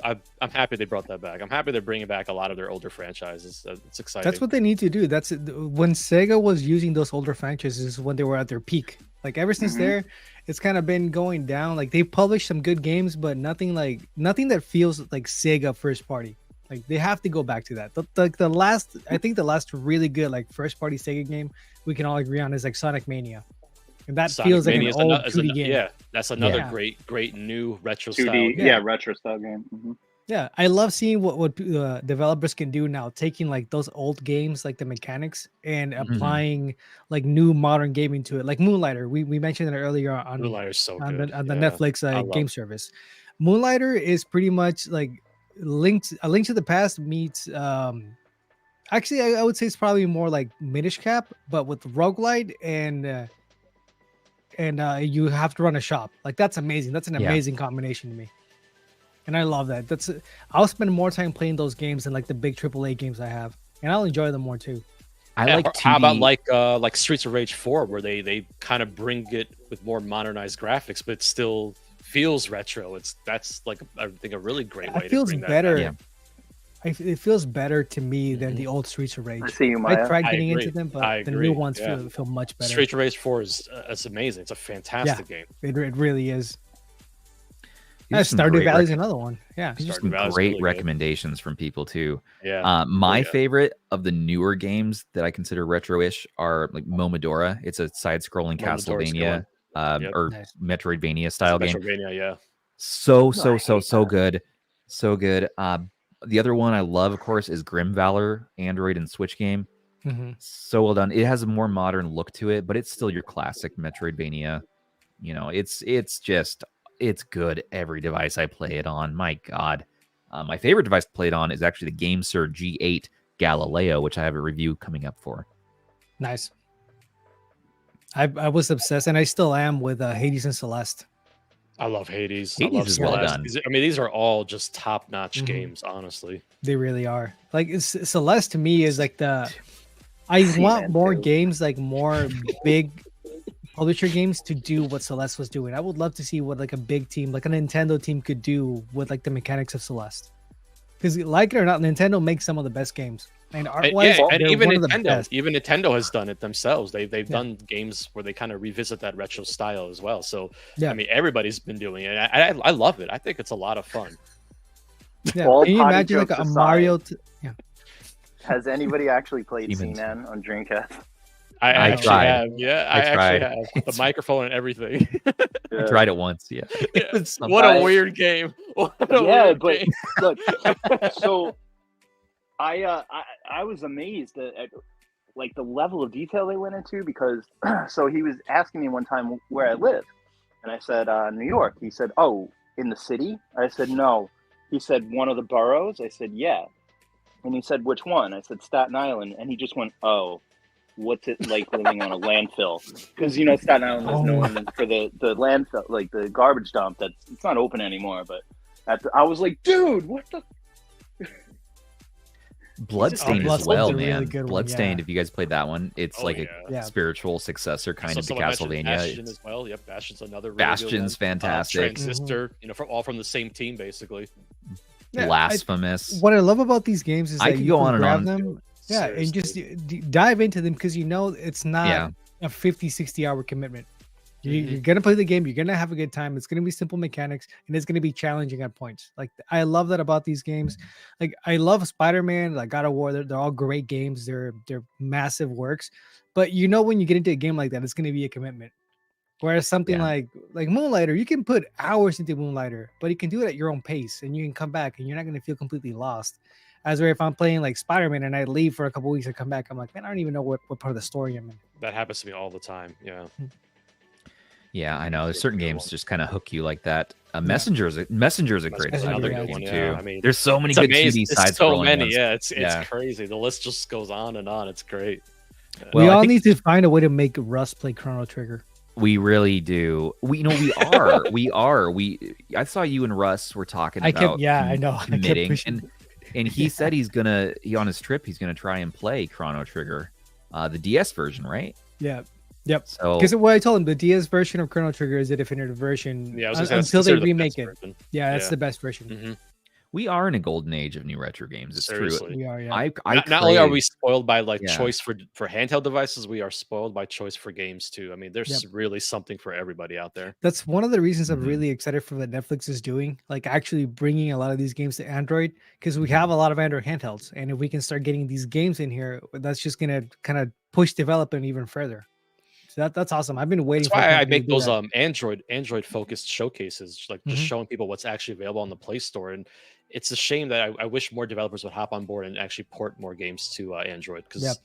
I'm happy they brought that back. I'm happy they're bringing back a lot of their older franchises. It's exciting. That's what they need to do. That's when Sega was using those older franchises when they were at their peak. Like ever since there, it's kind of been going down. Like they published some good games, but nothing that feels like Sega first party. Like they have to go back to that. The last really good like first party Sega game we can all agree on is like Sonic Mania. And that Sonic feels like Mania an old 2D game. Yeah, that's another great new retro 2D, style. retro style game. Yeah, I love seeing what developers can do now, taking like those old games, like the mechanics, and applying like new modern gaming to it. Like Moonlighter, we mentioned it earlier on Moonlighter's so on good. the Netflix game service. Moonlighter is pretty much like A Link to the Past meets. Actually, I would say it's probably more like Minish Cap, but with roguelite and you have to run a shop. Like that's amazing. That's an amazing combination to me. And I love that. I'll spend more time playing those games than like the big AAA games I have, and I'll enjoy them more too. How about like Streets of Rage 4, where they kind of bring it with more modernized graphics, but it still feels retro. That's like I think a really great way. It feels to bring better. That back. It feels better to me than the old Streets of Rage. I see you, Maya. I tried getting into them, but the new ones feel much better. Streets of Rage 4 is amazing. It's a fantastic game. It really is. Stardew Valley is another one. Yeah, just some great really recommendations from people too. Yeah. My favorite of the newer games that I consider retro-ish are like Momodora. It's a side-scrolling Castlevania or Metroidvania style game. Metroidvania, yeah. So good, so good. The other one I love, of course, is Grim Valor, Android and Switch game. So well done. It has a more modern look to it, but it's still your classic Metroidvania. You know, it's good every device I play it on. My God. My favorite device to play it on is actually the GameSir G8 Galileo, which I have a review coming up for. Nice. I was obsessed, and I still am, with Hades and Celeste. I love Hades. Hades I love is well done. I mean, these are all just top-notch games, honestly. They really are. Like Celeste to me is like I want more games, like more big publisher games to do what Celeste was doing. I would love to see what like a big team, like a Nintendo team, could do with like the mechanics of Celeste. Because like it or not, Nintendo makes some of the best games. And art-wise, and even Nintendo has done it themselves. They've done games where they kind of revisit that retro style as well. So I mean, everybody's been doing it. I love it. I think it's a lot of fun. Yeah. Can you imagine like a Mario? Has anybody actually played C-Man on Dreamcast? I actually tried. have. Yeah, I actually have. With the microphone and everything. I tried it once. Yeah. What a weird game. What a weird game. Look, so I was amazed at like the level of detail they went into, because so he was asking me one time where I live, and I said New York. He said, "Oh, in the city?" I said, "No." He said, "One of the boroughs?" I said, "Yeah." And he said, "Which one?" I said, "Staten Island." And he just went, "Oh, what's it like living on a landfill?" Because Staten Island is known for the landfill, like the garbage dump. It's not open anymore. But I was like, dude, what the? Bloodstained as well, man. Really Bloodstained. If you guys played that one, it's a spiritual successor kind of to Castlevania. Bastion as well. Yep, Bastion's another. Bastion's fantastic. Transistor, all from the same team basically. Yeah, Blasphemous. What I love about these games is I that could you go can on and grab on. them. Yeah, and just dive into them, because it's not a 50-60 hour commitment. You're gonna play the game, you're gonna have a good time, it's gonna be simple mechanics, and it's gonna be challenging at points. Like I love that about these games. Like I love Spider-Man, like God of War, they're all great games, they're massive works, but when you get into a game like that, it's gonna be a commitment. Whereas something like Moonlighter, you can put hours into Moonlighter, but you can do it at your own pace, and you can come back and you're not gonna feel completely lost. As where if I'm playing like Spider-Man and I leave for a couple weeks and come back, I'm like, man, I don't even know what part of the story I'm in. That happens to me all the time. Yeah. Yeah, I know. There's certain games just kind of hook you like that. Messenger is a great another good one too. Yeah, I mean, there's so many good 2D side scrolling so many. ones. Yeah, it's crazy. The list just goes on and on. It's great. We all need to find a way to make Russ play Chrono Trigger. We really do. I saw you and Russ were talking about I know. committing, and he said on his trip he's gonna try and play Chrono Trigger, the DS version, right? Yeah. Yep. So because what I told him, the DS version of Chrono Trigger is a definitive version. Yeah, until they remake it. Version. Yeah, that's the best version. Mm-hmm. We are in a golden age of new retro games. It's Seriously. true. We are. Yeah. Not only are we spoiled by choice for handheld devices, we are spoiled by choice for games too. I mean, there's really something for everybody out there. That's one of the reasons I'm really excited for what Netflix is doing, like actually bringing a lot of these games to Android, because we have a lot of Android handhelds, and if we can start getting these games in here, that's just gonna kind of push development even further. So that's awesome. I've been waiting. That's why I make those Android focused showcases, like just showing people what's actually available on the Play Store. And it's a shame that I wish more developers would hop on board and actually port more games to Android, because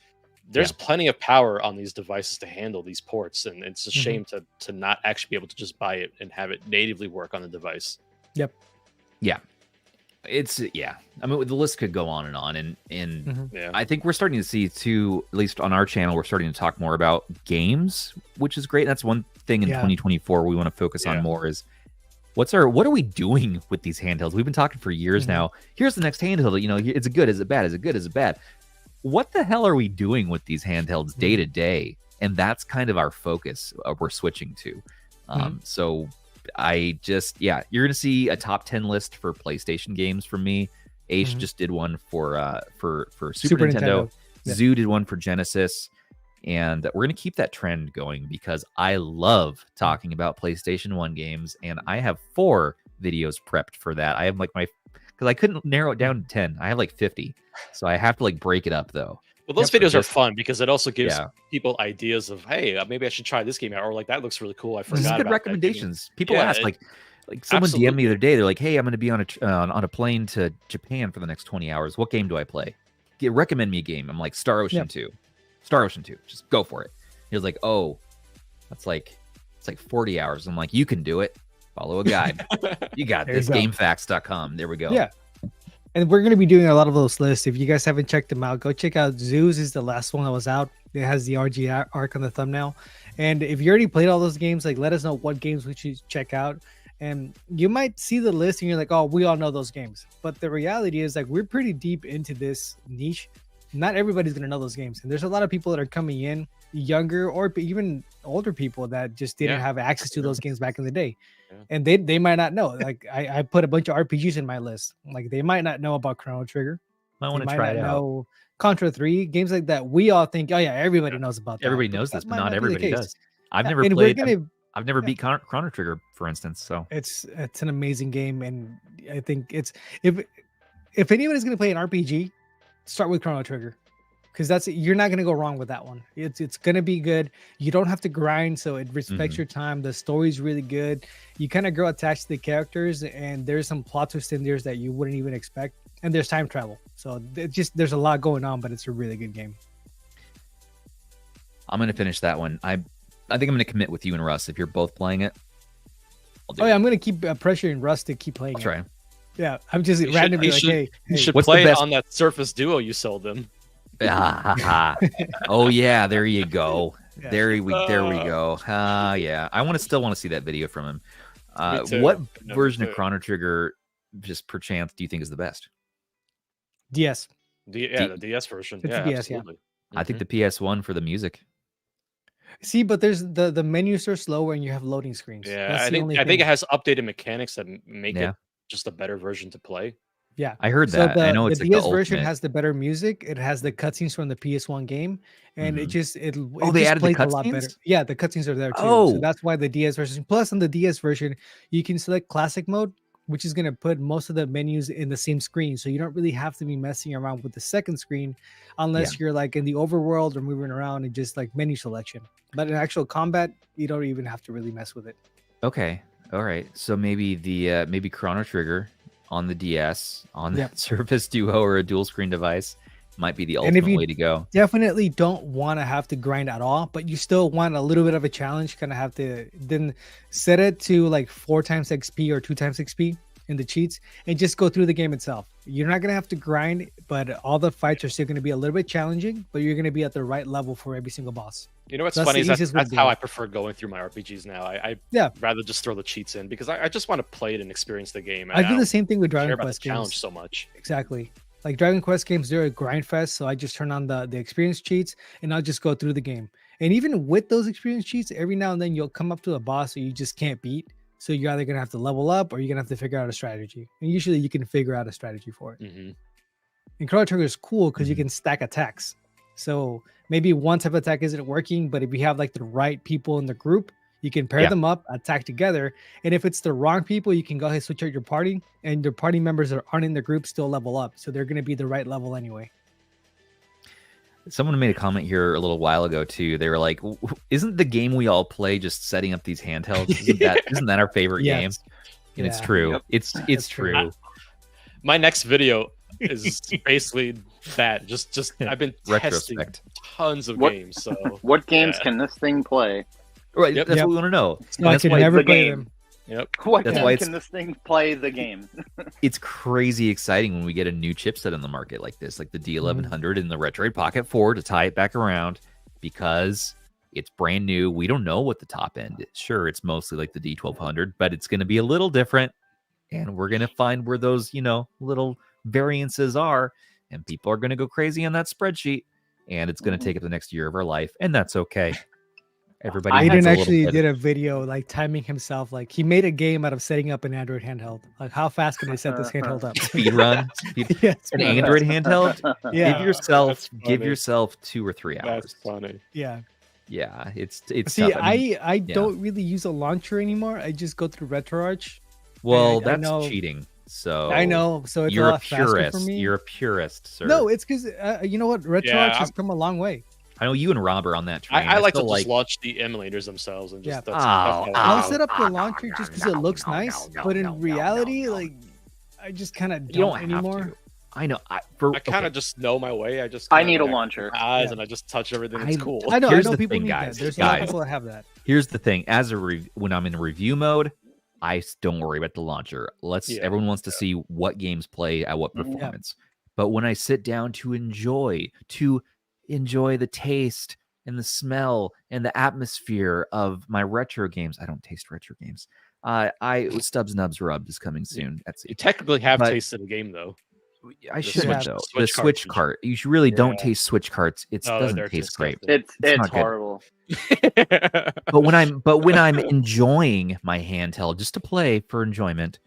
there's plenty of power on these devices to handle these ports, and it's a shame to not actually be able to just buy it and have it natively work on the device. Yep. Yeah. It's I mean, the list could go on, and I think we're starting to see too, at least on our channel, we're starting to talk more about games, which is great. That's one thing in 2024 we want to focus on more is what are we doing with these handhelds? We've been talking for years now. Here's the next handheld. You know, is it good? Is it bad? Is it good? Is it bad? What the hell are we doing with these handhelds day to day? And that's kind of our focus. We're switching to. So I just you're gonna see a top 10 list for PlayStation games from me. Aish just did one for Super Nintendo. Zoo did one for Genesis, and we're gonna keep that trend going because I love talking about PlayStation 1 games, and I have 4 videos prepped for that. I have because I couldn't narrow it down to 10. I have 50, so I have to break it up though. Well, those videos are fun because it also gives people ideas of, hey, maybe I should try this game out, or that looks really cool. I forgot. This is good about recommendations. People ask, someone DM'd me the other day. They're like, hey, I'm going to be on a plane to Japan for the next 20 hours. What game do I play? Recommend me a game. I'm like, Star Ocean 2. Star Ocean 2. Just go for it. He was like, oh, it's like 40 hours. I'm like, you can do it. Follow a guide. You got this. GameFAQs.com. There we go. Yeah. And we're going to be doing a lot of those lists. If you guys haven't checked them out, go check out Zoos is the last one that was out. It has the RG arc on the thumbnail. And if you already played all those games, let us know what games we should check out. And you might see the list and you're like, oh, we all know those games. But the reality is we're pretty deep into this niche. Not everybody's going to know those games. And there's a lot of people that are coming in, younger or even older people that just didn't have access to those games back in the day. And they might not know. I put a bunch of RPGs in my list. They might not know about Chrono Trigger. I want to try it out. Know Contra 3, games like that. We all think, oh yeah, everybody knows about that. Everybody knows this, but not everybody does. I've never played. I've never beat Chrono Trigger, for instance. So it's an amazing game, and I think it's if anybody's gonna play an RPG, start with Chrono Trigger. Because you're not gonna go wrong with that one. It's gonna be good. You don't have to grind, so it respects your time. The story's really good. You kind of grow attached to the characters, and there's some plot twists in there that you wouldn't even expect. And there's time travel, so there's a lot going on, but it's a really good game. I'm gonna finish that one. I think I'm gonna commit with you and Russ if you're both playing it. I'm gonna keep pressuring Russ to keep playing. I'll try. Yeah, I'm just randomly hey, you should play it on that Surface Duo you sold them. Oh yeah, there you go. There we go. I still want to see that video from him. What version of Chrono Trigger, just perchance, do you think is the best? DS. The DS version. It's yeah, DS, absolutely. I think the PS1 for the music. See, but there's the menus are slower and you have loading screens. Yeah, I think it has updated mechanics that make it just a better version to play. Yeah, I heard that. I know it's the DS version has the better music. It has the cutscenes from the PS1 game, and it just they just added plays the a lot better. Yeah, the cutscenes are there too. So that's why the DS version. Plus, on the DS version, you can select classic mode, which is going to put most of the menus in the same screen, so you don't really have to be messing around with the second screen, unless you're in the overworld or moving around and just menu selection. But in actual combat, you don't even have to really mess with it. Okay, all right. So maybe maybe Chrono Trigger on the DS, on the Surface Duo or a dual screen device might be the ultimate way to go. Definitely don't want to have to grind at all, but you still want a little bit of a challenge. Kind of have to then set it to 4 times XP or 2 times XP in the cheats and just go through the game itself. You're not going to have to grind, but all the fights are still going to be a little bit challenging, but you're going to be at the right level for every single boss. You know what's That's funny the is easiest way to that's do how it. I prefer going through my RPGs now. I Yeah. rather just throw the cheats in because I just want to play it and experience the game. I do the don't same thing with care Dragon about the Quest challenge games. so much. Exactly. Like Dragon Quest games, they're a grind fest, so I just turn on the experience cheats and I'll just go through the game. And even with those experience cheats, every now and then you'll come up to a boss that you just can't beat. So you're either gonna have to level up or you're gonna have to figure out a strategy. And usually you can figure out a strategy for it. Mm-hmm. And Chrono Trigger is cool because you Mhm. can stack attacks. So maybe one type of attack isn't working, but if you have like the right people in the group, you can pair Yeah. them up, attack together. And if it's the wrong people, you can go ahead and switch out your party, and your party members that aren't in the group still level up. So they're going to be the right level anyway. Someone made a comment here a little while ago too. They were like, "Isn't the game we all play just setting up these handhelds? Isn't that our favorite game?" Yes. And it's Yeah. true. Yep. It's That's true. true. My next video is basically that. Just I've been testing Retrospect. tons of What- games. So What games Yeah. can this thing play? Right. Yep. That's Yep. what we want to know. So And I that's can why never the play game. them. yep. What That's game why it's- can this thing play the game? it's crazy exciting when we get a new chipset in the market like this, like the D1100 and the Retroid Pocket 4 to tie it back around, because it's brand new. We don't know what the top end is. Sure, it's mostly like the D1200, but it's going to be a little different, and we're going to find where those, little variances are, and people are going to go crazy on that spreadsheet, and it's going to take up the next year of our life, and that's okay. Everybody has Aiden a little actually bit- did a video like timing himself. Like he made a game out of setting up an Android handheld. Like how fast can I set this handheld up? speed run. Yes. An Android handheld. Yeah. Give yourself That's funny. 2 or 3 hours. That's funny. Yeah. Yeah, it's See, tough. I mean, I don't really use a launcher anymore. I just go through RetroArch. well, I that's know- cheating. So I know, so it's you're a a lot faster purist. for me. You're a purist, sir. No, it's because you know what, RetroArch Yeah, has come a long way. I know you and Rob are on that train. I like to still just launch the emulators themselves and just Yeah. that's Oh, how I'll I set up the launcher just because it looks nice, but in reality, like I just kind of You don't don't have anymore. to. I know. I kind of just know my way. I just I kinda need a like launcher. my eyes Yeah. and I just touch everything. It's cool. I know, Here's I know the people thing, need guys. that. There's a lot of Guys. people that have that. Here's the thing: when I'm in review mode, don't worry about the launcher. Yeah. Everyone wants to see what games play at what Mhm. Yeah. performance. But when I sit down to enjoy the taste and the smell and the atmosphere of my retro games, I don't taste retro games. Stubbs Nubs Rubbed is coming soon. That's You technically have But- tasted a game though. I The shouldn't Switch- though. Switch The Switch cartridge. cart. You really don't Yeah. taste Switch carts. It No, doesn't they're taste great. disgusting. It's not good. horrible. But when I'm enjoying my handheld just to play for enjoyment,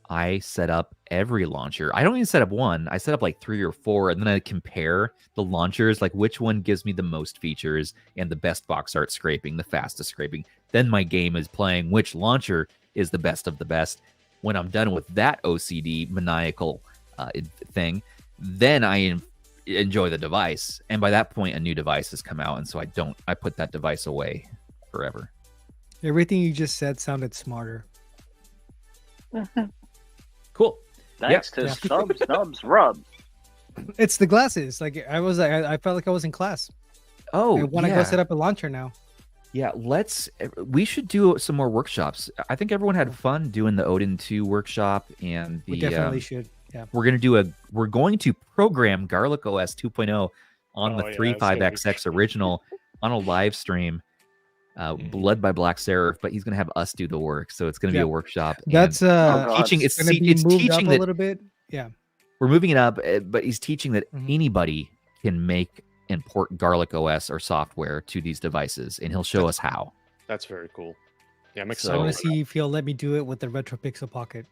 I set up every launcher. I don't even set up one. I set up like 3 or 4, and then I compare the launchers, like which one gives me the most features and the best box art scraping, the fastest scraping. Then my game is playing which launcher is the best of the best. When I'm done with that OCD maniacal thing, then I enjoy the device. And by that point, a new device has come out, and so I put that device away forever. Everything you just said sounded smarter. Cool. Thanks to Yeah. Stubbs Nubs Rub. It's the glasses. Like I felt like I was in class. Oh, I want to yeah. go set up a launcher now. Yeah, we should do some more workshops. I think everyone had fun doing the Odin 2 workshop, and We definitely should. Yeah. we're going to program Garlic OS 2.0 on Oh, the yeah, it's 35XX original on a live stream, led by Black Seraph, but he's going to have us do the work, so it's going to be Yeah. a workshop. and That's God. teaching. It's gonna be moved teaching up a that little bit. Yeah. we're moving it up, but he's teaching that Mhm. anybody can make and port Garlic OS or software to these devices, and he'll show us how. That's very cool. Yeah, I'm So- excited. I want to for that. see if he'll let me do it with the Retro Pixel Pocket.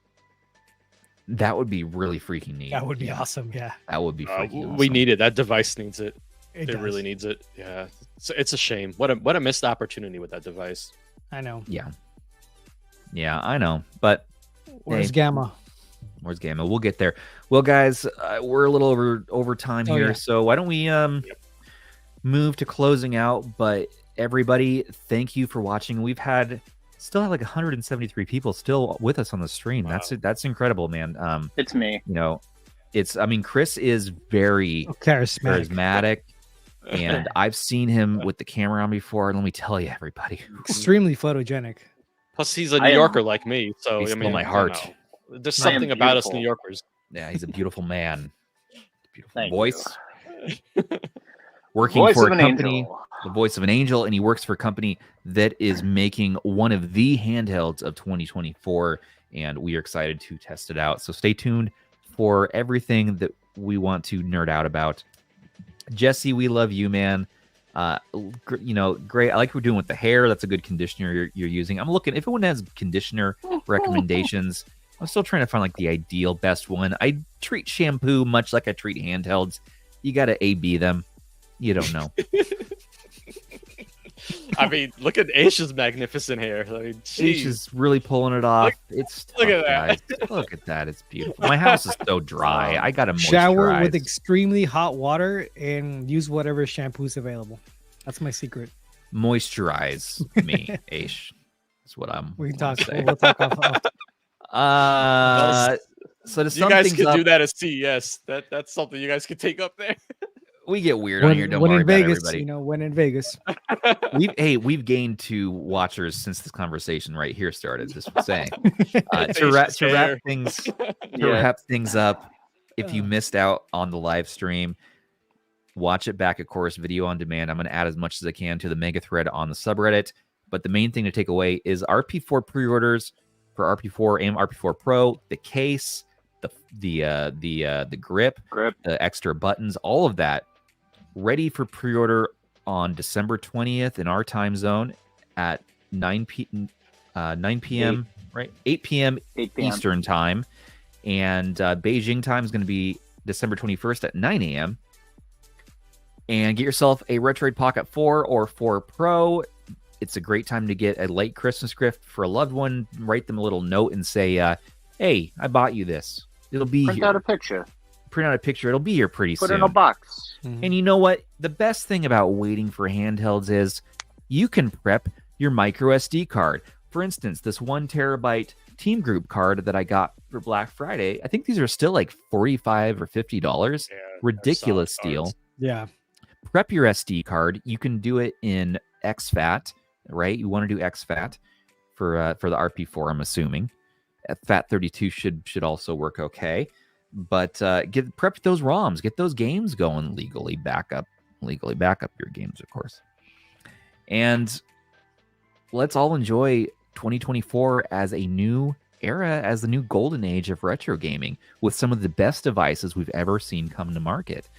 That would be really freaking neat. That would be awesome. Yeah. That would be freaking awesome. We need it. That device needs it. It It really does. needs it. Yeah, it's a shame. What a missed opportunity with that device. I know. Yeah, I know. But Where's Hey. Gamma? where's Gamma? We'll get there. Well, guys, we're a little over time Oh, here, yeah. so why don't we move to closing out? But everybody, thank you for watching. We've still have like 173 people still with us on the stream. Wow. That's incredible, man. It's me. Chris is very Charismatic. charismatic, and I've seen him with the camera on before. And let me tell you, everybody, Extremely photogenic. Plus, he's a I New am- Yorker like me, so He I stole mean, my you heart. know, there's I am something about us beautiful. New Yorkers. yeah, he's a beautiful man, beautiful Thank voice, you. working Voice for of a an company angel. the voice of an angel, and he works for a company that is making one of the handhelds of 2024, and we are excited to test it out. So stay tuned for everything that we want to nerd out about. Jesse, we love you, man. Great. I like what we're doing with the hair. That's a good conditioner you're using. I'm looking, if anyone has conditioner recommendations, I'm still trying to find like the ideal best one. I treat shampoo much like I treat handhelds. You got to A/B them. You don't know. I mean, look at Aish's magnificent hair. I mean, Aish is really pulling it off. Look at that. Look at that. It's beautiful. My house is so dry. I got to shower with extremely hot water and use whatever shampoo is available. That's my secret. Moisturize me, Aish. That's what I'm. We can talk. We'll talk off. So to you guys can do that at CES. That's something you guys can take up there. We get weird on here. Don't worry about everybody. When in Vegas. We've gained 2 watchers since this conversation right here started. Just saying. To wrap things up, if you missed out on the live stream, watch it back, of course, video on demand. I'm going to add as much as I can to the mega thread on the subreddit. But the main thing to take away is RP4 pre-orders for RP4 and RP4 Pro, the case, the grip, the extra buttons, all of that ready for pre-order on December 20th in our time zone at 9 p.m. Right? 8 p.m. Eastern time. And Beijing time is going to be December 21st at 9 a.m. And get yourself a Retroid Pocket 4 or 4 Pro. It's a great time to get a late Christmas gift for a loved one. Write them a little note and say, hey, I bought you this. It'll be Print here. out a picture. Print out a picture. It'll be here pretty soon. Put it in a box. And you know what? The best thing about waiting for handhelds is you can prep your micro SD card. For instance, this 1 terabyte Team Group card that I got for Black Friday, I think these are still like $45 or $50. Yeah, ridiculous steal. Yeah. Prep your SD card. You can do it in exFAT, right? You want to do exFAT for the RP4, I'm assuming. FAT32 should also work okay. But prep those ROMs, get those games going legally. Back up your games, of course. And let's all enjoy 2024 as a new era, as the new golden age of retro gaming, with some of the best devices we've ever seen come to market.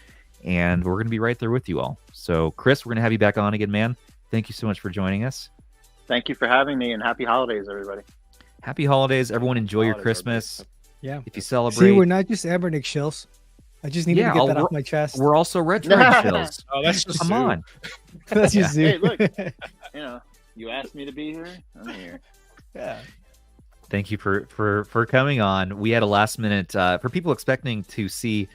And we're going to be right there with you all. So, Chris, we're going to have you back on again, man. Thank you so much for joining us. Thank you for having me, and happy holidays, everybody. Happy holidays. Everyone enjoy your Christmas. Yeah. If you celebrate. See, we're not just Anbernic shills. I just needed to get that off my chest. We're also Retroid shills. Oh, that's just come on. That's just Hey, look. You asked me to be here. I'm here. Yeah. Thank you for coming on. We had a last minute for people expecting to see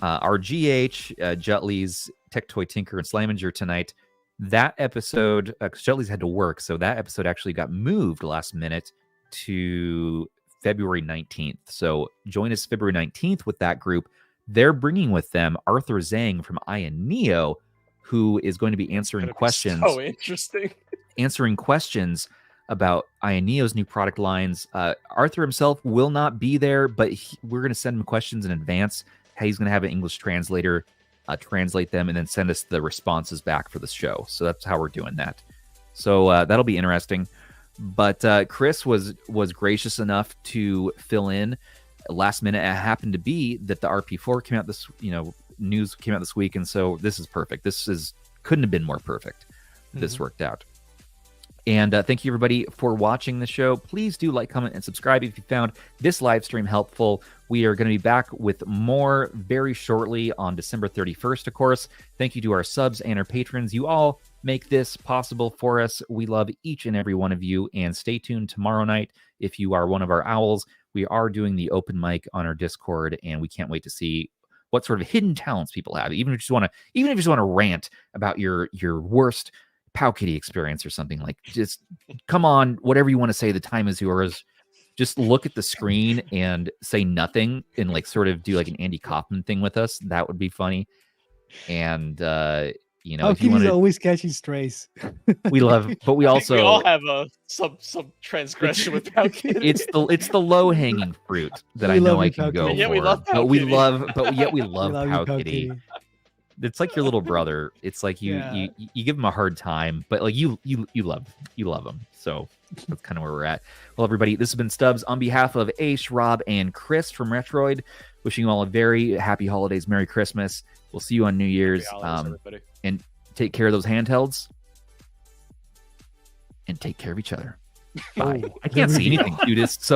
our GH, Jutley's Tech Toy Tinker and Slaminger tonight. That episode, Jutley's had to work, so that episode actually got moved last minute to February 19th. So join us February 19th with that group. They're bringing with them Arthur Zhang from Neo, who is going to be answering questions. So interesting. Answering questions about Neo's new product lines. Arthur himself will not be there, but we're going to send him questions in advance. He's going to have an English translator translate them and then send us the responses back for the show. So that's how we're doing that. So that'll be interesting. But Chris was gracious enough to fill in last minute. It happened to be that the RP4 came out news came out this week, and so this is perfect. Couldn't have been more perfect. This worked out. And thank you, everybody, for watching the show. Please do like, comment, and subscribe if you found this live stream helpful. We are going to be back with more very shortly on December 31st, of course. Thank you to our subs and our patrons. You all make this possible for us. We love each and every one of you. And stay tuned tomorrow night. If you are one of our owls, we are doing the open mic on our Discord, and we can't wait to see what sort of hidden talents people have. Even if you just want to rant about your worst PowKiddy experience or something, like, just come on, whatever you want to say, the time is yours. Just look at the screen and say nothing and like sort of do like an Andy Kaufman thing with us. That would be funny. And if you want to always catching strays. We love, but we also we all have some transgression with PowKiddy. It's the low hanging fruit that I know I can go for. We love but yet we love PowKiddy. It's like your little brother. It's like you give him a hard time, but like you love him. So that's kind of where we're at. Well, everybody, this has been Stubbs on behalf of Aish, Rob, and Chris from Retroid. Wishing you all a very happy holidays, Merry Christmas. We'll see you on New Year's. And take care of those handhelds. And take care of each other. Bye. I can't see anything, dude. It's so